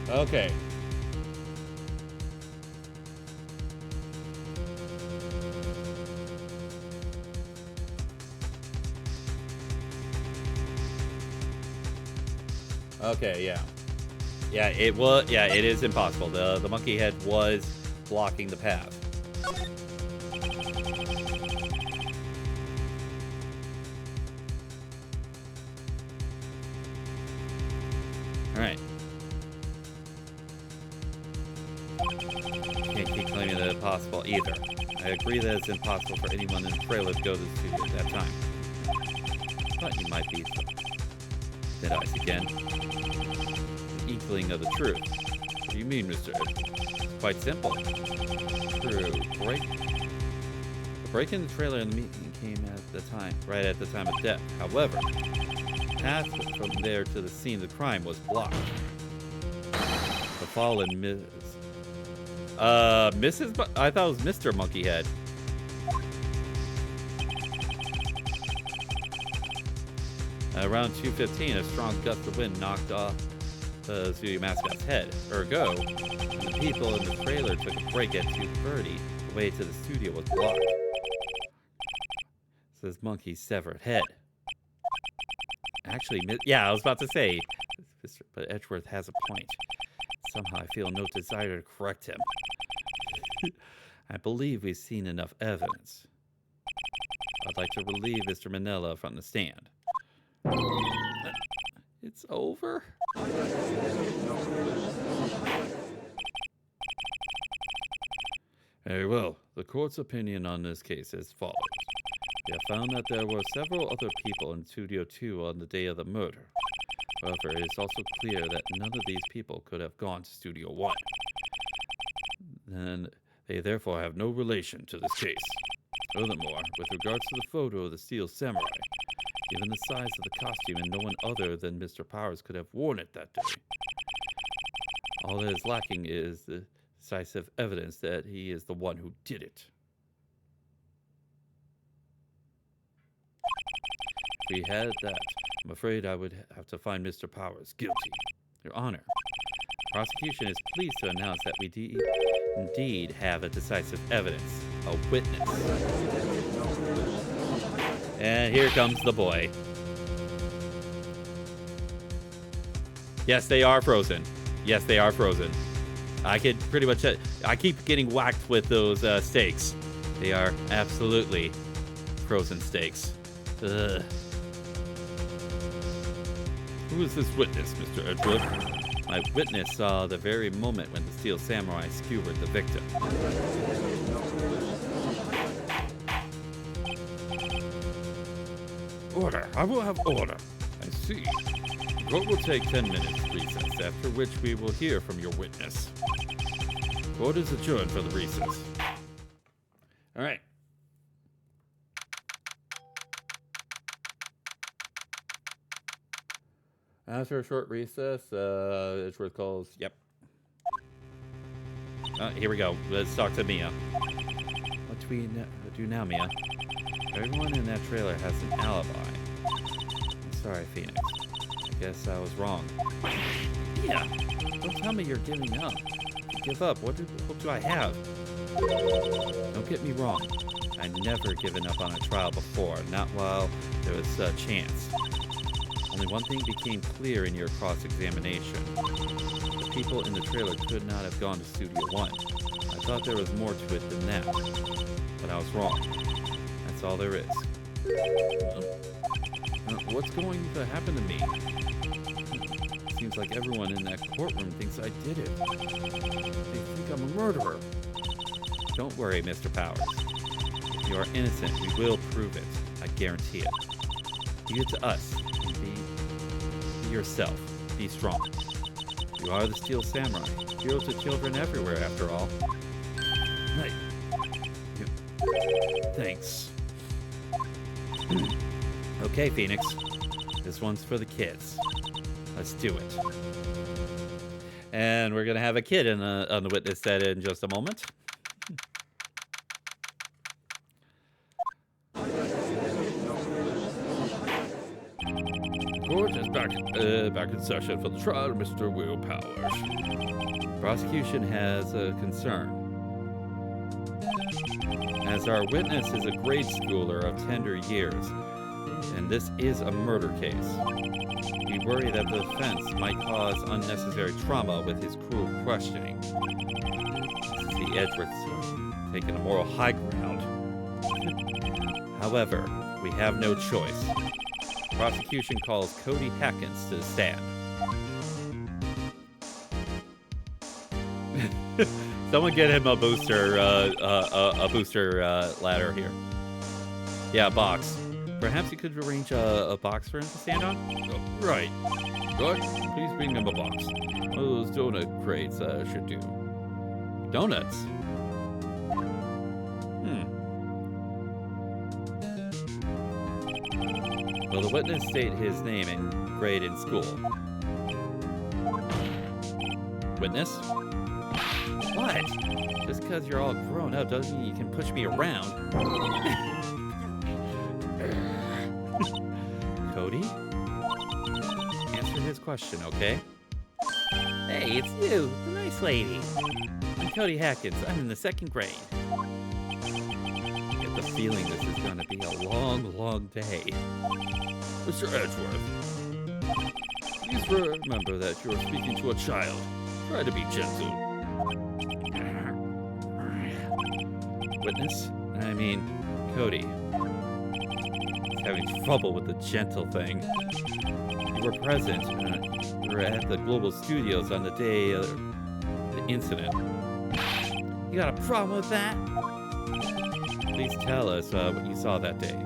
Okay. Okay, yeah. Yeah, it was. Yeah, it is impossible. The monkey head was blocking the path. All right. Can't keep claiming that it's possible either. I agree that it's impossible for anyone in the trailer to go to the studio at that time. But you might be dead eyes again. An inkling of the truth. What do you mean, Mr. It's quite simple. True. The break in the trailer and the meeting came at the time, right at the time of death. However, the path from there to the scene of the crime was blocked. The fallen Mrs. I thought it was Mr. Monkeyhead. Around 2:15, a strong gust of wind knocked off the studio mascot's head. Ergo, when the people in the trailer took a break at 2:30, the way to the studio was blocked. Says monkey's severed head. Actually, yeah, I was about to say, but Edgeworth has a point. Somehow I feel no desire to correct him. I believe we've seen enough evidence. I'd like to relieve Mr. Manila from the stand. It's over? Very well. The court's opinion on this case is as follows. We have found that there were several other people in Studio 2 on the day of the murder. However, it is also clear that none of these people could have gone to Studio 1. And they therefore have no relation to this case. Furthermore, with regards to the photo of the Steel Samurai, given the size of the costume and no one other than Mr. Powers could have worn it that day, all that is lacking is the decisive evidence that he is the one who did it. If we had that, I'm afraid I would have to find Mr. Powers guilty. Your Honor, the prosecution is pleased to announce that we indeed have a decisive evidence, a witness. And here comes the boy. Yes, they are frozen. Yes, they are frozen. I could pretty much... I keep getting whacked with those stakes. They are absolutely frozen stakes. Ugh. Who is this witness, Mr. Edgeworth? My witness saw the very moment when the Steel Samurai skewered the victim. Order. I will have order. I see. The court will take 10 minutes recess, after which we will hear from your witness. Court is adjourned for the recess. All right. After a short recess, Edgeworth calls. Yep. Here we go. Let's talk to Mia. What do we do now, Mia? Everyone in that trailer has an alibi. I'm sorry, Phoenix. I guess I was wrong. Mia, don't tell me you're giving up. Give up. What do I have? Don't get me wrong. I've never given up on a trial before, not while there was a chance. Only one thing became clear in your cross-examination. The people in the trailer could not have gone to Studio 1. I thought there was more to it than that. But I was wrong. That's all there is. What's going to happen to me? Seems like everyone in that courtroom thinks I did it. They think I'm a murderer. Don't worry, Mr. Powers. If you are innocent, we will prove it. I guarantee it. Leave it to us. Be yourself. Be strong. You are the Steel Samurai. Hero to children everywhere, after all. Hey. Thanks. Okay, Phoenix. This one's for the kids. Let's do it. And we're going to have a kid on the witness stand in just a moment. Court is back in session for the trial of Mr. Will Powers. Prosecution has a concern. As our witness is a grade schooler of tender years, and this is a murder case. We worry that the defense might cause unnecessary trauma with his cruel questioning. See, Edgeworth's taking a moral high ground. However, we have no choice. Prosecution calls Cody Hackins to the stand. Someone get him a booster ladder here. Yeah, a box. Perhaps you could arrange a box for him to stand on? Oh, right. Good. Please bring him a box. Those donut crates should do. Donuts? Will the witness state his name and grade in school? Witness? What? Just because you're all grown up doesn't mean you can push me around. Cody? Answer his question, okay? Hey, it's you, the nice lady. I'm Cody Hackins. I'm in the 2nd grade. I get the feeling this is going to be a long, long day. Mr. Edgeworth, please remember that you are speaking to a child. Try to be gentle. Witness? I mean, Cody. He's having trouble with the gentle thing. You were present. You were at the Global Studios on the day of the incident. You got a problem with that? Please tell us what you saw that day.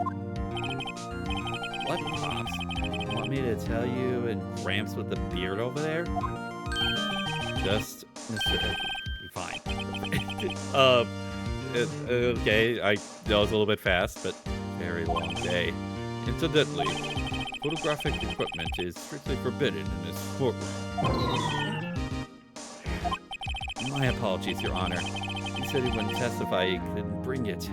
What, Pops? You want me to tell you and Gramps with the beard over there? Just Mr. Be fine. Okay, I know it's a little bit fast, but very long day. Incidentally, photographic equipment is strictly forbidden in this courtroom. My apologies, Your Honor. He said he wouldn't testify, he couldn't bring it.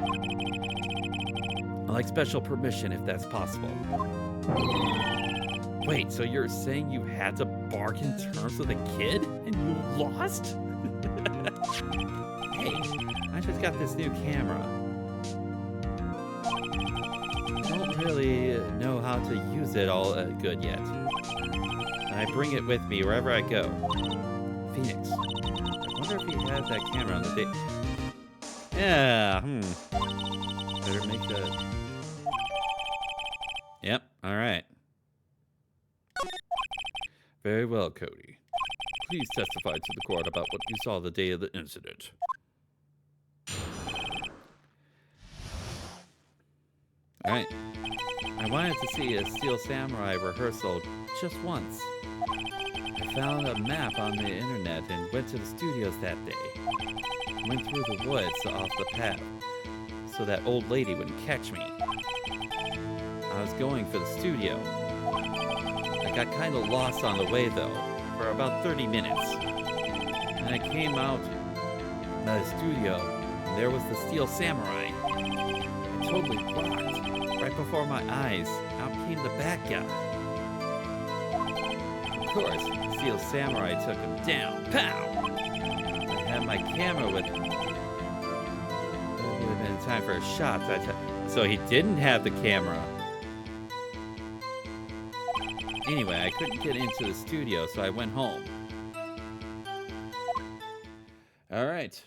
I'd like special permission if that's possible. Wait, so you're saying you had to bargain terms with a kid and you lost? Hey, I just got this new camera. Don't really know how to use it all good yet. And I bring it with me wherever I go. Phoenix. I wonder if he had that camera on the day. Yeah, Better make that. Yep, alright. Very well, Cody. Please testify to the court about what you saw the day of the incident. Alright. I wanted to see a Steel Samurai rehearsal just once. I found a map on the internet and went to the studios that day. Went through the woods off the path so that old lady wouldn't catch me. I was going for the studio. I got kind of lost on the way though, for about 30 minutes. And I came out of the studio, and there was the Steel Samurai. It totally blocked. Right before my eyes, out came the bad guy. Of course, the Steel Samurai took him down. Pow! I had my camera with me. It would have been time for a shot. So he didn't have the camera. Anyway, I couldn't get into the studio, so I went home. All right.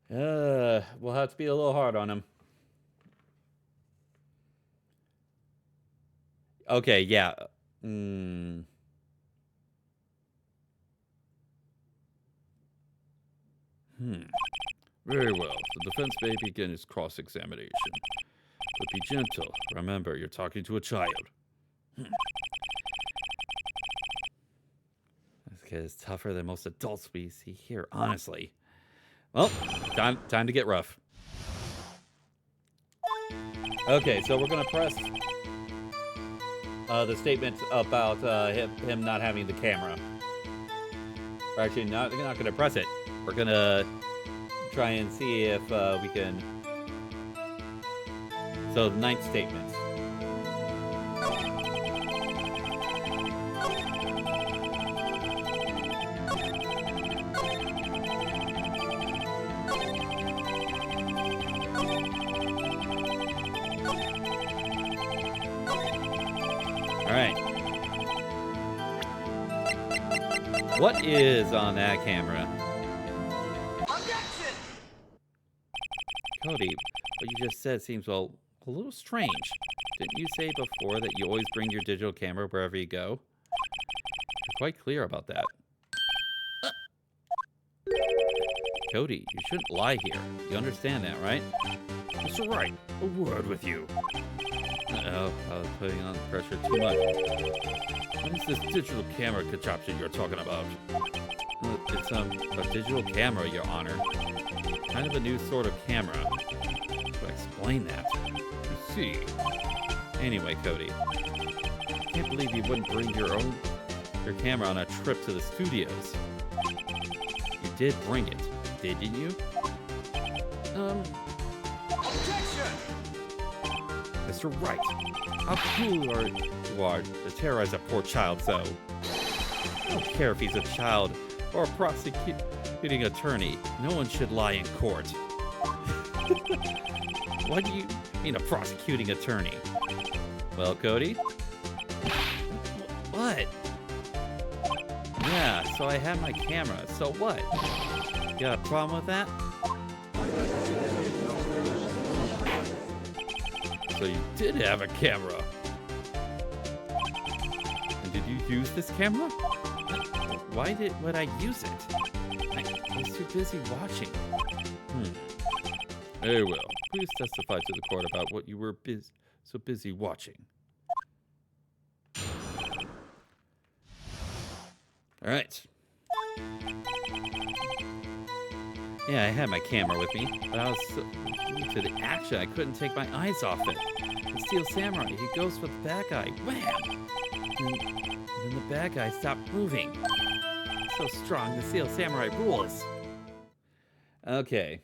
We'll have to be a little hard on him. Okay, yeah. Very well. The defense may begin its cross-examination. But be gentle. Remember, you're talking to a child. This kid is tougher than most adults we see here, honestly. Well, time to get rough. Okay, so we're gonna press the statement about him not having the camera. We're actually not gonna press it. We're gonna try and see if we can. So, the 9th statement. What is on that camera? Objection! Cody, what you just said seems, well, a little strange. Didn't you say before that you always bring your digital camera wherever you go? You're quite clear about that. Cody, you shouldn't lie here. You understand that, right? Mr. Wright, a word with you. Uh-oh, I was putting on pressure too much. What is this digital camera contraption you're talking about? It's a digital camera, Your Honor. Kind of a new sort of camera. To explain that. You see. Anyway, Cody. I can't believe you wouldn't bring your camera on a trip to the studios. You did bring it, didn't you? Objection! Mr. Wright, how cruel you are to terrorize a poor child so. I don't care if he's a child or a prosecuting attorney. No one should lie in court. What do you mean a prosecuting attorney? Well, Cody? What? Yeah, so I have my camera. So what? You got a problem with that? So you did have a camera. And did you use this camera? Why would I use it? I was too busy watching. Very well. Please testify to the court about what you were so busy watching. All right. Yeah, I had my camera with me, but I was so glued to the action I couldn't take my eyes off it. The Steel Samurai, he goes for the bad guy. Wham! And then the bad guy stopped moving. So strong, the Steel Samurai rules. Okay.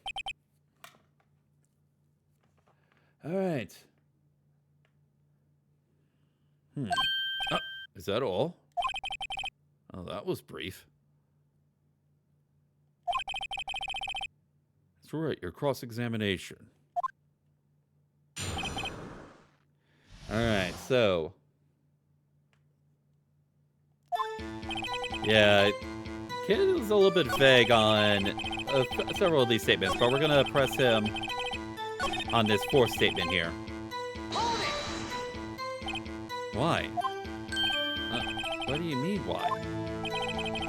All right. Oh, is that all? Oh, that was brief. That's right, your cross-examination. Alright, so... Yeah, Kid is a little bit vague on several of these statements, but we're going to press him on this fourth statement here. Why? What do you mean, why?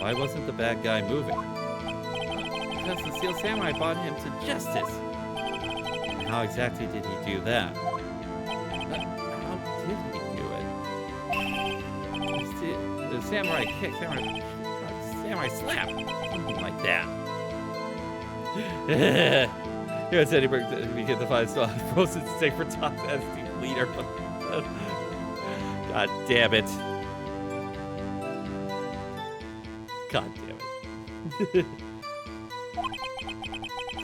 Why wasn't the bad guy moving? Because the Steel Samurai brought him to justice. And how exactly did he do that? How did he do it? The samurai kick, samurai slap, something like that. Here's Eddie Burke. We get the 5-star frozen steak for top as the leader. God damn it. God damn it.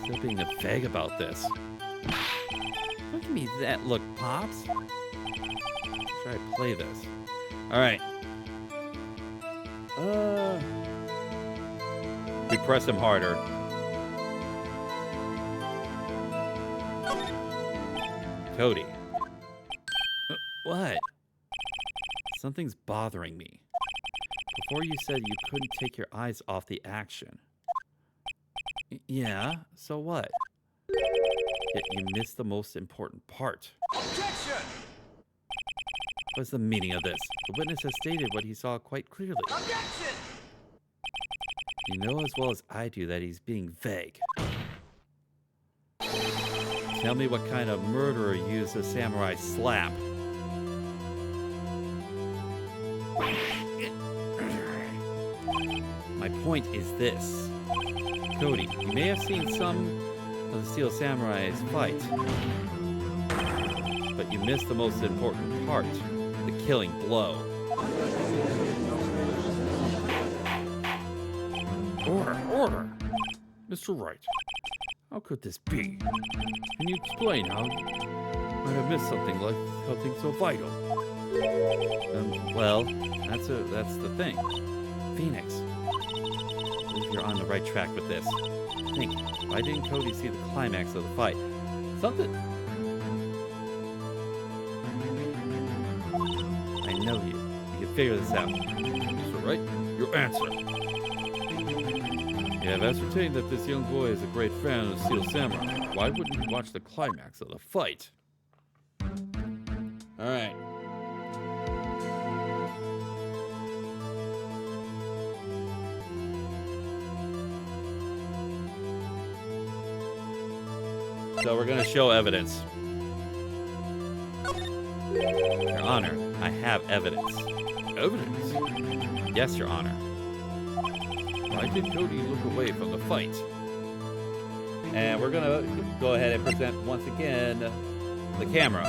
Still being a vague about this. Look at me that look, Pops. Try to play this. Alright. We press him harder. Cody. What? Something's bothering me. Before you said you couldn't take your eyes off the action. Yeah, so what? Yet you missed the most important part. Objection! What's the meaning of this? The witness has stated what he saw quite clearly. Objection! You know as well as I do that he's being vague. Tell me what kind of murderer used a samurai slap. My point is this. Cody, you may have seen some of the Steel Samurai's fight, but you missed the most important part, the killing blow. Order! Mr. Wright, how could this be? Can you explain how I have missed something so vital? Well, that's the thing. Phoenix, I believe you're on the right track with this. Think, why didn't Cody see the climax of the fight? Something... I know you. You can figure this out. Mr. Wright, your answer. You have ascertained that this young boy is a great fan of Steel Samurai. Why wouldn't you watch the climax of the fight? Alright. So we're going to show evidence. Your Honor, I have evidence. Evidence? Yes, Your Honor. Why did Cody look away from the fight? And we're going to go ahead and present once again the camera.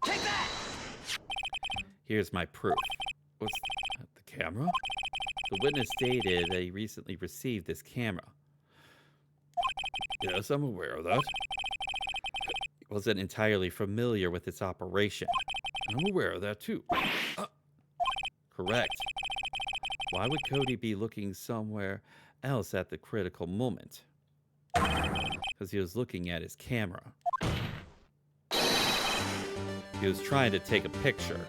Take that! Here's my proof. What's that, the camera? The witness stated that he recently received this camera. Yes, I'm aware of that. He wasn't entirely familiar with its operation. I'm aware of that too. Correct. Why would Cody be looking somewhere else at the critical moment? Because he was looking at his camera. He was trying to take a picture.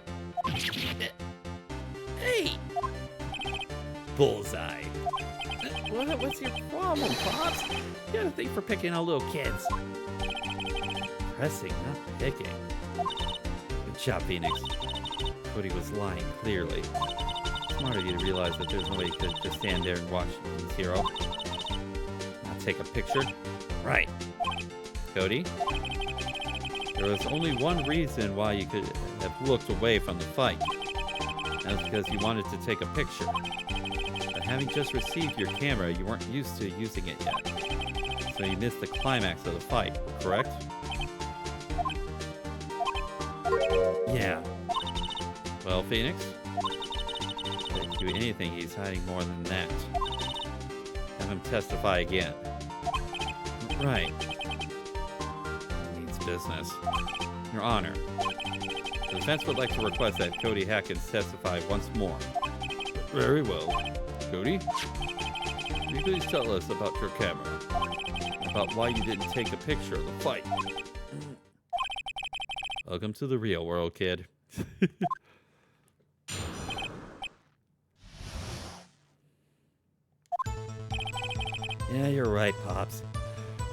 Hey! Bullseye. What's your problem, Pops? You got a thing for picking on little kids. Pressing, not picking. Good job, Phoenix. Cody was lying clearly. Smart of you to realize that there's no way you could just stand there and watch his hero. Not take a picture. Right. Cody? There was only one reason why you could have looked away from the fight. That's because you wanted to take a picture. But having just received your camera, you weren't used to using it yet. So you missed the climax of the fight, correct? Yeah. Well, Phoenix? If do anything, he's hiding more than that. Have him testify again. Right. Needs business. Your Honor, the defense would like to request that Cody Hackins testify once more. Very well. Cody, can you please tell us about your camera? About why you didn't take a picture of the fight? Welcome to the real world, kid. Yeah, you're right, Pops.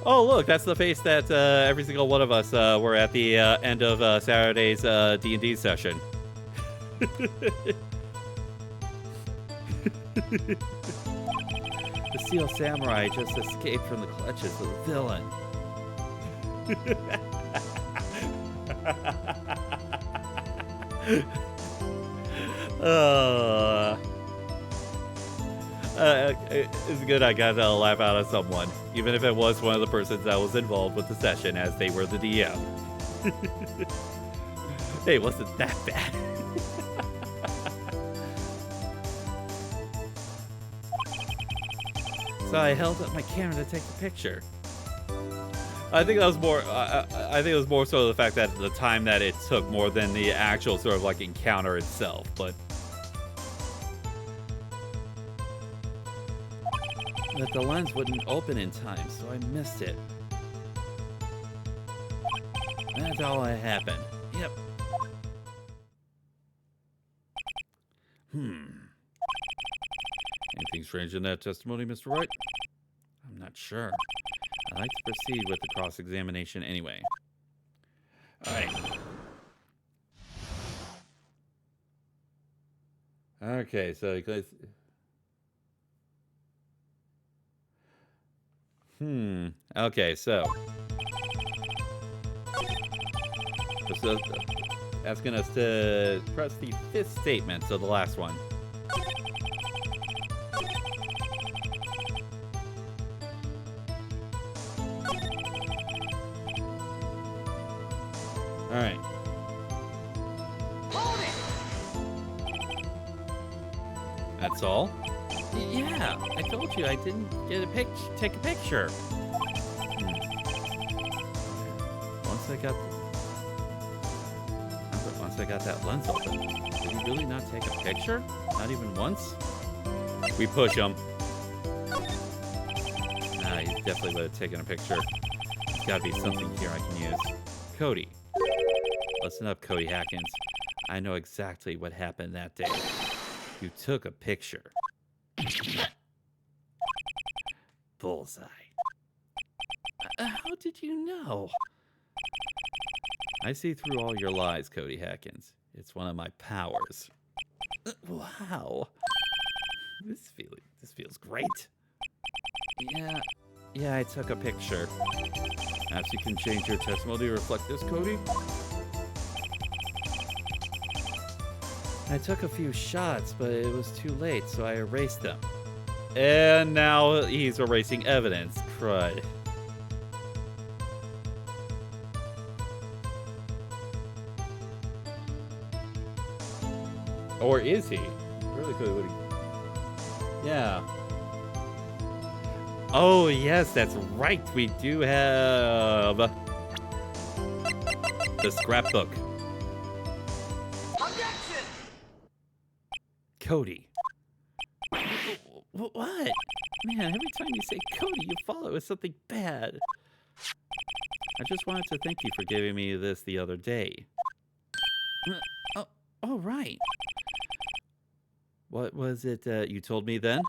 Oh, look, that's the face that every single one of us were at the end of Saturday's D&D session. The Steel Samurai just escaped from the clutches of the villain. It's good I got a laugh out of someone, even if it was one of the persons that was involved with the session as they were the DM. Hey, it wasn't that bad. So I held up my camera to take the picture. I think that was more. I think it was more so the fact that the time that it took more than the actual sort of like encounter itself. But the lens wouldn't open in time, so I missed it. That's all that happened. Yep. Anything strange in that testimony, Mr. Wright? I'm not sure. I'd like to proceed with the cross-examination anyway. Alright. Okay, so... Okay, so... asking us to press the 5th statement, so the last one. All right. Hold it! That's all? Yeah, I told you I didn't get a take a picture. Once I got that lens open, did he really not take a picture? Not even once? We push him. Nah, he definitely would have taken a picture. There's got to be something here I can use. Cody. Listen up, Cody Hackins. I know exactly what happened that day. You took a picture. bullseye. How did you know? I see through all your lies, Cody Hackins. It's one of my powers. Wow. This feels great. Yeah, I took a picture. Perhaps you can change your testimony to reflect this, Cody? I took a few shots, but it was too late, so I erased them. And now he's erasing evidence. Crud. Or is he? Really could have. Yeah. Oh, yes, that's right. We do have the scrapbook. Objection! Cody. What? Man, every time you say Cody, you follow with something bad. I just wanted to thank you for giving me this the other day. Oh, right. What was it you told me then?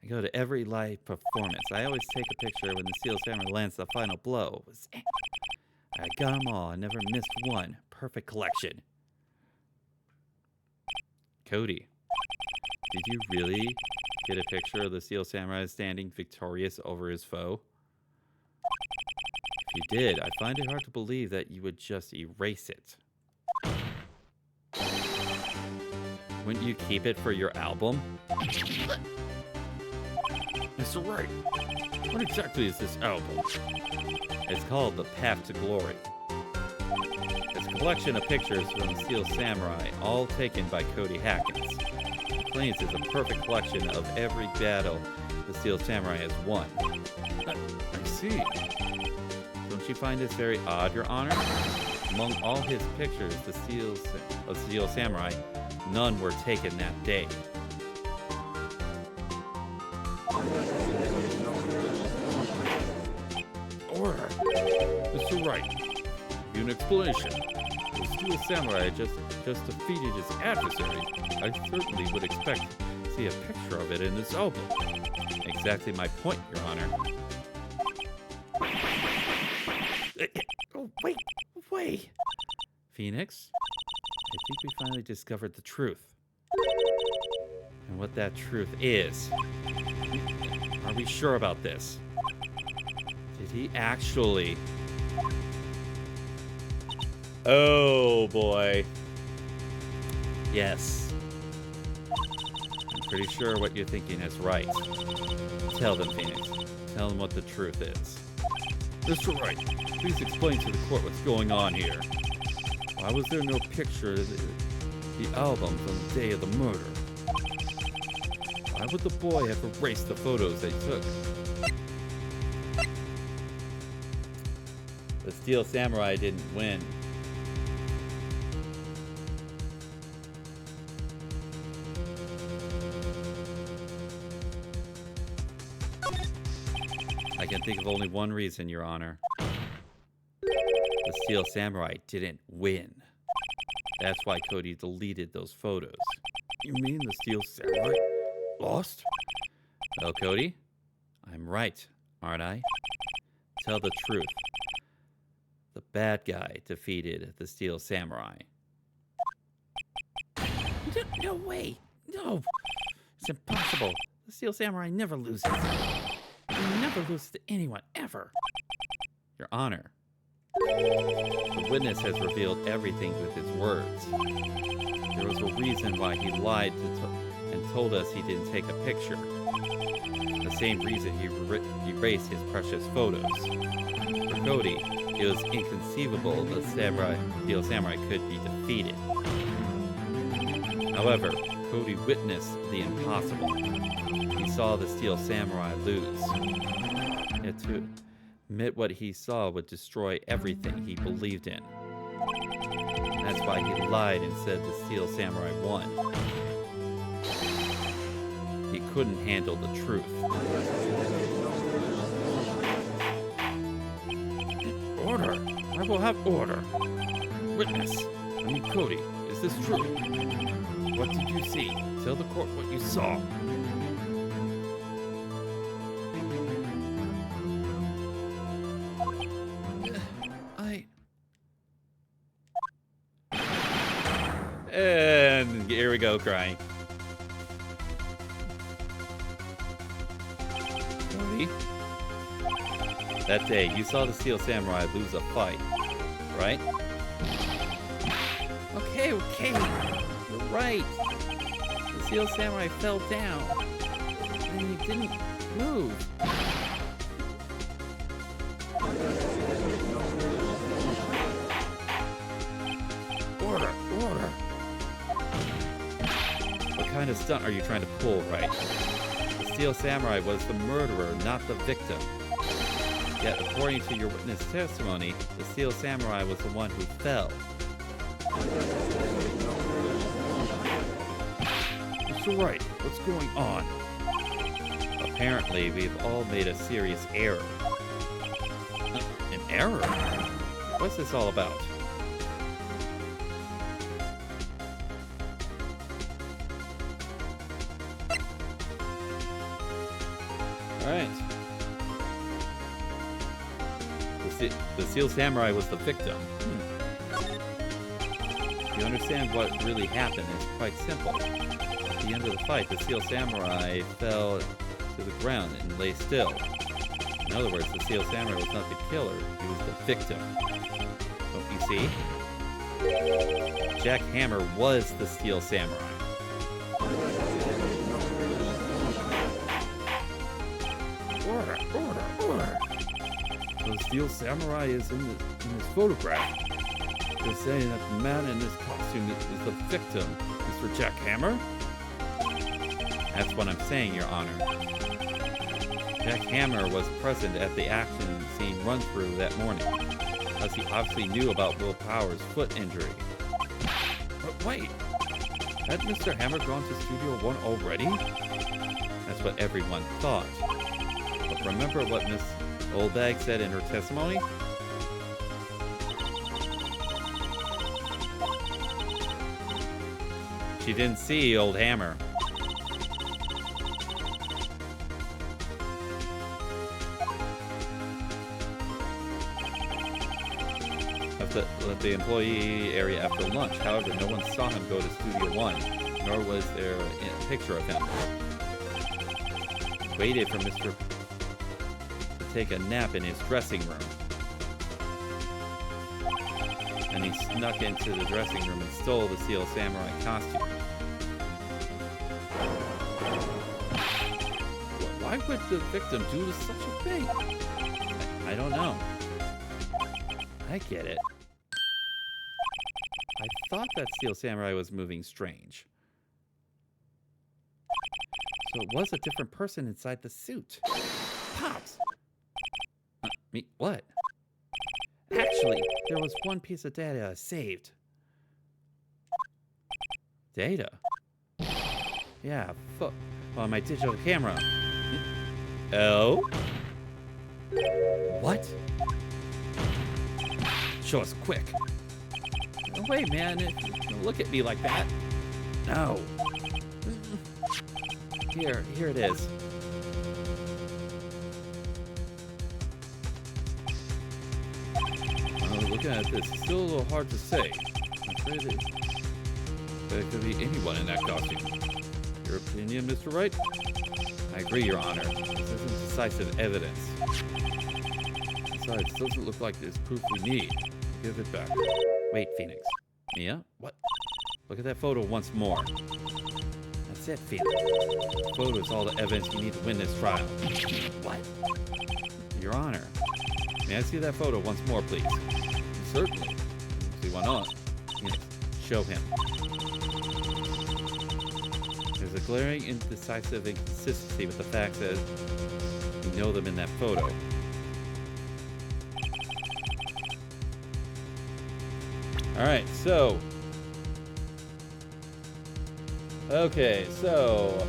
I go to every live performance. I always take a picture when the Steel Samurai lands the final blow. I got them all. I never missed one. Perfect collection. Cody, did you really get a picture of the Steel Samurai standing victorious over his foe? If you did, I find it hard to believe that you would just erase it. Wouldn't you keep it for your album? Mr. Wright, what exactly is this album? It's called The Path to Glory. It's a collection of pictures from the Steel Samurai, all taken by Cody Hackins. It claims it's a perfect collection of every battle the Steel Samurai has won. I see. Don't you find this very odd, Your Honor? Among all his pictures of Steel Samurai, none were taken that day. Order. Mr. Wright, give you an explanation. The Steel Samurai just defeated his adversary. I certainly would expect to see a picture of it in this album. Exactly my point, Your Honor. Oh, wait. Phoenix, I think we finally discovered the truth. And what that truth is. Are we sure about this? Did he actually... Oh, boy. Yes. I'm pretty sure what you're thinking is right. Tell them, Phoenix. Tell them what the truth is. Mr. Wright, please explain to the court what's going on here. Why was there no picture of the albums on the day of the murder? Why would the boy have erased the photos they took? The Steel Samurai didn't win. I can think of only one reason, Your Honor. The Steel Samurai didn't win. That's why Cody deleted those photos. You mean the Steel Samurai lost? Well, Cody, I'm right, aren't I? Tell the truth. The bad guy defeated the Steel Samurai. No way. No. It's impossible. The Steel Samurai never loses. He never loses to anyone, ever. Your Honor, the witness has revealed everything with his words. There was a reason why he lied and told us he didn't take a picture. The same reason he erased his precious photos. For Cody, it was inconceivable the Steel Samurai could be defeated. However, Cody witnessed the impossible. He saw the Steel Samurai lose. Yet to admit what he saw would destroy everything he believed in. That's why he lied and said the Steel Samurai won. He couldn't handle the truth. Order. I will have order. Witness. Cody, is this true? What did you see? Tell the court what you saw. And here we go, crying. Cody, that day, you saw the Steel Samurai lose a fight, right? Okay, you're right. The Steel Samurai fell down, and he didn't move. Order. What kind of stunt are you trying to pull, Wright? The Steel Samurai was the murderer, not the victim. Yet, according to your witness testimony, the Steel Samurai was the one who fell. Mr. Wright, what's going on? Apparently, we've all made a serious error. An error? What's this all about? Alright. The Steel Samurai was the victim. You understand what really happened? It's quite simple. At the end of the fight, the Steel Samurai fell to the ground and lay still. In other words, the Steel Samurai was not the killer, he was the victim. Don't you see? Jack Hammer was the Steel Samurai. Order. The Steel Samurai is in this photograph. They're saying that the man in this costume is the victim, Mr. Jack Hammer? That's what I'm saying, Your Honor. Jack Hammer was present at the action scene run-through that morning, as he obviously knew about Will Power's foot injury. But wait, had Mr. Hammer gone to Studio 1 already? That's what everyone thought. But remember what Miss Oldbag said in her testimony? She didn't see old Hammer. Left the employee area after lunch. However, no one saw him go to Studio 1, nor was there a picture of him. He waited for Mr. to take a nap in his dressing room. And he snuck into the dressing room and stole the Steel Samurai costume. Why would the victim do such a thing? I don't know. I get it. I thought that Steel Samurai was moving strange. So it was a different person inside the suit. Pops! Me? What? Actually, there was one piece of data I saved. Data? Yeah, on my digital camera. Oh? What? Show us quick. No way, man. Don't look at me like that. No. Here it is. Looking at this, it's still a little hard to say. I'm afraid it could be anyone in that costume. Your opinion, Mr. Wright? I agree, Your Honor. This isn't decisive evidence. Besides, it doesn't look like there's proof we need. Give it back. Wait, Phoenix. Mia? What? Look at that photo once more. That's it, Phoenix. The photo is all the evidence you need to win this trial. What? Your Honor. May I see that photo once more, please? Certainly. See, why not? Phoenix, show him. There's a glaring indecisive inconsistency with the facts as you know them in that photo. Alright, so... Okay, so...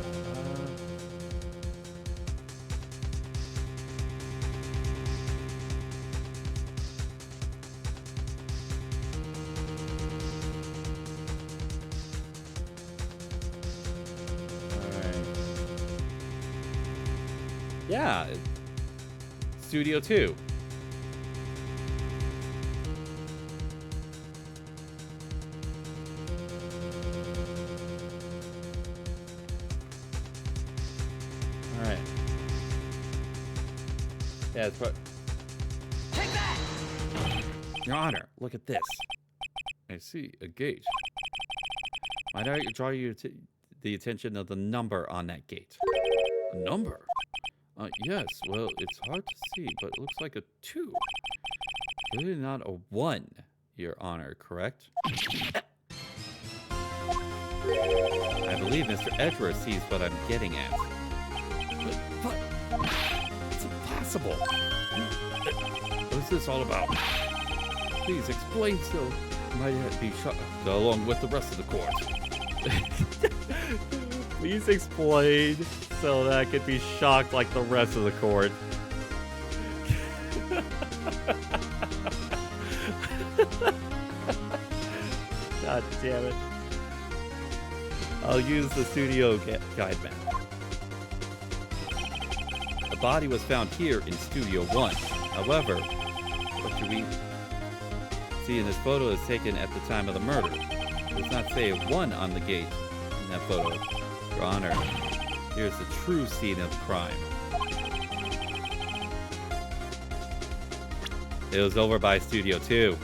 Yeah, Studio 2. Yeah, it's what. Take that! Your Honor, look at this. I see a gate. Might I draw the attention of the number on that gate? A number? Yes. Well, it's hard to see, but it looks like a 2. Really not a 1, Your Honor, correct? I believe Mr. Edgeworth sees what I'm getting at. But it's impossible. What's this all about? Please explain so my head be shut along with the rest of the court. Please explain so that I could be shocked like the rest of the court. God damn it. I'll use the studio guide map. The body was found here in Studio 1. However, what do we see in this photo is taken at the time of the murder. It does not say a 1 on the gate in that photo. Your Honor, here's the true scene of the crime. It was over by Studio 2.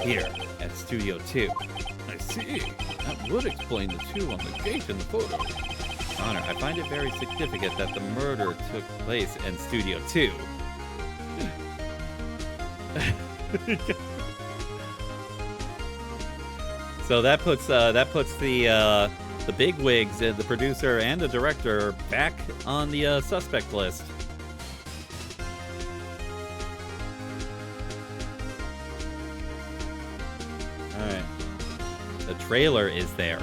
Here, at Studio 2. I see. That would explain the 2 on the gate in the photo. Honor, I find it very significant that the murder took place in Studio 2. So that puts the bigwigs, the producer and the director, back on the suspect list. Alright. The trailer is there.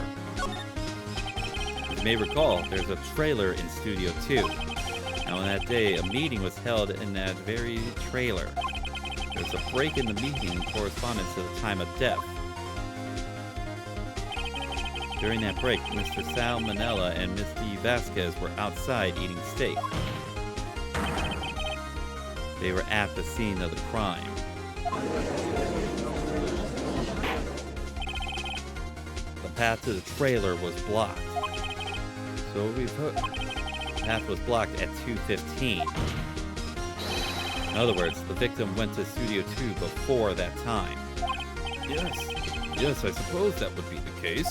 As you may recall, there's a trailer in Studio 2. Now on that day, a meeting was held in that very trailer. There's a break in the meeting in correspondence to the time of death. During that break, Mr. Sal Manella and Miss D. Vasquez were outside eating steak. They were at the scene of the crime. The path to the trailer was blocked. So we've heard. The path was blocked at 2:15. In other words, the victim went to Studio 2 before that time. Yes, I suppose that would be the case.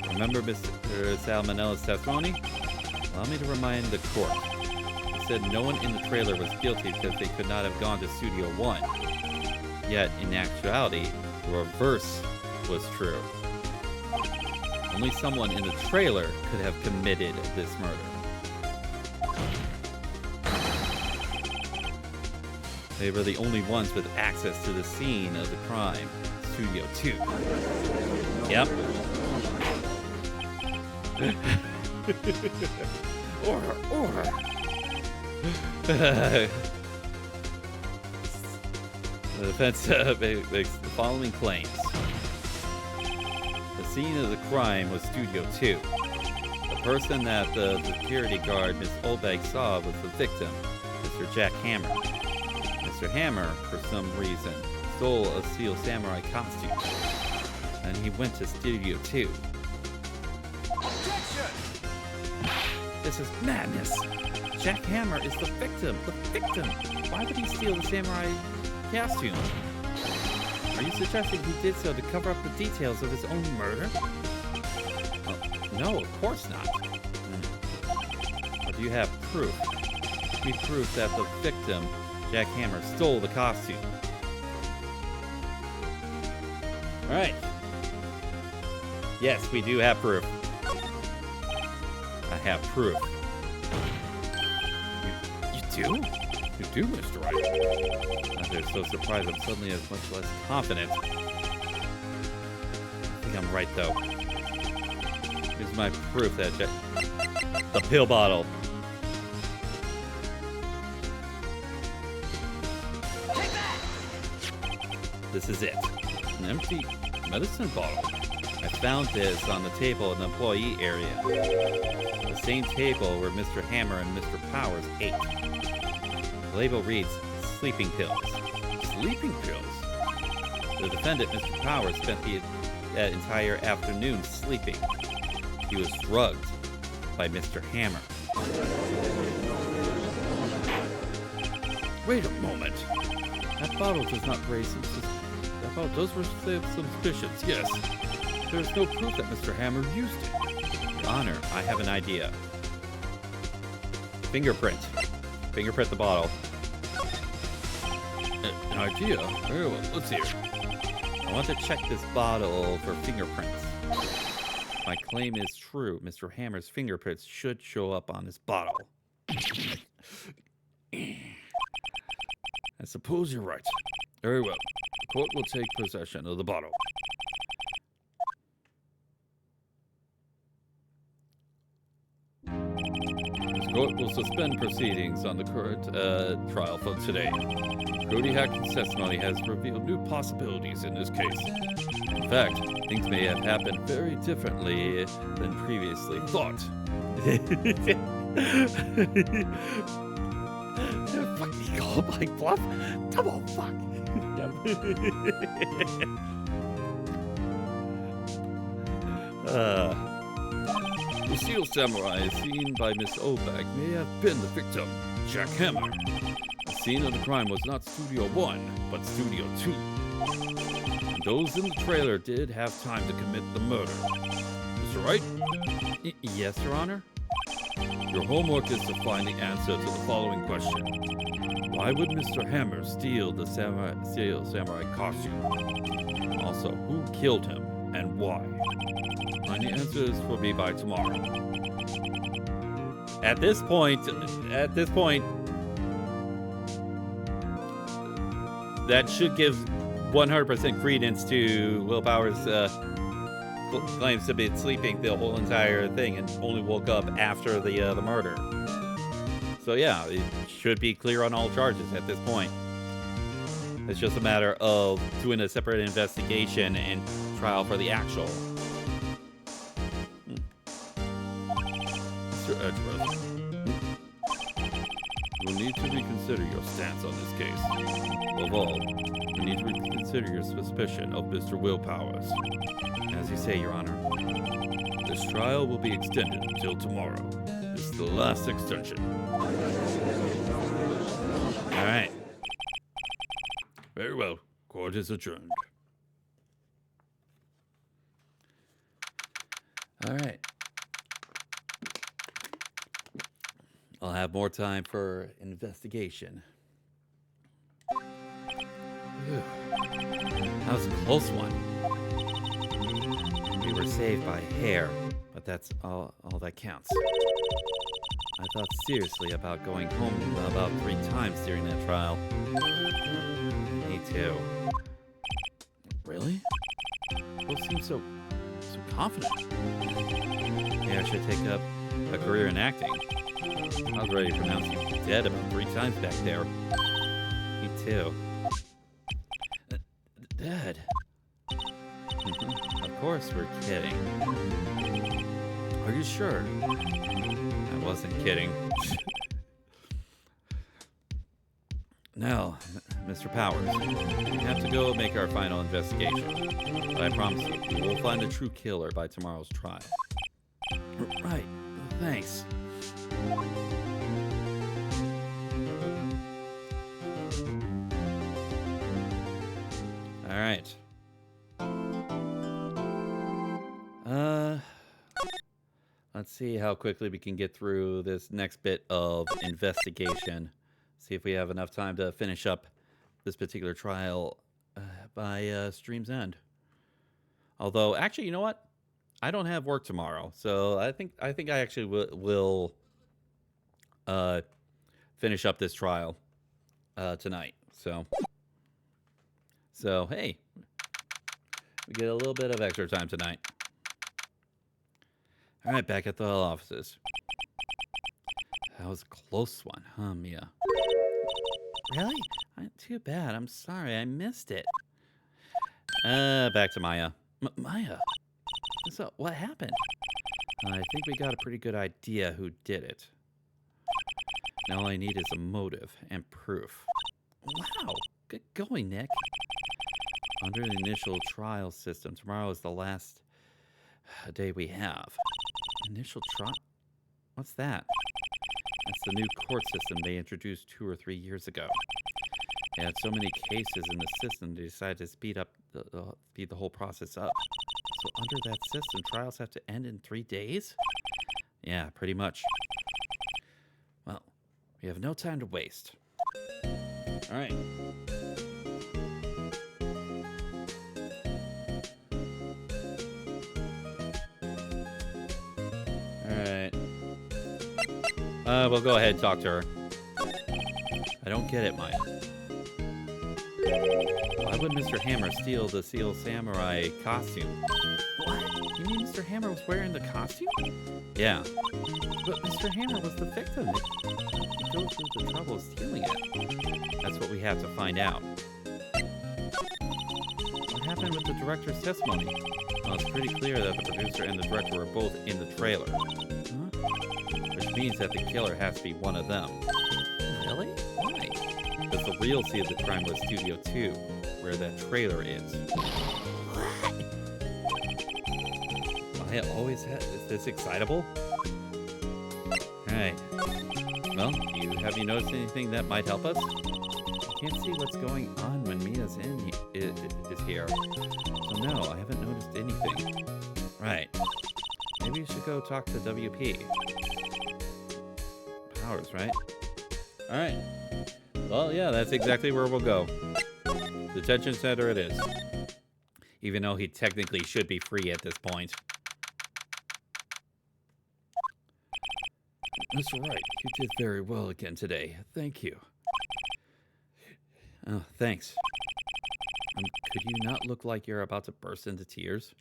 Remember Mr. Salmonella's testimony? Allow me to remind the court. He said no one in the trailer was guilty because they could not have gone to Studio 1. Yet, in actuality, the reverse was true. Only someone in the trailer could have committed this murder. They were the only ones with access to the scene of the crime, Studio 2. Yep. Order. The defense makes the following claims. The scene of the crime was Studio 2. The person that the security guard, Miss Olbeg, saw was the victim, Mr. Jack Hammer. Mr. Hammer, for some reason, stole a Steel Samurai costume, and he went to Studio 2. This is madness. Jack Hammer is the victim. The victim. Why would he steal the samurai costume? Are you suggesting he did so to cover up the details of his own murder? No, of course not. But you have proof. We prove that the victim, Jack Hammer, stole the costume. Alright. Yes, we do have proof. I have proof. You do? You do, Mr. Wright. They're so surprised I'm suddenly as much less confident. I think I'm right, though. Here's my proof that the pill bottle. This is it. An empty medicine bottle. I found this on the table in the employee area. The same table where Mr. Hammer and Mr. Powers ate. The label reads, sleeping pills. Sleeping pills? The defendant, Mr. Powers, spent that entire afternoon sleeping. He was drugged by Mr. Hammer. Wait a moment. That bottle does not raise that bottle does raise suspicions, yes. There's no proof that Mr. Hammer used it. Your Honor, I have an idea. Fingerprint. Fingerprint the bottle. An idea? Very well, let's hear. I want to check this bottle for fingerprints. If my claim is true, Mr. Hammer's fingerprints should show up on this bottle. I suppose you're right. Very well. The court will take possession of the bottle. This court will suspend proceedings on the current trial for today. Cody Hackman's testimony has revealed new possibilities in this case. In fact, things may have happened very differently than previously thought. Fuck, you call my bluff? Double fuck. The Steel Samurai seen by Miss Obag may have been the victim, Jack Hammer. The scene of the crime was not Studio 1, but Studio 2. And those in the trailer did have time to commit the murder. Mr. Wright? Yes, Your Honor? Your homework is to find the answer to the following question. Why would Mr. Hammer steal the Steel Samurai costume? Also, who killed him and why? Find the answers for me by tomorrow. At this point, that should give 100% credence to Will Powers' claims to be sleeping the whole entire thing and only woke up after the murder. So yeah, it should be clear on all charges at this point. It's just a matter of doing a separate investigation and trial for the actual. Mr. Edgeworth, you will need to reconsider your stance on this case. Above all, you need to reconsider your suspicion of Mr. Will Powers. As you say, Your Honor. This trial will be extended until tomorrow. This is the last extension. All right. Very well. Court is adjourned. All right. I'll have more time for investigation. That was a close one. We were saved by hair, but that's all that counts. I thought seriously about going home about 3 times during that trial. Me too. Really? You seem so confident. Maybe I should take up a career in acting. I was ready to pronounce you dead about 3 times back there. Me too. Dead? Of course we're kidding. Are you sure? I wasn't kidding. Now, Mr. Powers, we have to go make our final investigation. But I promise you, we will find the true killer by tomorrow's trial. right. Thanks. All right. Let's see how quickly we can get through this next bit of investigation. See if we have enough time to finish up this particular trial by stream's end. Although, actually, you know what? I don't have work tomorrow, so I think I actually will finish up this trial tonight. So hey, we get a little bit of extra time tonight. All right, back at the offices. That was a close one, huh, Mia? Really? Too bad. I'm sorry. I missed it. Back to Maya. Maya? So, what happened? I think we got a pretty good idea who did it. Now all I need is a motive and proof. Wow, good going, Nick. Under the initial trial system, tomorrow is the last day we have. Initial trial? What's that? That's the new court system they introduced 2 or 3 years ago. They had so many cases in the system, they decided to speed the whole process up. So under that system, trials have to end in 3 days? Yeah, pretty much. Well, we have no time to waste. All right. We'll go ahead and talk to her. I don't get it, Maya. Why would Mr. Hammer steal the Seal Samurai costume? What? You mean Mr. Hammer was wearing the costume? Yeah. But Mr. Hammer was the victim. He goes through the trouble of stealing it. That's what we have to find out. What happened with the director's testimony? Well, it's pretty clear that the producer and the director were both in the trailer. Which means that the killer has to be one of them. Really? Why? Because the real scene of the crime was Studio 2, where that trailer is. What? Maya always is this excitable? Alright. Well, have you noticed anything that might help us? I can't see what's going on when Mia's is here. So no, I haven't noticed anything. Right. Maybe you should go talk to WP. Powers, right? Alright. Well, yeah, that's exactly where we'll go. Detention center it is. Even though he technically should be free at this point. Mr. Wright, you did very well again today. Thank you. Oh, thanks. Could you not look like you're about to burst into tears?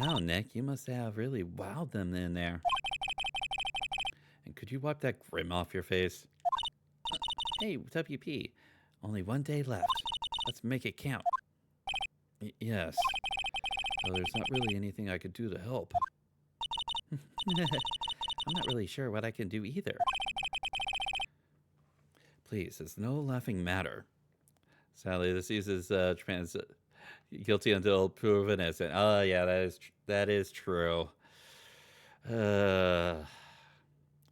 Ow, Nick, you must have really wowed them in there. And could you wipe that grin off your face? Hey, WP, only 1 day left. Let's make it count. Yes. Well, there's not really anything I could do to help. I'm not really sure what I can do either. Please, it's no laughing matter. Sadly, this uses trans guilty until proven innocent. Oh, yeah, that is true.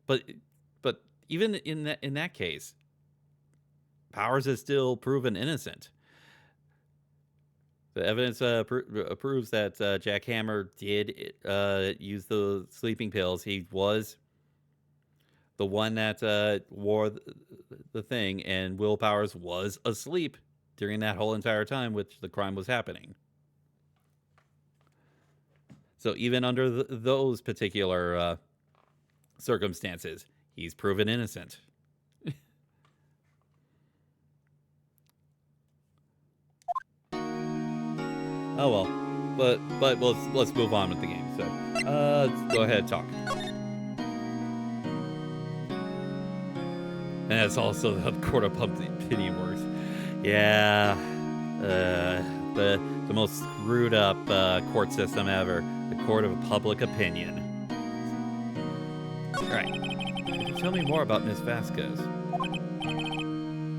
But even in that case, Powers is still proven innocent. The evidence proves that Jack Hammer did use the sleeping pills. He was the one that wore the thing, and Will Powers was asleep during that whole entire time which the crime was happening. So even under those particular circumstances, he's proven innocent. Oh well, but let's move on with the game. So let's go ahead and talk. And that's also the Court of Public Pity works. Yeah, the most screwed up court system ever. The Court of Public Opinion. All right, can you tell me more about Miss Vasquez?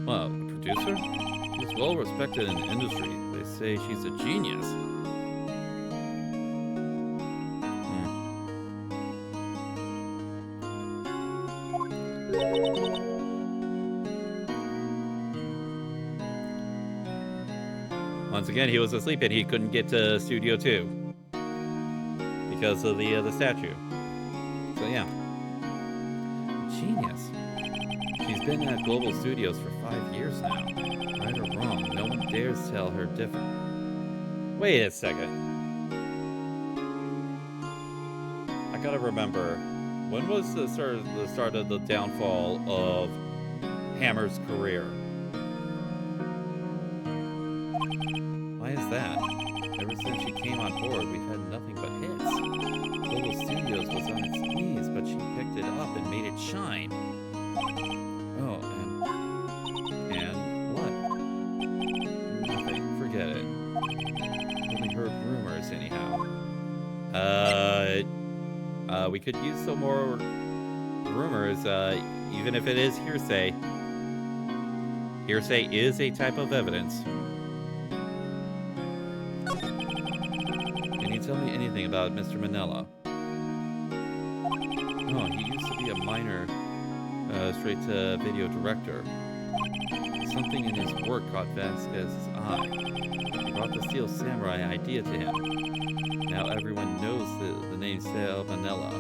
Well, a producer? She's well respected in the industry. They say she's a genius. Once again, he was asleep and he couldn't get to Studio 2 because of the statue. So yeah, genius. She's been at Global Studios for 5 years now. Right or wrong, no one dares tell her different. Wait a second. I gotta remember, when was the start of the downfall of Hammer's career? Why is that? Ever since she came on board, we've had nothing but hits. Global Studios was on its knees, but she picked it up and made it shine. Oh, and what? Nothing. Forget it. Only heard rumors, anyhow. We could use some more rumors, even if it is hearsay. Hearsay is a type of evidence. Can you tell me anything about Mr. Manella? Oh, he used to be a minor straight-to-video director. Something in his work caught Vasquez's eye. He brought the Steel Samurai idea to him. Now everyone knows the name Salmonella.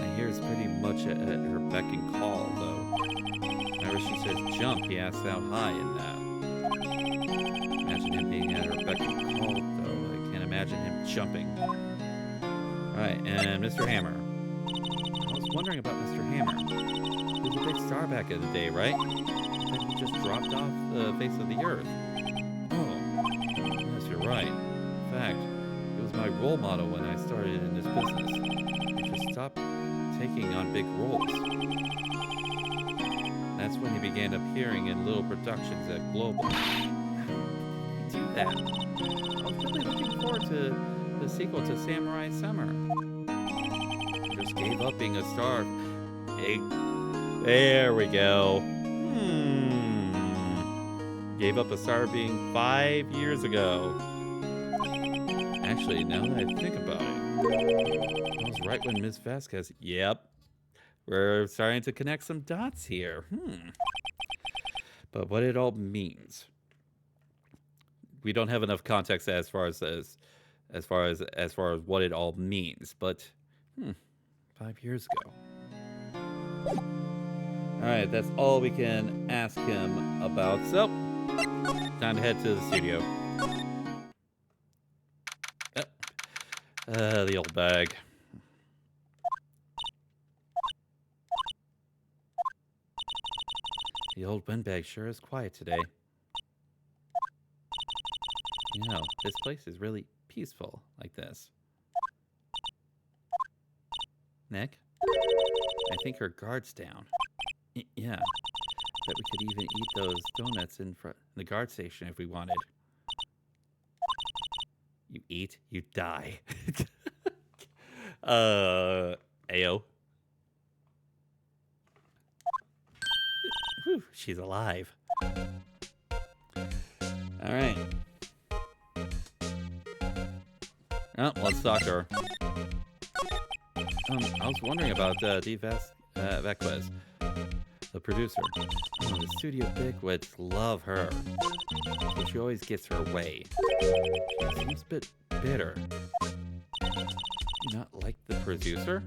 And here's pretty much at her beck and call, though. Whenever she says jump, he asks how high in that. Imagine him being at her beck and call, though. I can't imagine him jumping. Alright, and Mr. Hammer. I was wondering about Mr. Hammer. He was a big star back in the day, right? Then he just dropped off the face of the earth. Oh, yes, you're right. In fact, it was my role model when I started in this business. I just stopped taking on big roles. That's when he began appearing in little productions at Global. How did he do that? I was really looking forward to the sequel to Samurai Summer. He just gave up being a star. There we go. Gave up a star being 5 years ago. Actually, now that I think about it, I was right when Ms. Vasquez... Yep. We're starting to connect some dots here. But what it all means... We don't have enough context as far as what it all means, but 5 years ago. Alright, that's all we can ask him about. So, time to head to the studio. The old bag. The old windbag sure is quiet today. You know, this place is really peaceful like this. Nick? I think her guard's down. Yeah. Bet we could even eat those donuts in the guard station if we wanted. You eat, you die. Ayo. Whew, she's alive. Alright. Oh, let's talk to her. I was wondering about Vasquez, the producer. Oh, the studio bigwigs love her, but she always gets her way. She seems a bit bitter. You not like the producer?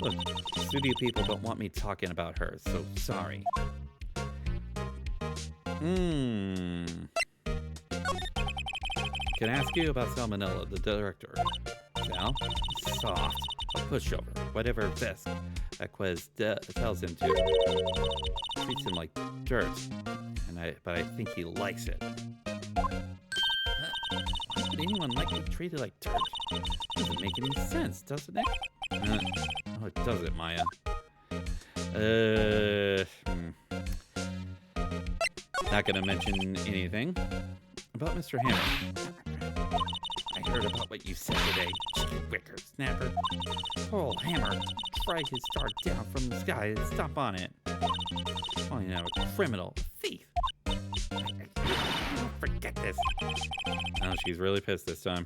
Look, studio people don't want me talking about her, so sorry. Can I ask you about Salmonella, the director? Sal? Soft. A pushover. Whatever Vasquez tells him to. Treats him like dirt. But I think he likes it. Why would anyone like to be treated like dirt? Doesn't make any sense, doesn't it? Oh, it doesn't, Maya. Not gonna mention anything about Mr. Hammer. I heard about what you said today, chicken whippersnapper. Poor old Hammer tried his star down from the sky and stomp on it. Oh, you know, a criminal, a thief. Forget this. Oh, she's really pissed this time.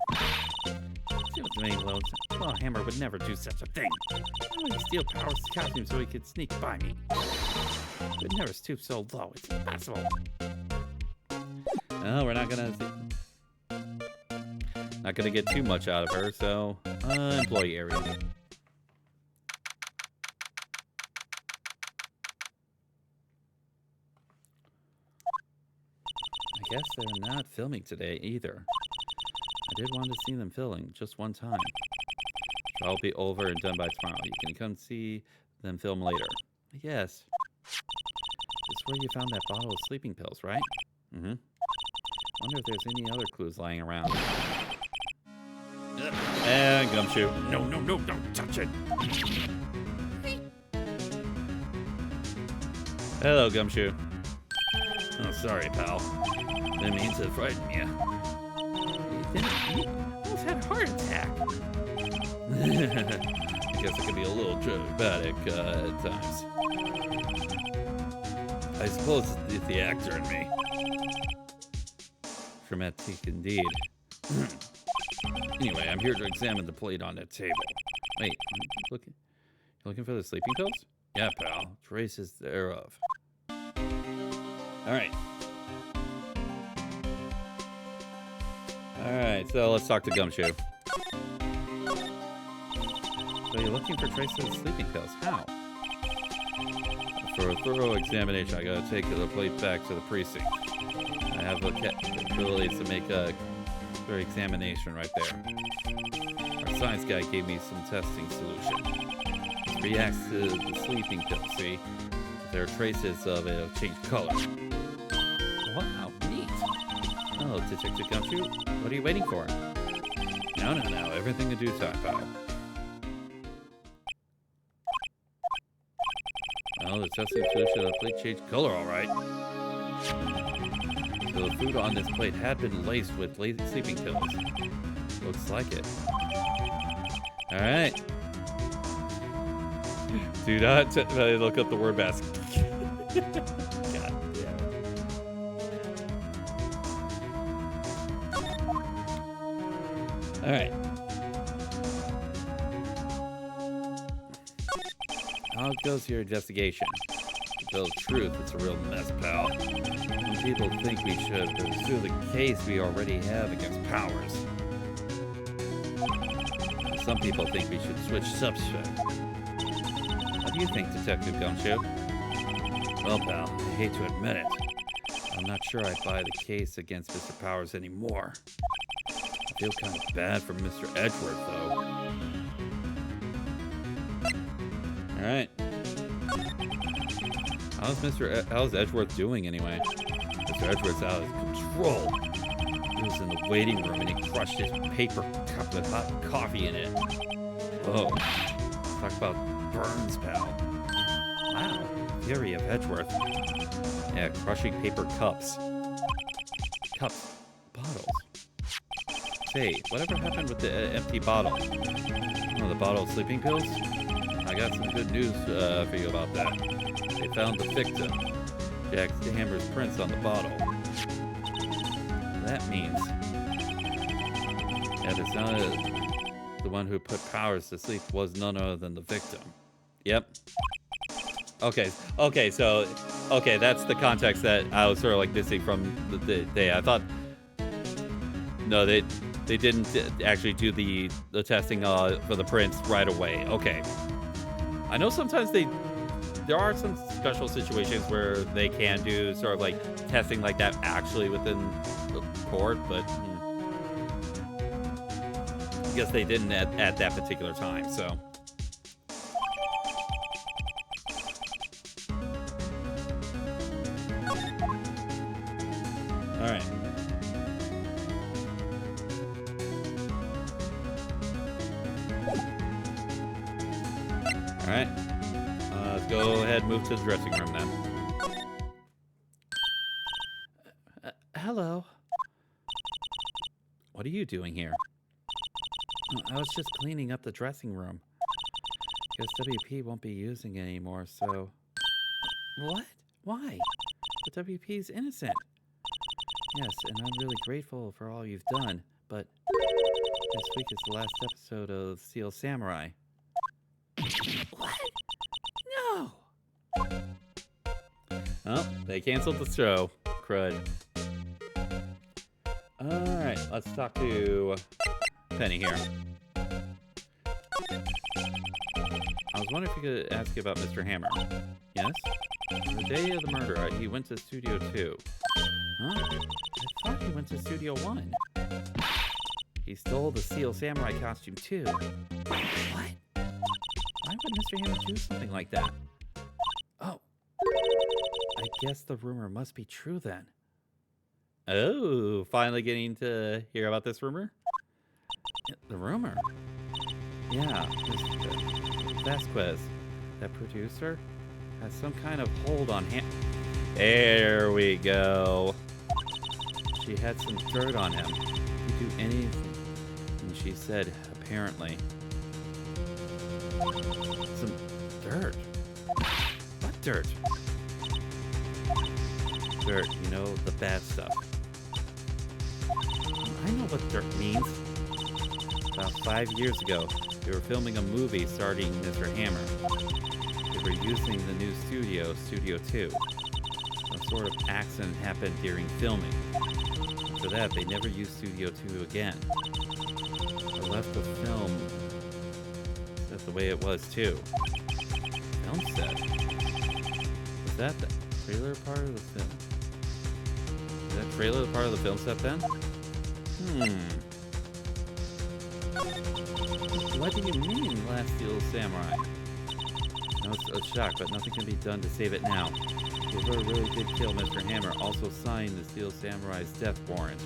See what's many loads. Well, Hammer would never do such a thing. Why would he steal Power's costume so he could sneak by me? He would never stoop so low. It's impossible. Oh, we're not gonna get too much out of her, so employee area. I guess they're not filming today either. I did want to see them filming just one time. I'll be over and done by tomorrow. You can come see them film later. Yes. This is where you found that bottle of sleeping pills, right? Mm-hmm. Wonder if there's any other clues lying around. And Gumshoe. No, don't touch it. Hello, Gumshoe. Oh, sorry, pal. Didn't mean to frighten you. You almost had a heart attack. I guess it could be a little dramatic at times. I suppose it's the actor in me. Dramatic indeed. Anyway, I'm here to examine the plate on that table. Wait, you looking for the sleeping pills? Yeah, pal. Traces thereof. Alright. Alright, so let's talk to Gumshoe. So you're looking for traces of sleeping pills. How? For a thorough examination, I gotta take the plate back to the precinct. I have the capabilities to make a thorough examination right there. Our science guy gave me some testing solution. It reacts to the sleeping pill, see? There are traces of it have changed color. Wow, neat. Oh, Detective Gumshoe, what are you waiting for? No, everything in due time, pal. Oh, the testing solution of the plate changed color, all right. So the food on this plate had been laced with sleeping pills. Looks like it. All right. Do not look up the word basket. God damn it. All right. How goes your investigation? To tell the truth, it's a real mess, pal. Some people think we should pursue the case we already have against Powers. Some people think we should switch subject. What do you think, Detective Gumshoe? Well, pal, I hate to admit it. I'm not sure I buy the case against Mr. Powers anymore. I feel kind of bad for Mr. Edgeworth, though. Alright. How's Edgeworth doing anyway? Mr. Edgeworth's out of control. He was in the waiting room and he crushed his paper cup with hot coffee in it. Oh. Talk about burns, pal. Wow. Fury of Edgeworth. Yeah, crushing paper cups. Cups. Bottles. Say, whatever happened with the empty bottle? Oh, the bottle of sleeping pills? I got some good news for you about that. They found the victim, Jack Hammer's prints on the bottle. That means that it's not the one who put Powers to sleep was none other than the victim. Yep. Okay, so that's the context that I was sort of like missing from the day. I thought, no, they didn't actually do the testing for the prints right away. Okay. I know sometimes there are some special situations where they can do sort of like testing like that actually within the court, but I guess they didn't at that particular time, so. All right. All right. Let's go ahead and move to the dressing room then. Hello. What are you doing here? I was just cleaning up the dressing room. Guess WP won't be using it anymore, so... What? Why? But WP's innocent. Yes, and I'm really grateful for all you've done, but this week is the last episode of Steel Samurai. What? No! Oh, they canceled the show. Crud. Alright, let's talk to Penny here. I was wondering if you could ask you about Mr. Hammer. Yes? The day of the murder, he went to Studio 2. Huh? I thought he went to Studio 1. He stole the Steel Samurai costume too. What? Why would Mr. Hammer do something like that? Oh. I guess the rumor must be true then. Oh, finally getting to hear about this rumor? The rumor? Yeah, Mr. Vasquez, that producer, has some kind of hold on him. There we go. She had some dirt on him. He'd do anything. And she said, apparently. Some dirt? What dirt? Dirt, you know, the bad stuff. I know what dirt means. About 5 years ago, they were filming a movie starring Mr. Hammer. They were using the new studio, Studio 2. Some sort of accident happened during filming. After that, they never used Studio 2 again. They left the film set the way it was, too. Film set? Was that the trailer part of the film? Is that trailer part of the film set then? What do you mean, Last Steel Samurai? No, it's a shock, but nothing can be done to save it now. Whoever really did kill Mr. Hammer also signed the Steel Samurai's death warrant.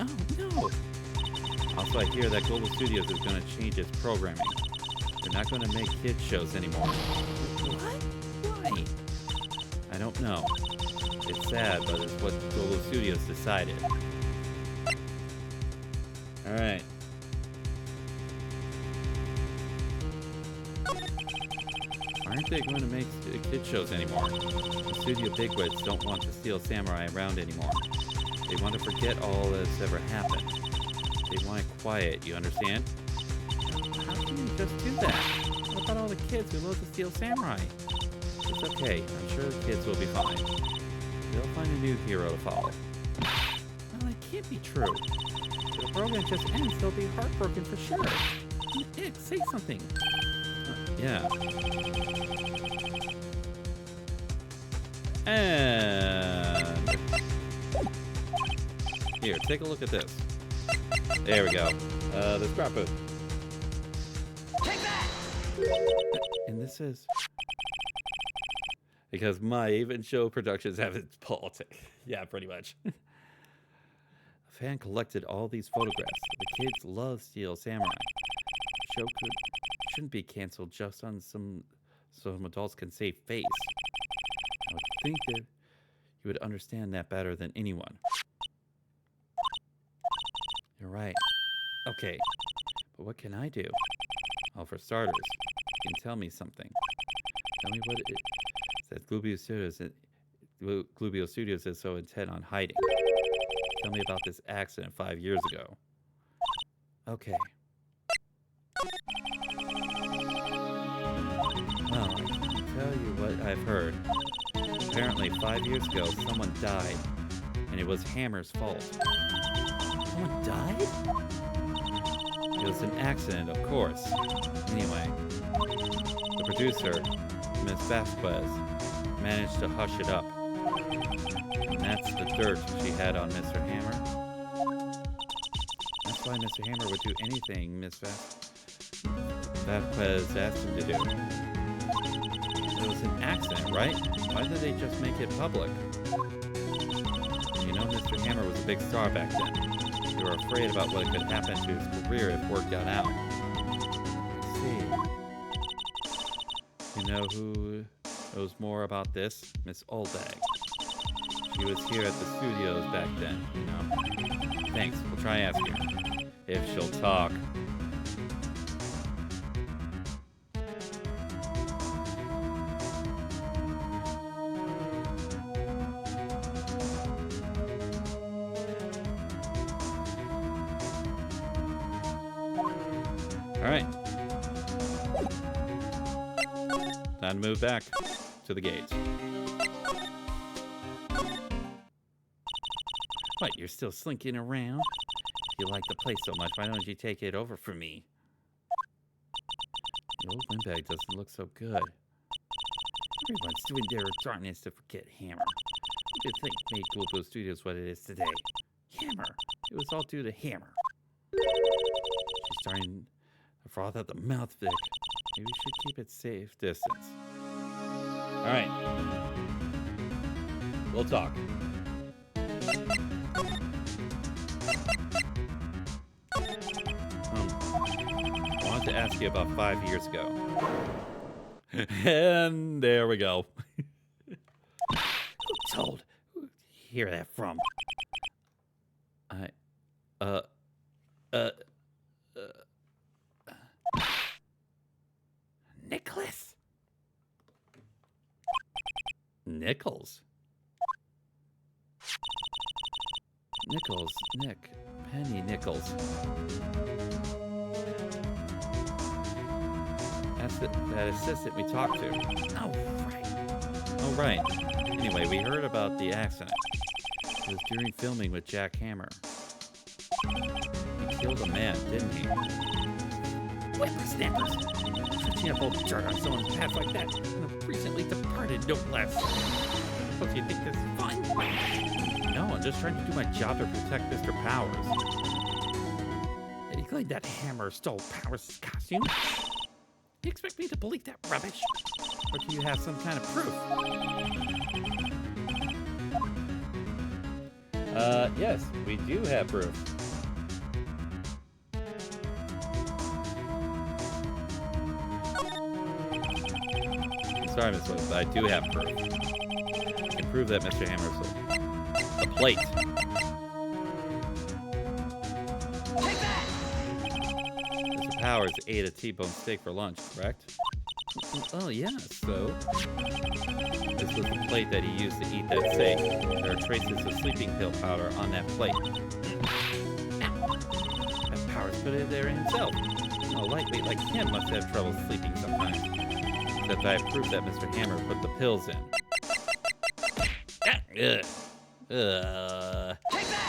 Oh, no! Also, I hear that Global Studios is going to change its programming. They're not going to make kids shows anymore. What? Why? I don't know. It's sad, but it's what Global Studios decided. Alright. Aren't they going to make kid shows anymore? The studio bigwigs don't want the Steel Samurai around anymore. They want to forget all that's ever happened. They want it quiet, you understand? How can you just do that? What about all the kids who love the Steel Samurai? It's okay. I'm sure the kids will be fine. They'll find a new hero to follow. Well, that can't be true. If the program just ends, they'll be heartbroken for sure. Nick, say something. Yeah. And here, take a look at this. There we go. The scrapbook. Take that! And this is because my even show productions have its politics. Yeah, pretty much. A fan collected all these photographs. The kids love Steel Samurai. The show shouldn't be canceled just on some adults can save face. I would think that you would understand that better than anyone. You're right. Okay, but what can I do? Well, for starters, you can tell me something. Tell me what it is that Glubio Studios is so intent on hiding. Tell me about this accident 5 years ago. Okay. Well, I can tell you what I've heard. Apparently, 5 years ago, someone died, and it was Hammer's fault. Someone died? It was an accident, of course. Anyway, the producer, Miss Vasquez, managed to hush it up. And that's the dirt she had on Mr. Hammer. That's why Mr. Hammer would do anything Miss Vasquez asked him to do. It was an accident, right? Why did they just make it public? You know, Mr. Hammer was a big star back then. They were afraid about what could happen to his career if word got out. Let's see. You know who knows more about this? Miss Oldag. She was here at the studios back then, you know. Thanks, we'll try asking her. If she'll talk. Alright. Time to move back to the gate. What, you're still slinking around? If you like the place so much, why don't you take it over from me? The old windbag doesn't look so good. Everyone's doing their darndest to forget Hammer. What do you think made Global Studios what it is today? Hammer! It was all due to Hammer. She's starting to froth at the mouth, Vic. Maybe we should keep it safe distance. Alright. We'll talk. I wanted to ask you about 5 years ago. And there we go. Who told? Who did you hear that from? Nicholas? Nick. Penny Nichols. That's that assistant we talked to. Oh, right. Oh, right. Anyway, we heard about the accident. It was during filming with Jack Hammer. He killed a man, didn't he? Whippersnappers. Touching up old dirt on someone's past like that. And a recently departed, no less. Suppose you think this is fun? No, I'm just trying to do my job to protect Mr. Powers. And you claim that Hammer stole Powers' costume? You expect me to believe that rubbish? Or do you have some kind of proof? Yes, we do have proof. Sorry, Miss Woods, I do have proof. I can prove that Mr. Hammer stole a plate. Mr. Powers ate a T-bone steak for lunch, correct? Oh, yeah, so? This was the plate that he used to eat that steak. There are traces of sleeping pill powder on that plate. And Powers put it there himself. A lightweight like him must have trouble sleeping sometimes. Except I have proof that Mr. Hammer put the pills in.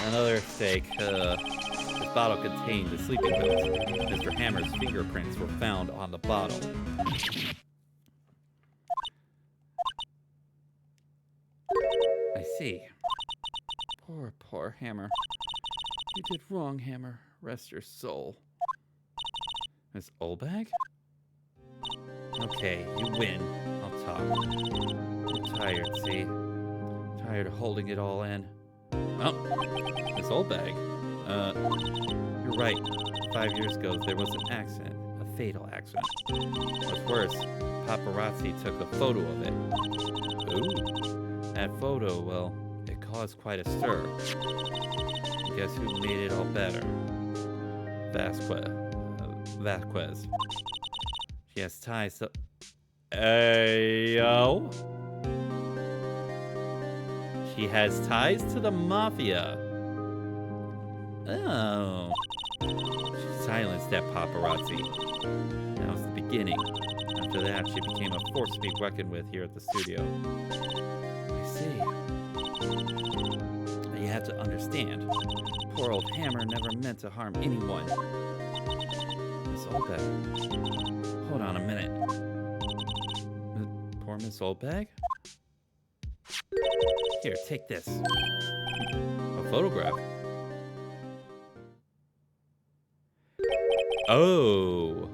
Another steak. This bottle contained the sleeping pills. Mr. Hammer's fingerprints were found on the bottle. I see. Poor Hammer. You did wrong, Hammer. Rest your soul. Miss Olbag? Okay, you win. I'll talk. I'm tired, see? Tired of holding it all in. Oh, Miss Olbag. You're right. 5 years ago, there was an accident. A fatal accident. What's worse, paparazzi took a photo of it. Ooh. That photo, well, it caused quite a stir. And guess who made it all better? Vasquez. She has ties to... Ayo. She has ties to the mafia. Oh. She silenced that paparazzi. That was the beginning. After that, she became a force to be reckoned with here at the studio. I see. But you have to understand, poor old Hammer never meant to harm anyone. Miss Olbag. Hold on a minute. Poor Miss Olbag? Here, take this. A photograph. Oh.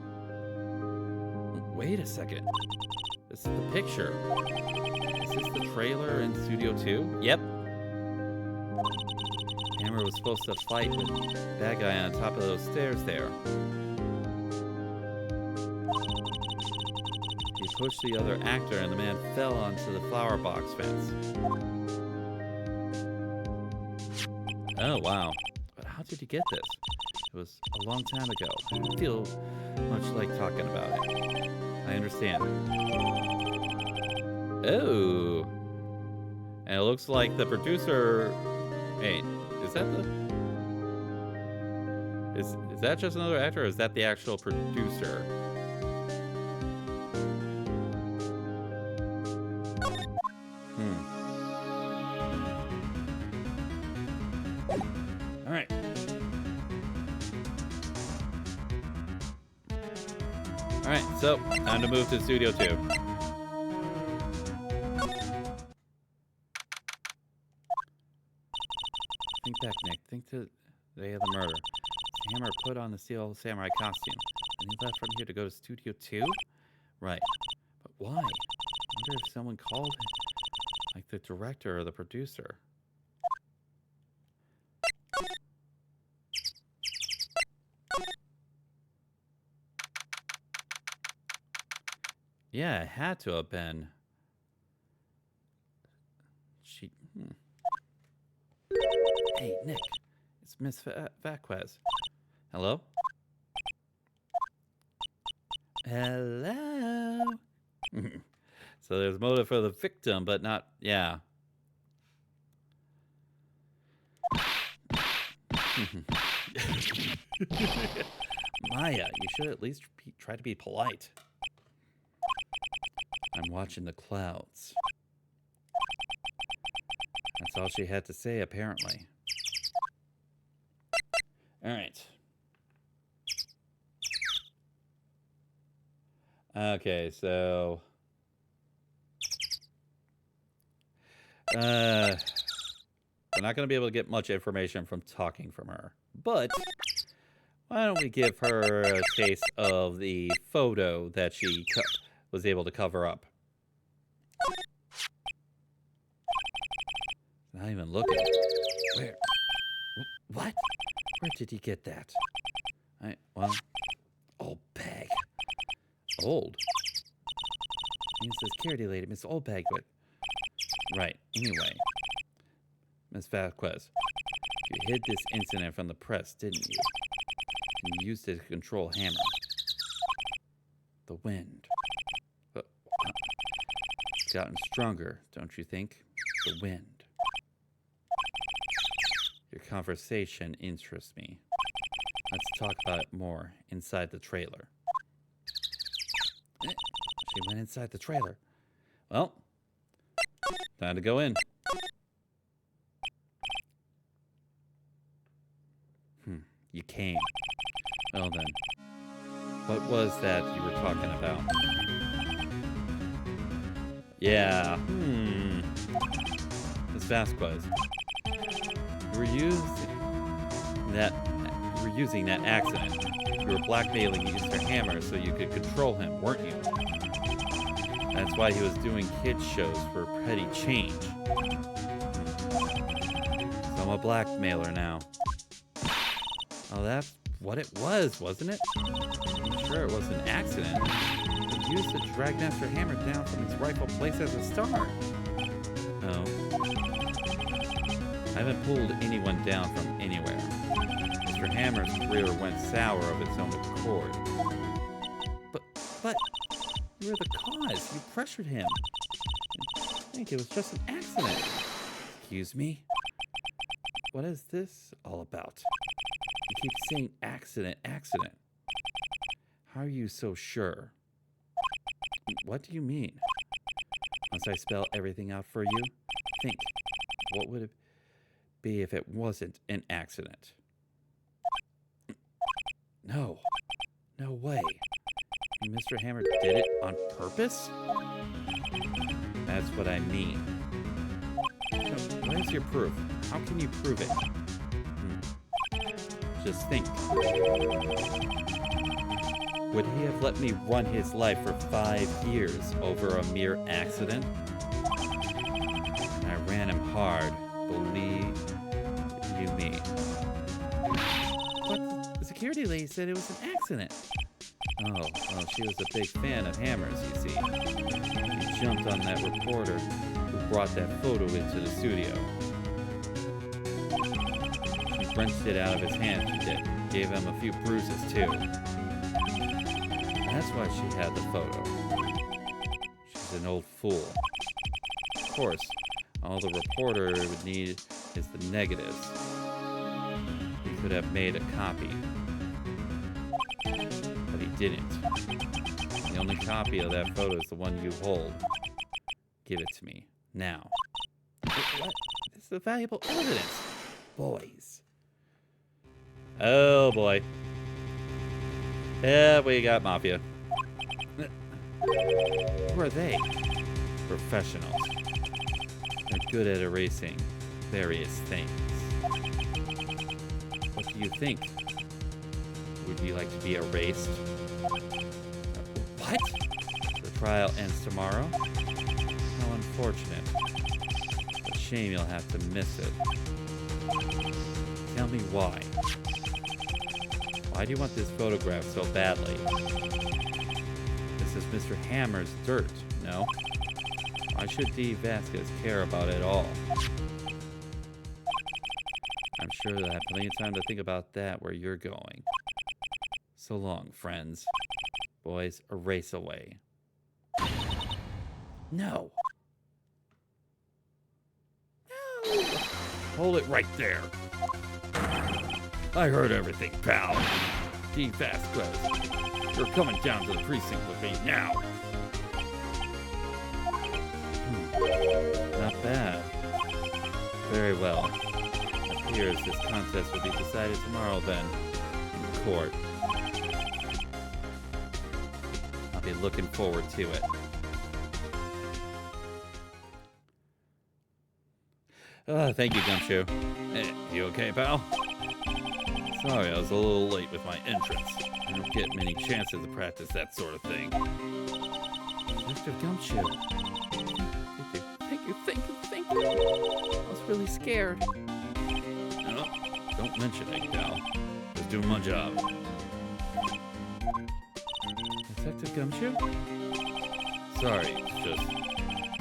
Wait a second. This is the picture. Is this the trailer in Studio 2? Yep. Hammer was supposed to fight with that guy on top of those stairs there. He pushed the other actor and the man fell onto the flower box fence. Oh, wow. But how did he get this? It was a long time ago. I don't feel much like talking about it. I understand. Oh. And it looks like the producer... Wait, is that the... Is that just another actor, or is that the actual producer? Alright. Alright, so, time to move to Studio 2. Think back, Nick. Think to the day of the murder. Hammer put on the Steel Samurai costume, and he left from here to go to Studio 2? Right. But why? I wonder if someone called him, like the director or the producer. Yeah, it had to have been. Hey, Nick. It's Miss Vasquez. Hello? Hello? So there's motive for the victim, but not... Yeah. Maya, you should at least try to be polite. I'm watching the clouds. That's all she had to say, apparently. All right. Okay, so... we're not going to be able to get much information from talking from her. But why don't we give her a taste of the photo that she was able to cover up? Not even looking. Where? What? Where did he get that? Well, old bag. Old? Means the security lady, Miss Oldbag, but... Right, anyway. Miss Vasquez, you hid this incident from the press, didn't you? And you used it to control Hammer. The wind. It's gotten stronger, don't you think? The wind. Your conversation interests me. Let's talk about it more inside the trailer. She went inside the trailer. Well, time to go in. You came. Well then, what was that you were talking about? Yeah, Miss Vasquez, you were using that accident. You were blackmailing Mr. Hammer so you could control him, weren't you? That's why he was doing kids shows for petty change. So I'm a blackmailer now. Oh, that's what it was, wasn't it? I'm sure it was an accident. He used to drag Master Hammer down from his rightful place as a star. Oh. I haven't pulled anyone down from anywhere. Mr. Hammer's career went sour of its own accord. But, you were the cause. You pressured him. I think it was just an accident. Excuse me? What is this all about? You keep saying accident. How are you so sure? What do you mean? Once I spell everything out for you, think, what would it be if it wasn't an accident? No way. Mr. Hammer did it on purpose? That's what I mean. So, where's your proof? How can you prove it? Just think. Would he have let me run his life for 5 years over a mere accident? I ran him hard, believe you me. But the security lady said it was an accident. Oh, well, she was a big fan of Hammer's, you see. He jumped on that reporter who brought that photo into the studio. She wrenched it out of his hand, she did. Gave him a few bruises, too. That's why she had the photo. She's an old fool. Of course, all the reporter would need is the negatives. He could have made a copy. But he didn't. The only copy of that photo is the one you hold. Give it to me, now. What? This is valuable evidence. Boys. Oh, boy. Yeah, we got Mafia. Who are they? Professionals. They're good at erasing various things. What do you think? Would you like to be erased? What? The trial ends tomorrow? How unfortunate. It's a shame you'll have to miss it. Tell me why. Why do you want this photograph so badly? This is Mr. Hammer's dirt, no? Why should D. Vasquez care about it all? I'm sure they'll have plenty of time to think about that where you're going. So long, friends. Boys, erase away. No! No! Hold it right there. I heard everything, pal. D. Vasquez, you're coming down to the precinct with me now. Not bad. Very well. Appears this contest will be decided tomorrow then, in court. I'll be looking forward to it. Thank you, Gumshoe. Hey, you okay, pal? Sorry, I was a little late with my entrance. I don't get many chances to practice that sort of thing. Mr. Gumshoe. Thank you. I was really scared. No, don't mention it, gal. Just doing my job. Detective Gumshoe? Sorry, it's just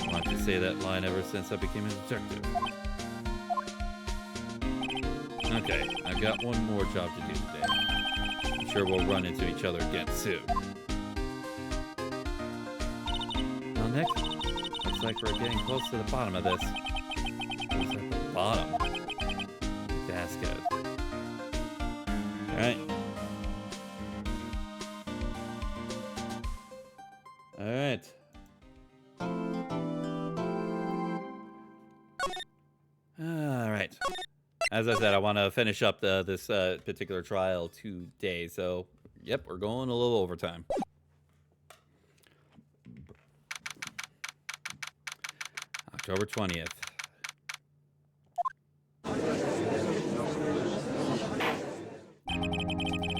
I wanted to say that line ever since I became a detective. Okay, I've got one more job to do today. I'm sure we'll run into each other again soon. Now next, looks like we're getting close to the bottom of this. Who's at the bottom? Vasquez. Alright. Alright. Alright. As I said, I want to finish up this particular trial today. So, yep, we're going a little overtime. October 20th.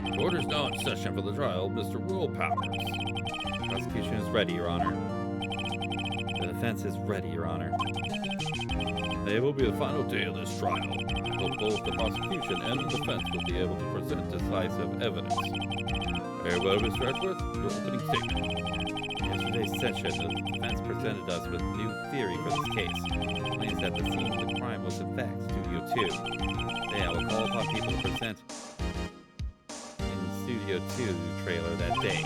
The order's now in session for the trial of Mr. Willpowers. Prosecution is ready, Your Honor. The defense is ready, Your Honor. Today will be the final day of this trial. So both the prosecution and the defense will be able to present decisive evidence. Very well, Mr. Edgeworth, your opening statement. In yesterday's session, the defense presented us with a new theory for this case. It claims that the scene of the crime was in fact Studio 2. Today I will call upon people to present in Studio 2 trailer that day.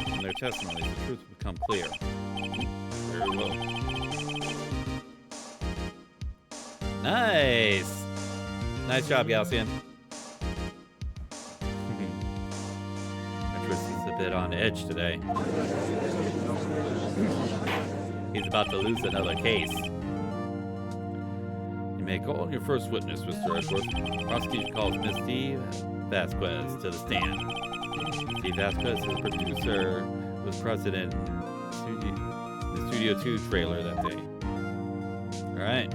From their testimonies, the truth will become clear. Very well. Nice! Nice job, Galcian. Edgeworth is a bit on edge today. He's about to lose another case. You may call on your first witness, Mr. Edgeworth. Prosecution calls Miss D. Vasquez to the stand. D. Vasquez is the producer who was present in the Studio 2 trailer that day. Alright.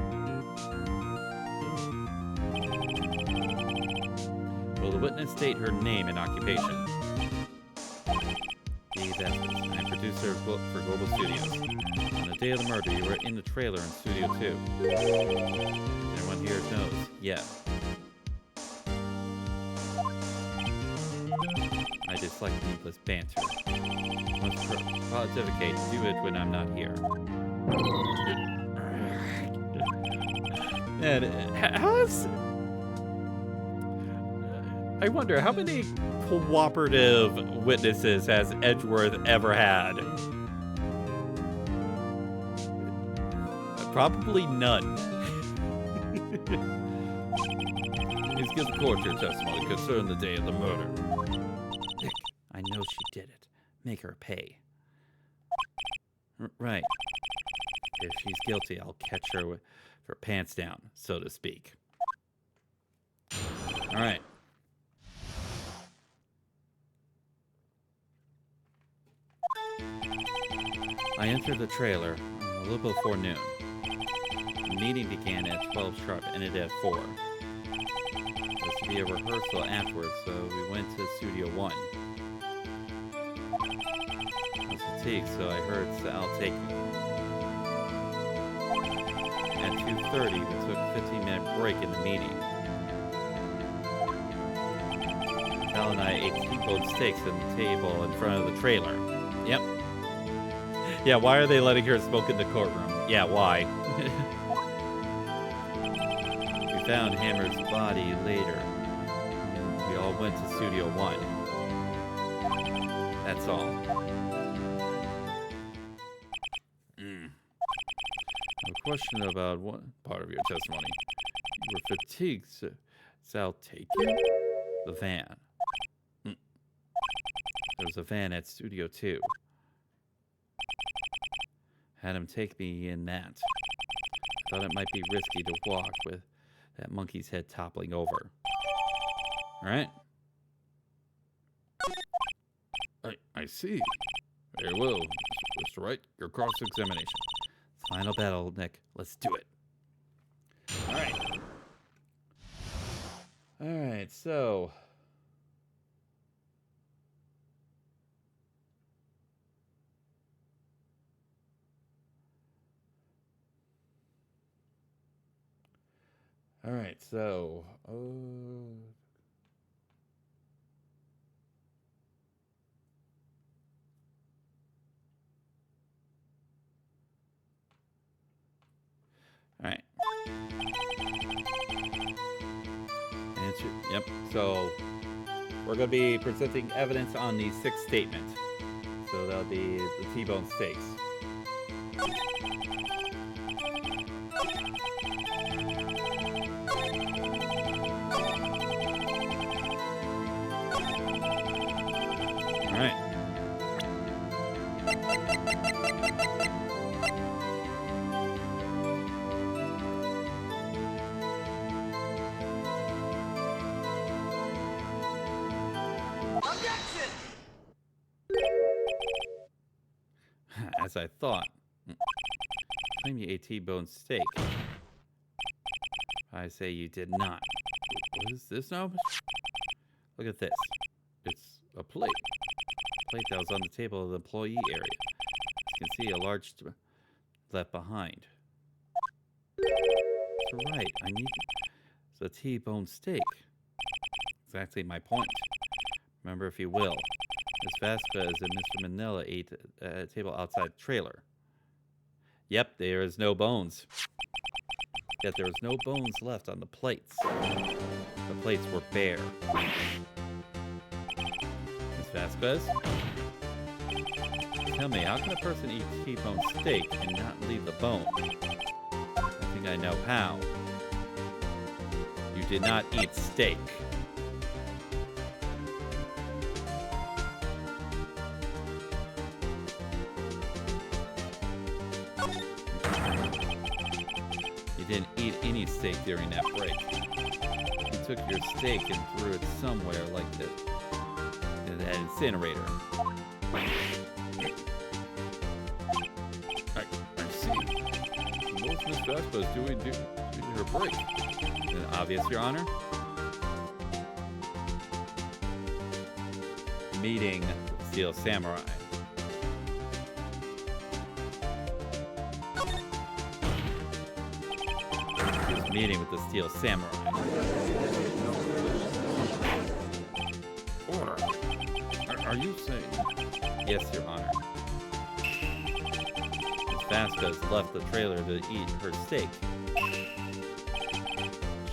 Will the witness state her name and occupation? D. Vasquez. I'm producer for Global Studios. On the day of the murder, you were in the trailer in Studio 2. Anyone here knows? Yeah. I dislike needless banter. Must pontificate. Do it when I'm not here. And I wonder how many cooperative witnesses has Edgeworth ever had? Probably none. Please give the court your testimony concerning the day of the murder. Nick, I know she did it. Make her pay. Right. If she's guilty, I'll catch her with her pants down, so to speak. All right. I entered the trailer a little before noon. The meeting began at 12 sharp and ended at 4. There was to be a rehearsal afterwards, so we went to Studio 1. I was fatigued, so I heard Sal take me. At 2:30, we took a 15-minute break in the meeting. Sal and I ate T-bone steaks at the table in front of the trailer. Yep. Yeah, why are they letting her smoke in the courtroom? Yeah, why? We found Hammer's body later. We all went to Studio 1. That's all. A question about one part of your testimony. You were fatigued, Sal take you? The van. Hmm. There was a van at Studio 2. Had him take me in that. Thought it might be risky to walk with that monkey's head toppling over. Alright. I see. Very well, Mr. Wright. Your cross-examination. Final battle, Nick. Let's do it. Alright. Alright, so... Alright, so... Alright. Yep, so we're going to be presenting evidence on the sixth statement. So that'll be the T-bone steaks. Alright. As I thought. Claim you ate T-bone steak. I say you did not. What is this now? Look at this. It's a plate. Plate that was on the table of the employee area. You can see a large left behind. That's right. I need the T-bone steak. Exactly my point. Remember, if you will, Miss Vasquez and Mr. Manila ate at a table outside the trailer. Yep, there is no bones. Yet there was no bones left on the plates. The plates were bare. Miss Vasquez? Tell me, how can a person eat T-bone steak and not leave the bone? I think I know how. You did not eat steak. You didn't eat any steak during that break. You took your steak and threw it somewhere like that incinerator. I see. What's Miss Vespa's doing during her break? Is it obvious, Your Honor? Meeting Steel Samurai. He was meeting with the Steel Samurai. Order. Are you saying? Yes, Your Honor. Miss Vasquez left the trailer to eat her steak.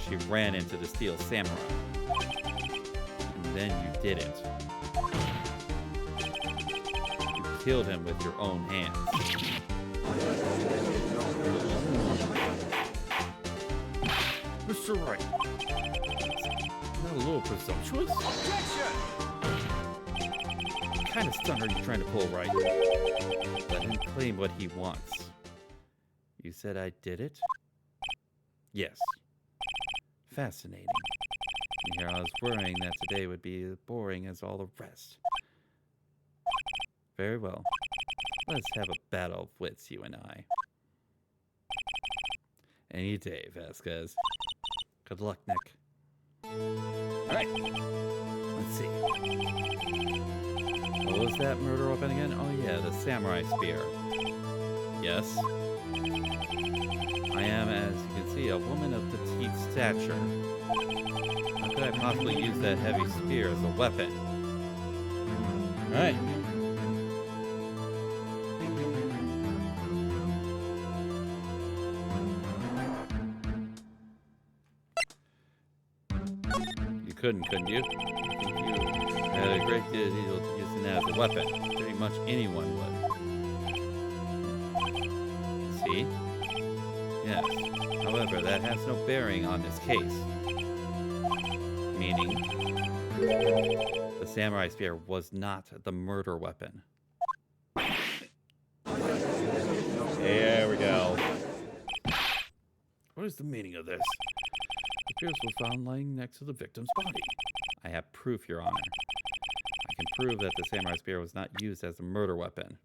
She ran into the Steel Samurai. And then you did it. You killed him with your own hands. Mr. Wright. Isn't that a little presumptuous? Objection! What kind of stunt are you trying to pull, Wright? Let him claim what he wants. You said I did it? Yes. Fascinating. And here I was worrying that today would be as boring as all the rest. Very well. Let's have a battle of wits, you and I. Any day, Vasquez. Good luck, Nick. Alright. Let's see. What was that murder weapon again? Oh yeah, the samurai spear. Yes. I am, as you can see, a woman of petite stature. How could I possibly use that heavy spear as a weapon? Alright. You couldn't you? You had a great deal of using that as a weapon. Pretty much anyone would. See? Yes. However, that has no bearing on this case. Meaning? The samurai spear was not the murder weapon. There we go. What is the meaning of this? The spears were found lying next to the victim's body. I have proof, Your Honor. I can prove that the samurai spear was not used as a murder weapon.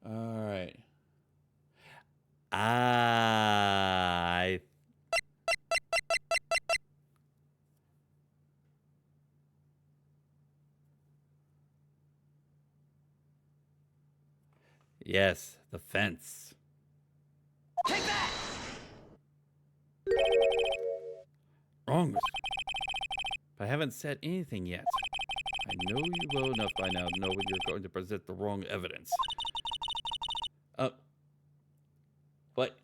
All right. Yes, the fence. Take that! Wrong. I haven't said anything yet. I know you well enough by now to know when you're going to present the wrong evidence. What?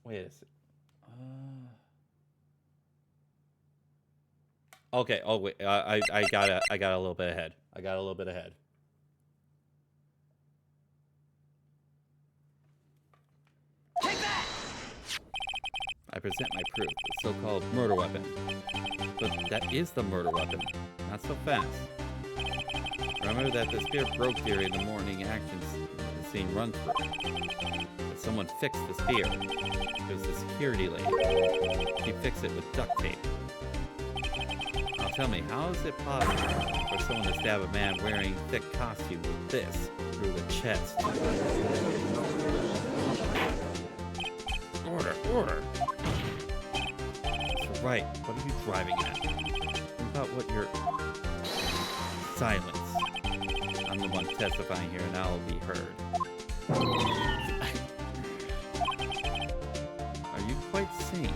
Wait a sec. Okay. Oh wait. I got a little bit ahead. Take that! I present my proof, the so-called murder weapon. But that is the murder weapon. Not so fast. Remember that the spear broke during the morning action scene run through. But someone fixed the spear. It was the security lady. She fixed it with duct tape. Now tell me, how is it possible for someone to stab a man wearing thick costume with this through the chest? Order. Mr. Wright, what are you driving at? What about what you're... Silence. I'm the one testifying here and I'll be heard. Are you quite sane?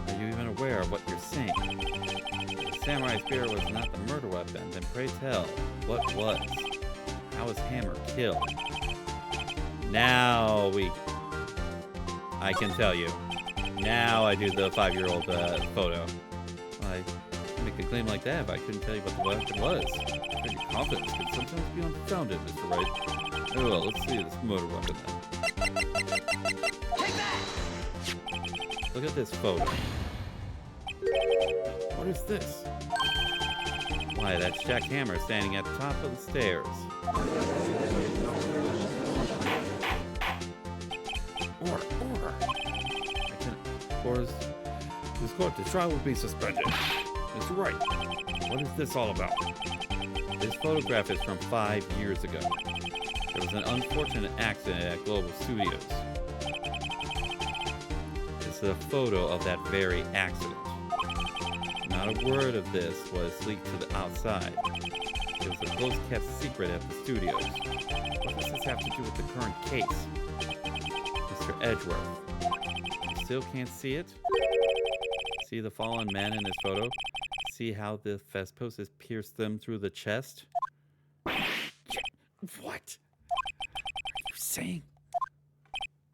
Are you even aware of what you're saying? If the samurai spear was not the murder weapon, then pray tell, what was? How was Hammer killed? Now I can tell you. Now I do the 5-year-old photo. I make a claim like that if I couldn't tell you what the weapon was. Your confidence can sometimes be unfounded, Mr. Wright. Oh well, let's see this motor weapon then. Take that! Look at this photo. What is this? Why, that's Jack Hammer standing at the top of the stairs. Order. This court, the trial will be suspended. Mr. Wright, what is this all about? This photograph is from 5 years ago. There was an unfortunate accident at Global Studios. This is a photo of that very accident. Not a word of this was leaked to the outside. It was a close-kept secret at the studios. What does this have to do with the current case? Mr. Edgeworth, you still can't see it? See the fallen man in this photo? See how the Vesposis pierced them through the chest? What? Are you saying?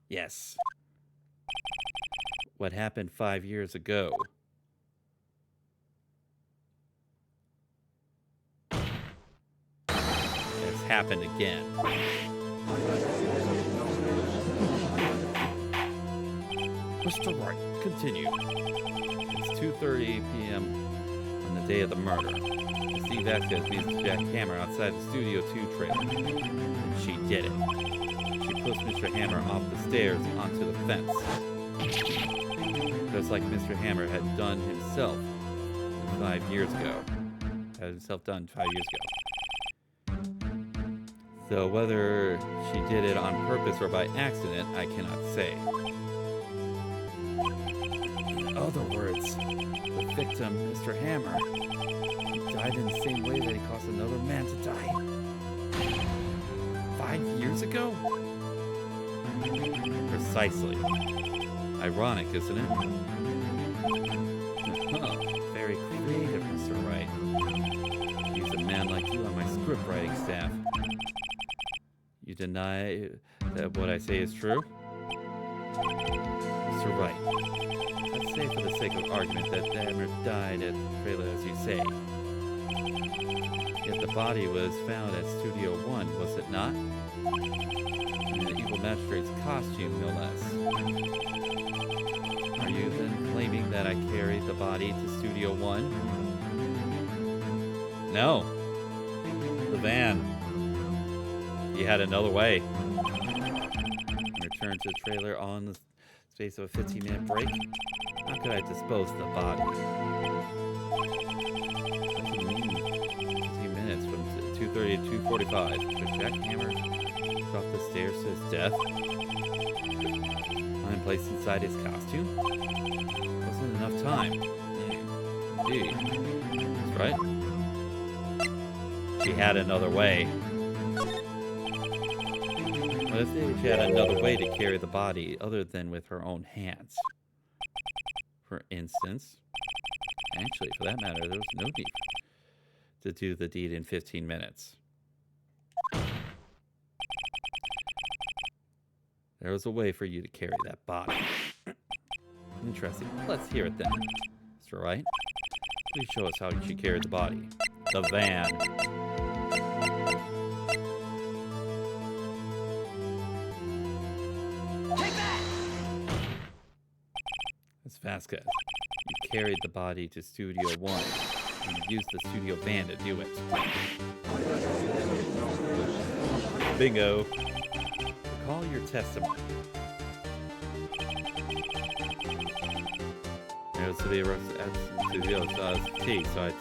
Yes. What happened 5 years ago? Has happened again. Mr. Wright, continue. It's 2:30 p.m. on the day of the murder. Steve Vasquez meets Jack Hammer outside the Studio 2 trailer. She did it. She pushed Mr. Hammer off the stairs onto the fence. Just like Mr. Hammer had done himself 5 years ago. So whether she did it on purpose or by accident, I cannot say. In other words, The victim, Mr. Hammer, died in the same way that he caused another man to die. 5 years ago? Precisely. Ironic, isn't it? Huh. Very creative, Mr. Wright. Use a man like you on my script writing staff. You deny that what I say is true? Mr. Wright, let's say for the sake of argument that Hammer died at the trailer as you say. Yet the body was found at Studio 1, was it not? In the evil magistrate's costume, no less. Are you then claiming that I carried the body to Studio 1? No. The van. You had another way. Return to the trailer on the space of a 15-minute break. How could I dispose of the body? 15 minutes from 2:30 to 2:45. Could Jack Hammer drop the stairs to his death? I'm placed inside his costume? Wasn't enough time. Indeed. That's right. She had another way. What if she had another way to carry the body other than with her own hands? For instance, actually, for that matter, there was no need to do the deed in 15 minutes. There was a way for you to carry that body. Interesting. Let's hear it then. Mr. Wright, please show us how she carried the body. The van. Ms. Vasquez, you carried the body to Studio 1 and used the studio van to do it. Bingo. Recall your testimony. It was to be at Studio T, so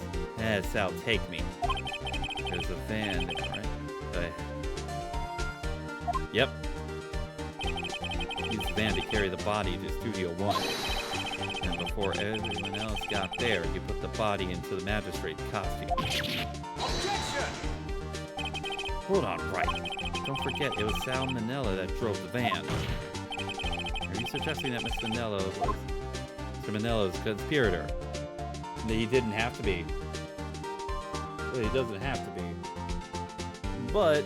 Sal, take me. There's a van there, right? Yep. Use the van to carry the body to Studio 1. And before everyone else got there, you put the body into the magistrate's costume. Objection! Hold on, Wright. Don't forget, it was Sal Manella that drove the van. Are you suggesting that Mr. Manella's conspirator? That he didn't have to be. Well, he doesn't have to be. But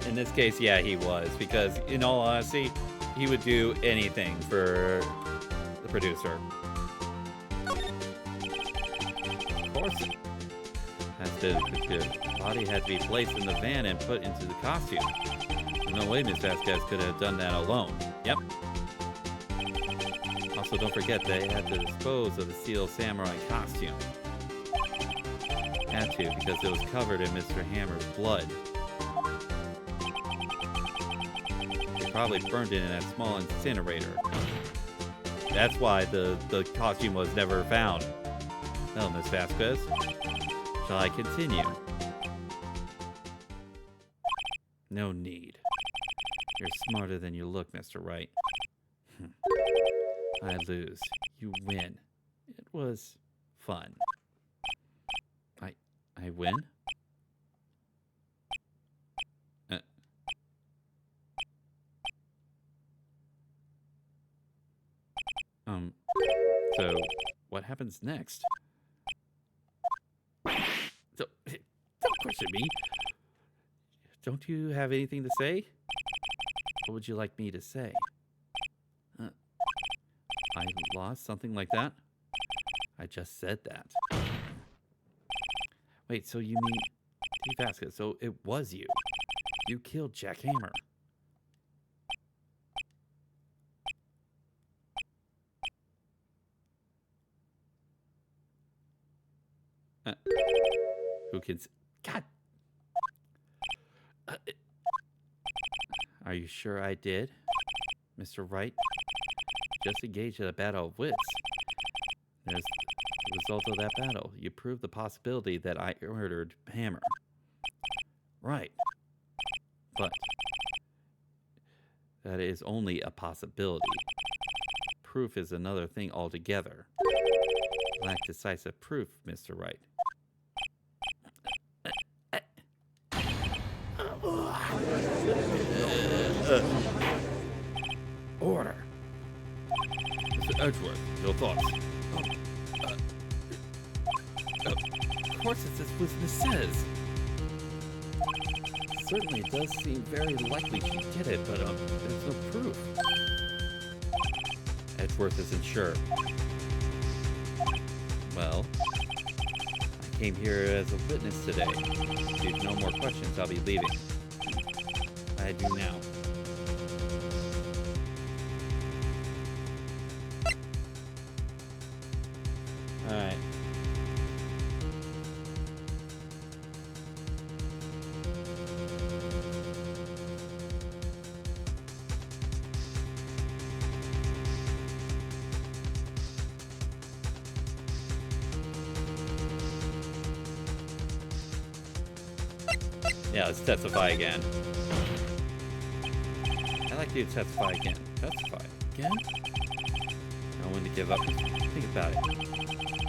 in this case, yeah, he was. Because, in all honesty, he would do anything for the producer. Of course, the body had to be placed in the van and put into the costume. No way Ms. Vasquez could have done that alone. Yep. Also, don't forget they had to dispose of the Steel Samurai costume. Had to, because it was covered in Mr. Hammer's blood. Probably burned it in that small incinerator. That's why the costume was never found. Well, Miss Vasquez, shall I continue? No need. You're smarter than you look, Mr. Wright. I lose. You win. It was fun. I win? So, what happens next? Don't question me. Don't you have anything to say? What would you like me to say? I lost something like that? I just said that. Wait, so you mean... Steve Vasquez, so it was you. You killed Jack Hammer. Who can... God! Are you sure I did, Mr. Wright? Just engaged in a battle of wits. As the result of that battle, you proved the possibility that I murdered Hammer. Right. But that is only a possibility. Proof is another thing altogether. Lack decisive proof, Mr. Wright. Order. Mr. Edgeworth, your thoughts? Of course it's as witness says. Certainly it does seem very likely she did it, but there's no proof. Edgeworth isn't sure. Well, I came here as a witness today. If you have no more questions, I'll be leaving. I do now. Alright. Yeah, let's testify again. I'd like you to testify again. Testify again? I want to give up. Think about it.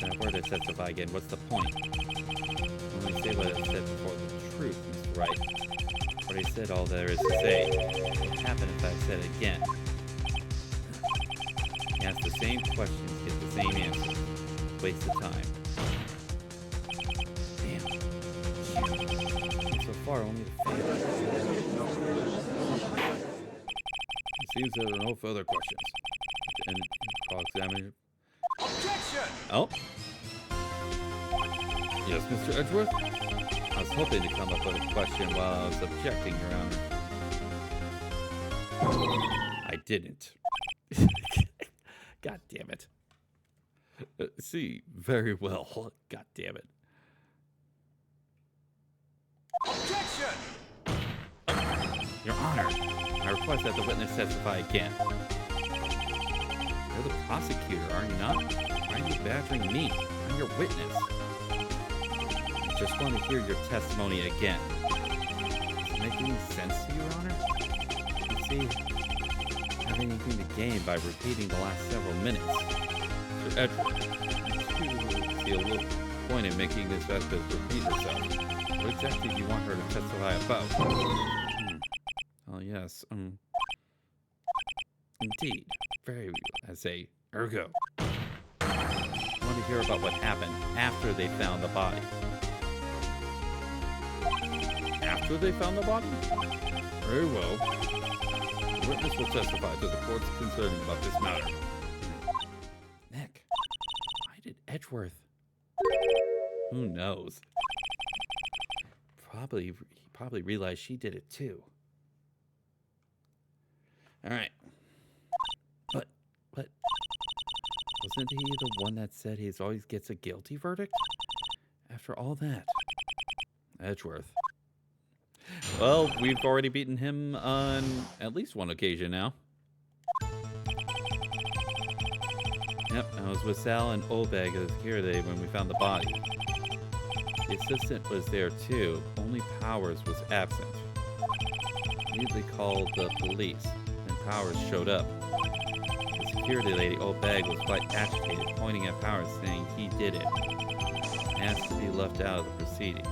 If I were to testify again, what's the point? Only say what I said before the truth, Mr. Wright. Already said all there is to say. What would happen if I said it again? You ask the same questions, get the same answers. Waste of time. So far, only the failure. It seems there are no further questions. And cross-examine. Objection! Oh. Yes, Mr. Edgeworth? I was hoping to come up with a question while I was objecting, Your Honor. I didn't. God damn it. See, very well. God damn it. Objection! Your Honor, I request that the witness testify again. You're the prosecutor, are you not? Why are you badgering me? I'm your witness. I just want to hear your testimony again. Does it make any sense to you, Your Honor? You see, I have anything to gain by repeating the last several minutes. Mr. Edgeworth, you see a little point in making this evidence repeat herself. What exactly do you want her to testify about? Oh, yes. Indeed. Very, as a ergo. I want to hear about what happened after they found the body. After they found the body? Very well. The witness will testify to the court's concerning about this matter. Nick, why did Edgeworth? Who knows? He probably realized she did it too. All right. What? Wasn't he the one that said he always gets a guilty verdict? After all that. Edgeworth. Well, we've already beaten him on at least one occasion now. Yep, I was with Sal and Obeg as security when we found the body. The assistant was there too, only Powers was absent. Immediately called the police, and Powers showed up. The security lady, Obeg, was quite agitated, pointing at Powers, saying he did it. Asked to be left out of the proceedings.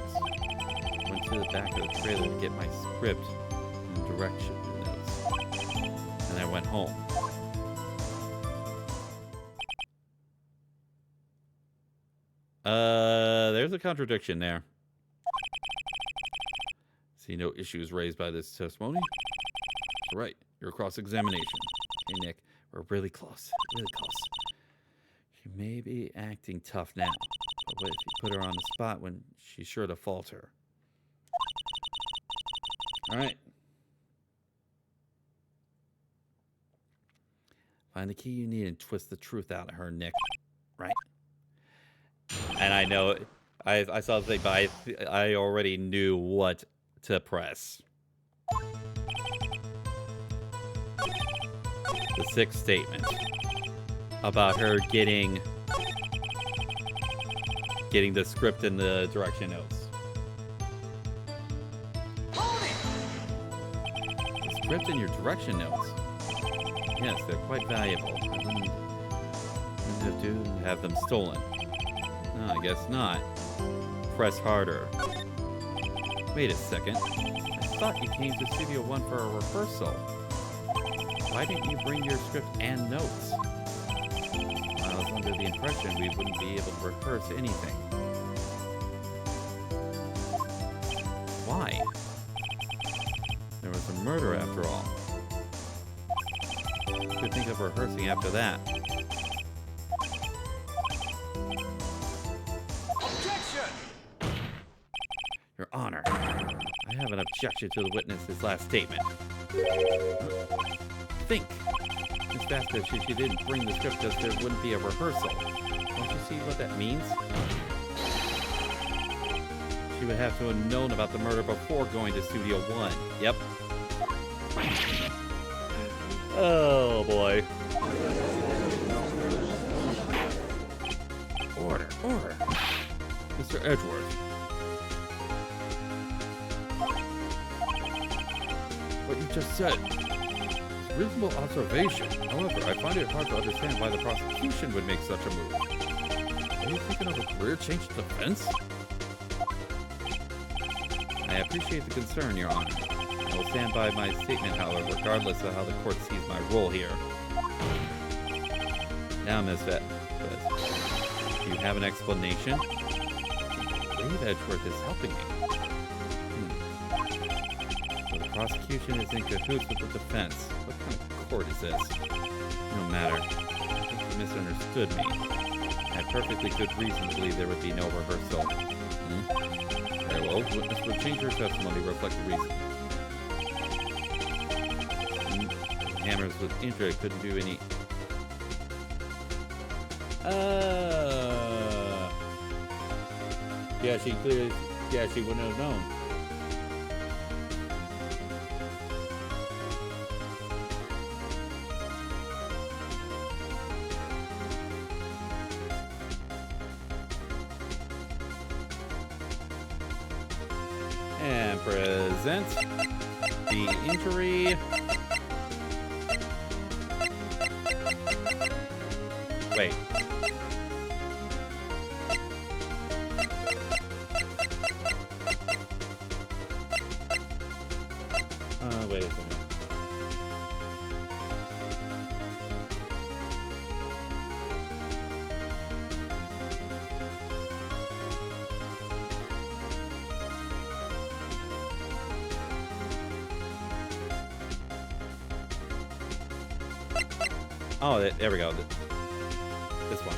Went to the back of the trailer to get my script and direction notes. And I went home. There's a contradiction there. See no issues raised by this testimony? Right, your cross-examination. Hey, Nick, we're really close. Really close. She may be acting tough now, but what if you put her on the spot when she's sure to falter? All right. Find the key you need and twist the truth out of her, Nick. Right? And I know, I saw the thing, but I already knew what to press. The sixth statement about her getting the script and the direction notes. The script and your direction notes. Yes, they're quite valuable. I wouldn't have to have them stolen. No, I guess not. Press harder. Wait a second. I thought you came to Studio One for a rehearsal. Why didn't you bring your script and notes? I was under the impression we wouldn't be able to rehearse anything. Why? There was a murder after all. Could think of rehearsing after that. Objection! Your Honor, I have an objection to the witness's last statement. Think. Miss Vasquez, she didn't bring the script because there wouldn't be a rehearsal. Don't you see what that means? She would have to have known about the murder before going to Studio One. Yep. Oh boy. Order. Mr. Edgeworth. What you just said. It's a reasonable observation. However, I find it hard to understand why the prosecution would make such a move. Are you thinking of a career change in defense? I appreciate the concern, Your Honor. I will stand by my statement, however, regardless of how the court sees my role here. Now, Miss Vasquez, do you have an explanation? I believe Edgeworth is helping me. So the prosecution is in cahoots with the defense. What kind of court is this? No matter. I think you misunderstood me. I had perfectly good reason to believe there would be no rehearsal. Very well, witness will change her testimony to reflect the reason. Hammers was injured, couldn't do any... Yeah, she wouldn't have known. And present the injury. Wait. Wait a second. Oh, there we go. This one.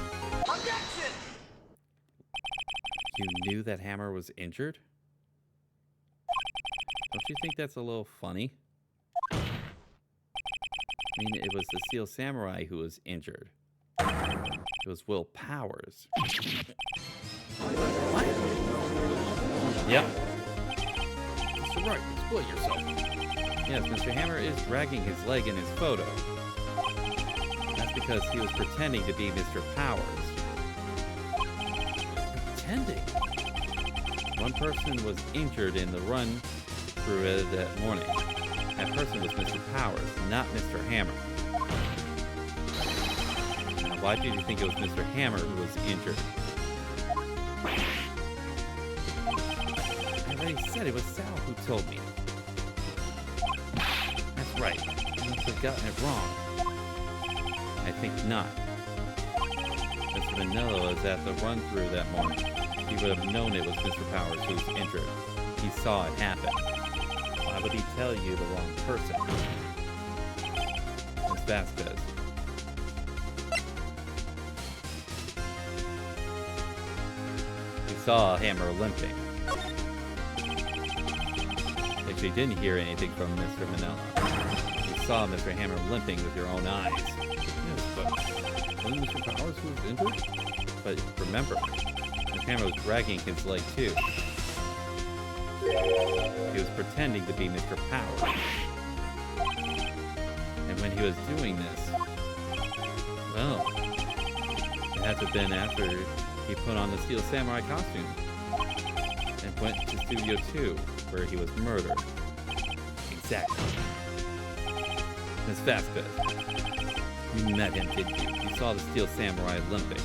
Objection! You knew that Hammer was injured? Don't you think that's a little funny? I mean, it was the Steel Samurai who was injured. It was Will Powers. What? Yep. Mr. Wright, explain yourself. Yes, Mr. Hammer is dragging his leg in his photo. That's because he was pretending to be Mr. Powers. Pretending? One person was injured in the run through it that morning. That person was Mr. Powers, not Mr. Hammer. Now, why did you think it was Mr. Hammer who was injured? I already said it was Sal who told me. That's right. I must have gotten it wrong. I think not. Mr. Manillo was at the run-through that morning. He would have known it was Mr. Powers who was injured. He saw it happen. Why would he tell you the wrong person? Miss Vasquez. He saw Hammer limping. If you didn't hear anything from Mr. Manila, you saw Mr. Hammer limping with your own eyes. Yes, but wasn't Mr. Powers who was injured? But remember, Mr. Hammer was dragging his leg too. He was pretending to be Mr. Powers. And when he was doing this, well, it had to have been after he put on the Steel Samurai costume and went to Studio 2, where he was murdered. Exactly. Miss Vasquez, you met him, didn't you? You saw the Steel Samurai limping.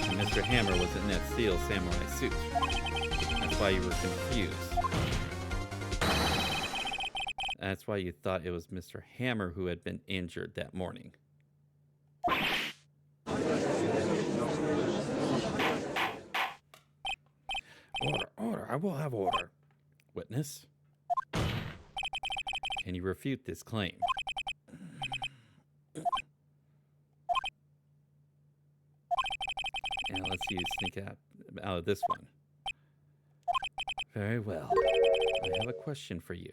And Mr. Hammer was in that Steel Samurai suit. That's why you were confused. That's why you thought it was Mr. Hammer who had been injured that morning. Order, order, I will have order. Witness? Can you refute this claim? And let's see you sneak out of this one. Very well. I have a question for you.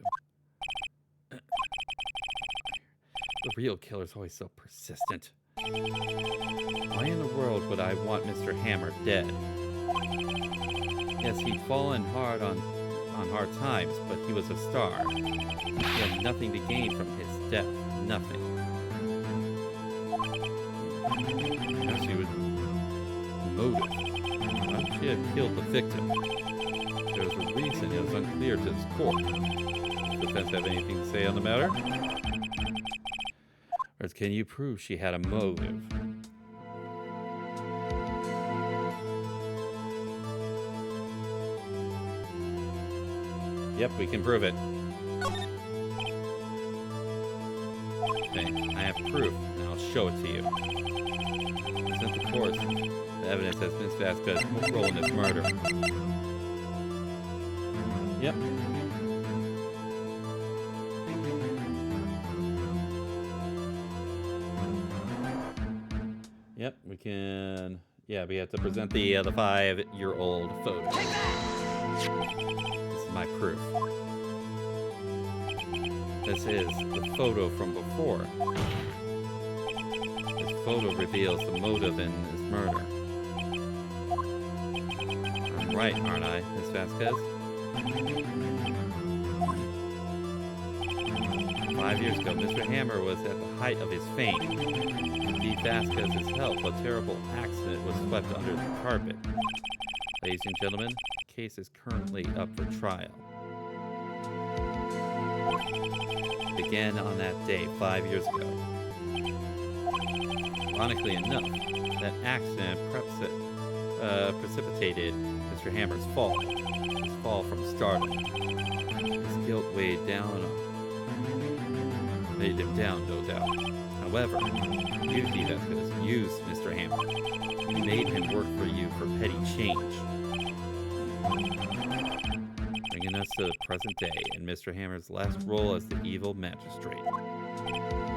The real killer's always so persistent. Why in the world would I want Mr. Hammer dead? Yes, he'd fallen hard on hard times, but he was a star. He had nothing to gain from his death. Nothing. Yes, he would... Motive. Why would she have killed the victim? There was a reason. It was unclear to this court. Does the defense have anything to say on the matter? Or can you prove she had a motive? Yep, we can prove it. Okay, I have proof, and I'll show it to you. Present the course. The evidence has Miss Vasquez's role in this murder. Yep. Yep, we can... Yeah, we have to present the 5-year-old photo. This is my proof. This is the photo from before. This photo reveals the motive in this murder. I'm right, aren't I, Miss Vasquez? 5 years ago, Mr. Hammer was at the height of his fame. With D. Vasquez's help, a terrible accident was swept under the carpet. Ladies and gentlemen, the case is currently up for trial. It began on that day 5 years ago. Ironically enough, that accident precipitated Mr. Hammer's fall. His fall from stardom. His guilt made him down, no doubt. However, you, D. Vasquez, used Mr. Hammer. You made him work for you for petty change. Bringing us to the present day in Mr. Hammer's last role as the evil magistrate.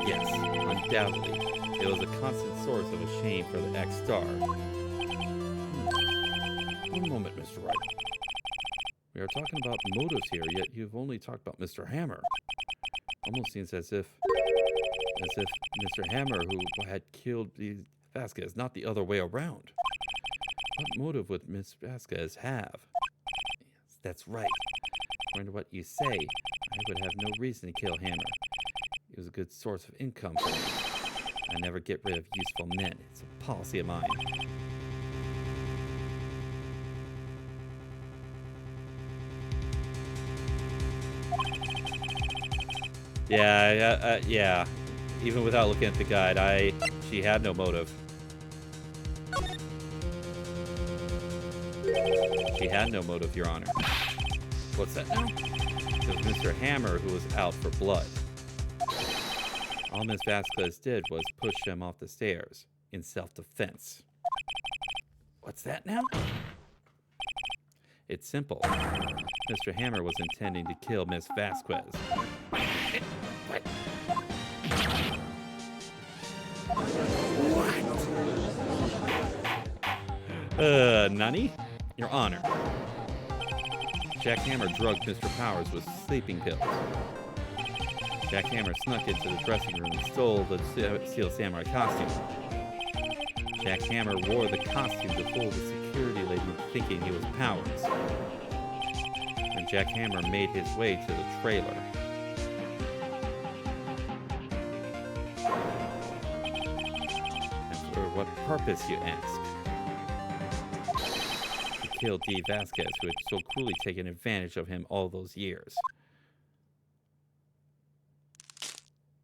Yes, undoubtedly, it was a constant source of a shame for the ex-star. One moment, Mr. Wright. We are talking about motives here, yet you've only talked about Mr. Hammer. Almost seems as if Mr. Hammer who had killed the Vasquez, not the other way around. What motive would Miss Vasquez have? Yes, that's right. According to what you say, I would have no reason to kill Hammer. He was a good source of income for me. I never get rid of useful men. It's a policy of mine. Yeah. Even without looking at the guide, she had no motive. She had no motive, Your Honor. What's that now? It was Mr. Hammer who was out for blood. All Miss Vasquez did was push him off the stairs in self-defense. What's that now? It's simple. Mr. Hammer was intending to kill Miss Vasquez. What? Nani? Your Honor. Jack Hammer drugged Mr. Powers with sleeping pills. Jack Hammer snuck into the dressing room and stole the Steel Samurai costume. Jack Hammer wore the costume to fool the security lady thinking he was Powers. And Jack Hammer made his way to the trailer. And for what purpose, you ask? To kill D. Vasquez, who had so cruelly taken advantage of him all those years.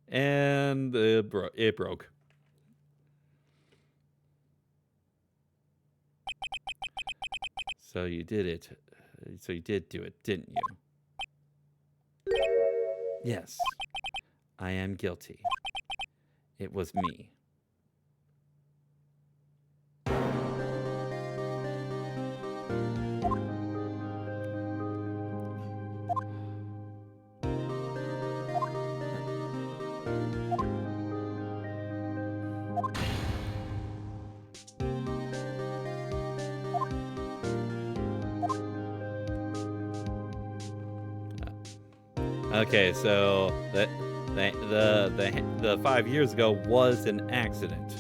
And it broke. So you did it. So you did do it, didn't you? Yes, I am guilty. It was me. Okay, so the 5 years ago was an accident.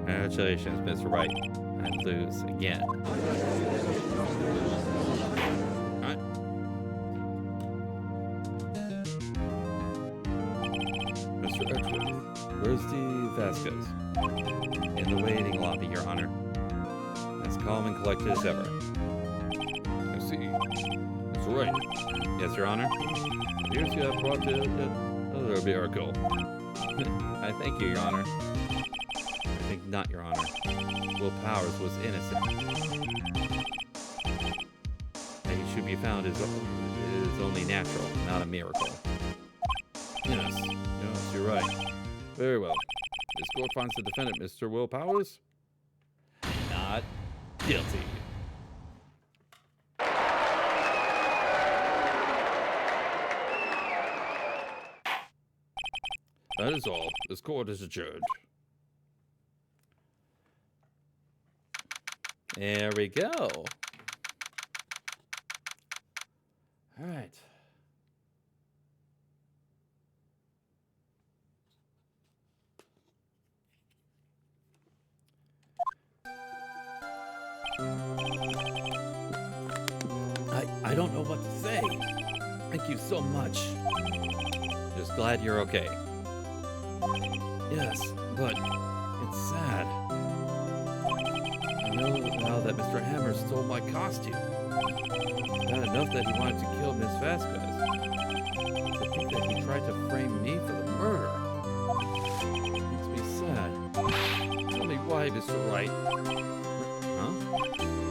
Congratulations, Mr. Wright. I lose again. Alright. Mr. Edgeworth, where's the Vasquez? In the waiting lobby, Your Honor. As calm and collected as ever. I see. That's right. Yes, Your Honor? Appears you have brought another miracle. I thank you, Your Honor. I think not, Your Honor. Will Powers was innocent. That he should be found is only natural, not a miracle. Yes, you're right. Very well. This court finds the defendant, Mr. Will Powers, Not guilty. That is all. This court is adjourned. There we go. All right. I don't know what to say. Thank you so much. Just glad you're okay. Yes, but it's sad. I know now that Mr. Hammer stole my costume. Bad enough that he wanted to kill Miss Vasquez. To think that he tried to frame me for the murder. Makes me sad. Tell me why, Mr. Wright. Huh?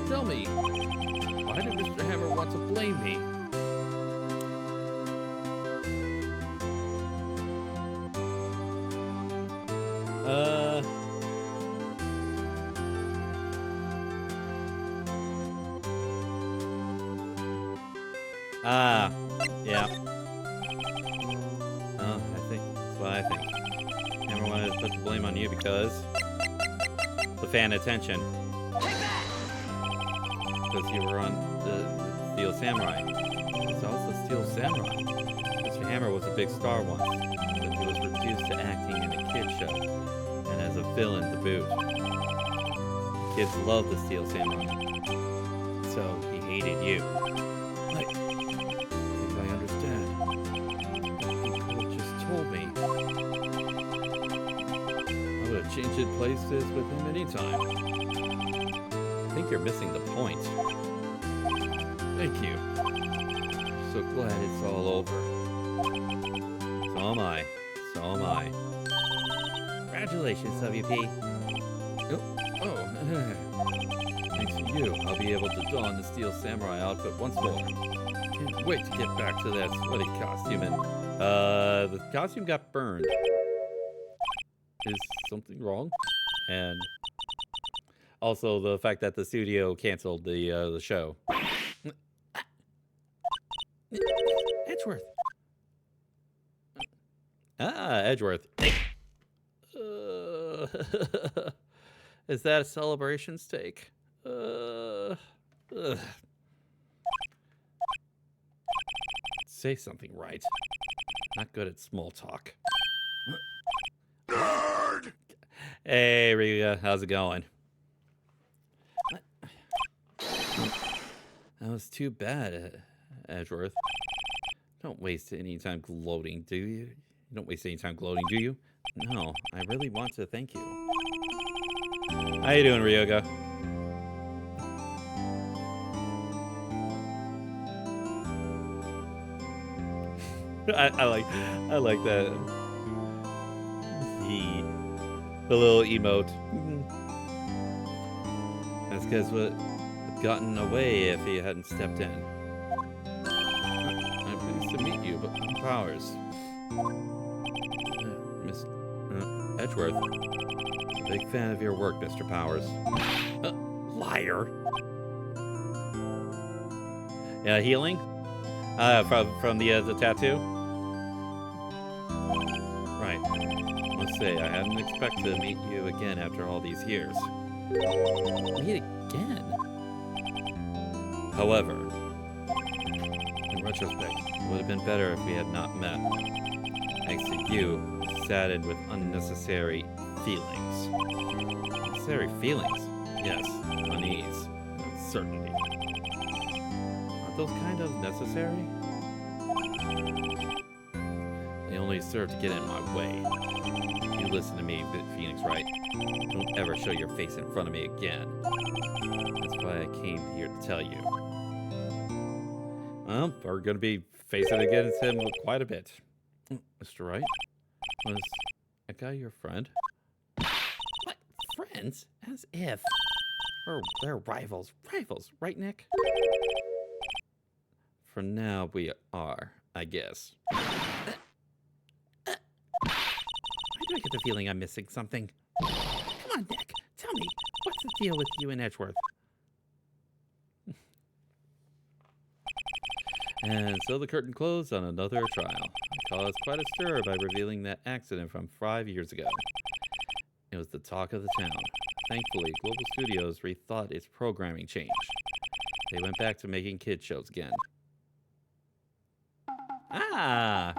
Tell me, why did Mr. Hammer want to blame me? Yeah. Oh, I think that's what I think. Hammer wanted to put the blame on you because the fan attention. Because you were on the Steel Samurai. It's also Steel Samurai. Mr. Hammer was a big star once, but he was reduced to acting in a kid show, and as a villain to boot. Kids loved the Steel Samurai, so he hated you. I think I understand. You could have just told me. I would have changed places with him anytime. I think you're missing the point. Thank you. So glad it's all over. So am I. So am I. Congratulations, WP. Thanks to you, I'll be able to don the Steel Samurai outfit once more. Can't wait to get back to that sweaty costume and... the costume got burned. Is something wrong? And... also, the fact that the studio canceled the show. Edgeworth. Edgeworth. Is that a celebration steak? Say something right. Not good at small talk. Nerd! Hey, Rita, how's it going? That was too bad, Edgeworth. Don't waste any time gloating, do you? You don't waste any time gloating, do you? No, I really want to thank you. How you doing, Ryoga? I like that. The little emote. That's because would have gotten away if he hadn't stepped in. I'm pleased to meet you, but I'm Powers. Miss Edgeworth. Big fan of your work, Mr. Powers. Liar. Yeah, healing? From the tattoo? Right. Must say, I hadn't expected to meet you again after all these years. Meet again? However, in retrospect, it would have been better if we had not met. Thanks to you, saddened with unnecessary feelings. Unnecessary feelings? Yes, unease and uncertainty. Aren't those kind of necessary? They only serve to get in my way. You listen to me, Phoenix Wright. Don't ever show your face in front of me again. That's why I came here to tell you. Well, we're going to be facing against him quite a bit. Mr. Wright? Was that guy your friend? What? Friends? As if. They're rivals. Rivals, right, Nick? For now, we are, I guess. Why do I get the feeling I'm missing something? Come on, Nick. Tell me, what's the deal with you and Edgeworth? And so the curtain closed on another trial. I caused quite a stir by revealing that accident from 5 years ago. It was the talk of the town. Thankfully, Global Studios rethought its programming change. They went back to making kid shows again. Ah!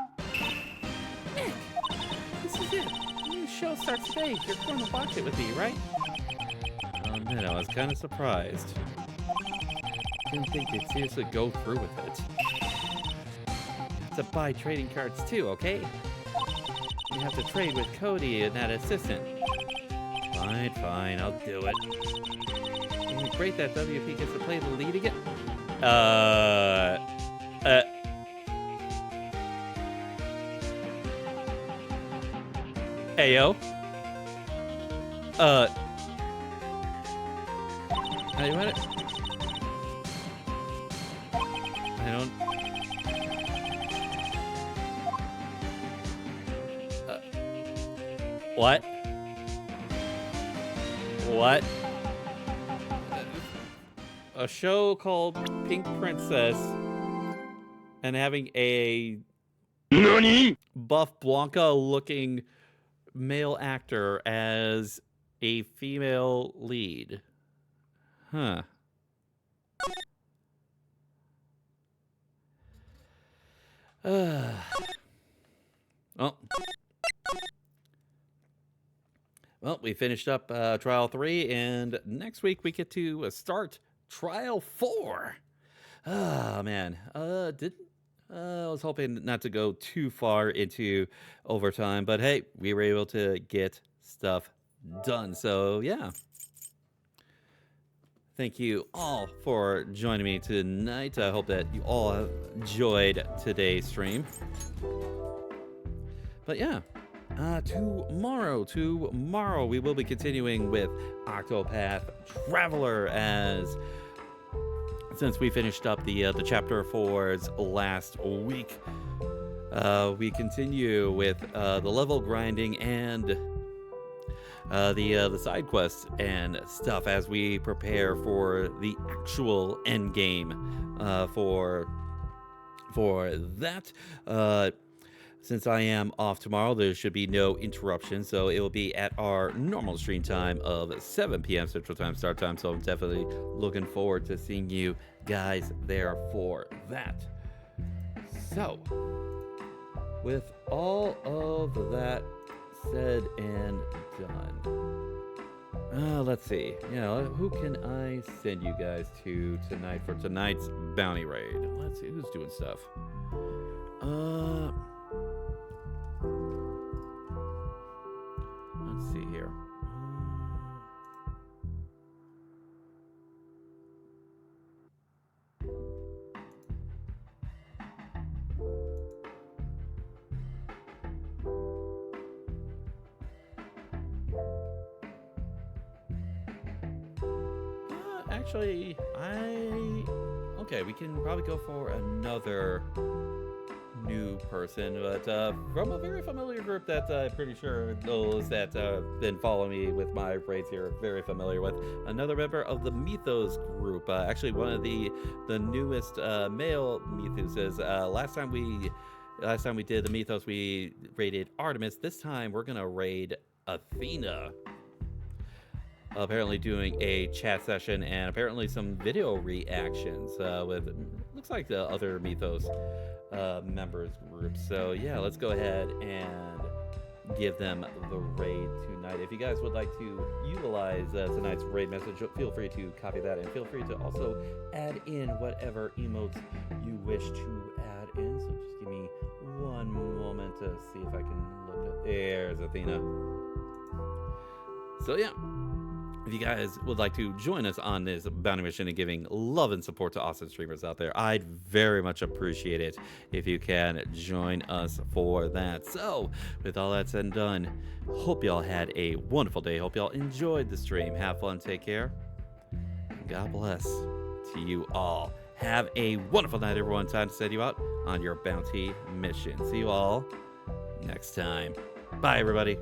Nick! This is it. The new show starts today. You're going to watch it with me, right? Oh man, I was kind of surprised. Didn't think they'd seriously go through with it. You have to buy trading cards too, okay? You have to trade with Cody and that assistant. Fine, I'll do it. Isn't it great that WP gets to play the lead again? Ayo. Hey, what? I don't. What? What? A show called Pink Princess and having a NANI?! buff Blanca looking male actor as a female lead. Huh. Well, we finished up Trial 3, and next week we get to start Trial 4. Oh, man. I was hoping not to go too far into overtime, but hey, we were able to get stuff done. So, yeah. Thank you all for joining me tonight. I hope that you all have enjoyed today's stream. But yeah. Tomorrow we will be continuing with Octopath Traveler since we finished up the chapter 4s last week. We continue with the level grinding and the side quests and stuff as we prepare for the actual end game for that. Since I am off tomorrow, there should be no interruption, so it will be at our normal stream time of 7 p.m. Central Time start time, so I'm definitely looking forward to seeing you guys there for that. So, with all of that said and done, let's see. Who can I send you guys to tonight for tonight's bounty raid? Let's see, who's doing stuff? Let's see here. actually, okay, we can probably go for another new person, but from a very familiar group that I'm pretty sure those that been following me with my raids here are very familiar with. Another member of the Mythos group, actually one of the newest male Mythoses. Last time we did the Mythos, we raided Artemis. This time we're gonna raid Athena. Apparently doing a chat session and apparently some video reactions with looks like the other Mythos members group. So yeah, let's go ahead and give them the raid tonight. If you guys would like to utilize tonight's raid message, feel free to copy that and feel free to also add in whatever emotes you wish to add in. So just give me one moment to see if I can look at. There's Athena. So yeah, if you guys would like to join us on this bounty mission and giving love and support to awesome streamers out there, I'd very much appreciate it if you can join us for that. So, with all that said and done, hope y'all had a wonderful day. Hope y'all enjoyed the stream. Have fun, take care. God bless to you all. Have a wonderful night, everyone. Time to send you out on your bounty mission. See you all next time. Bye, everybody.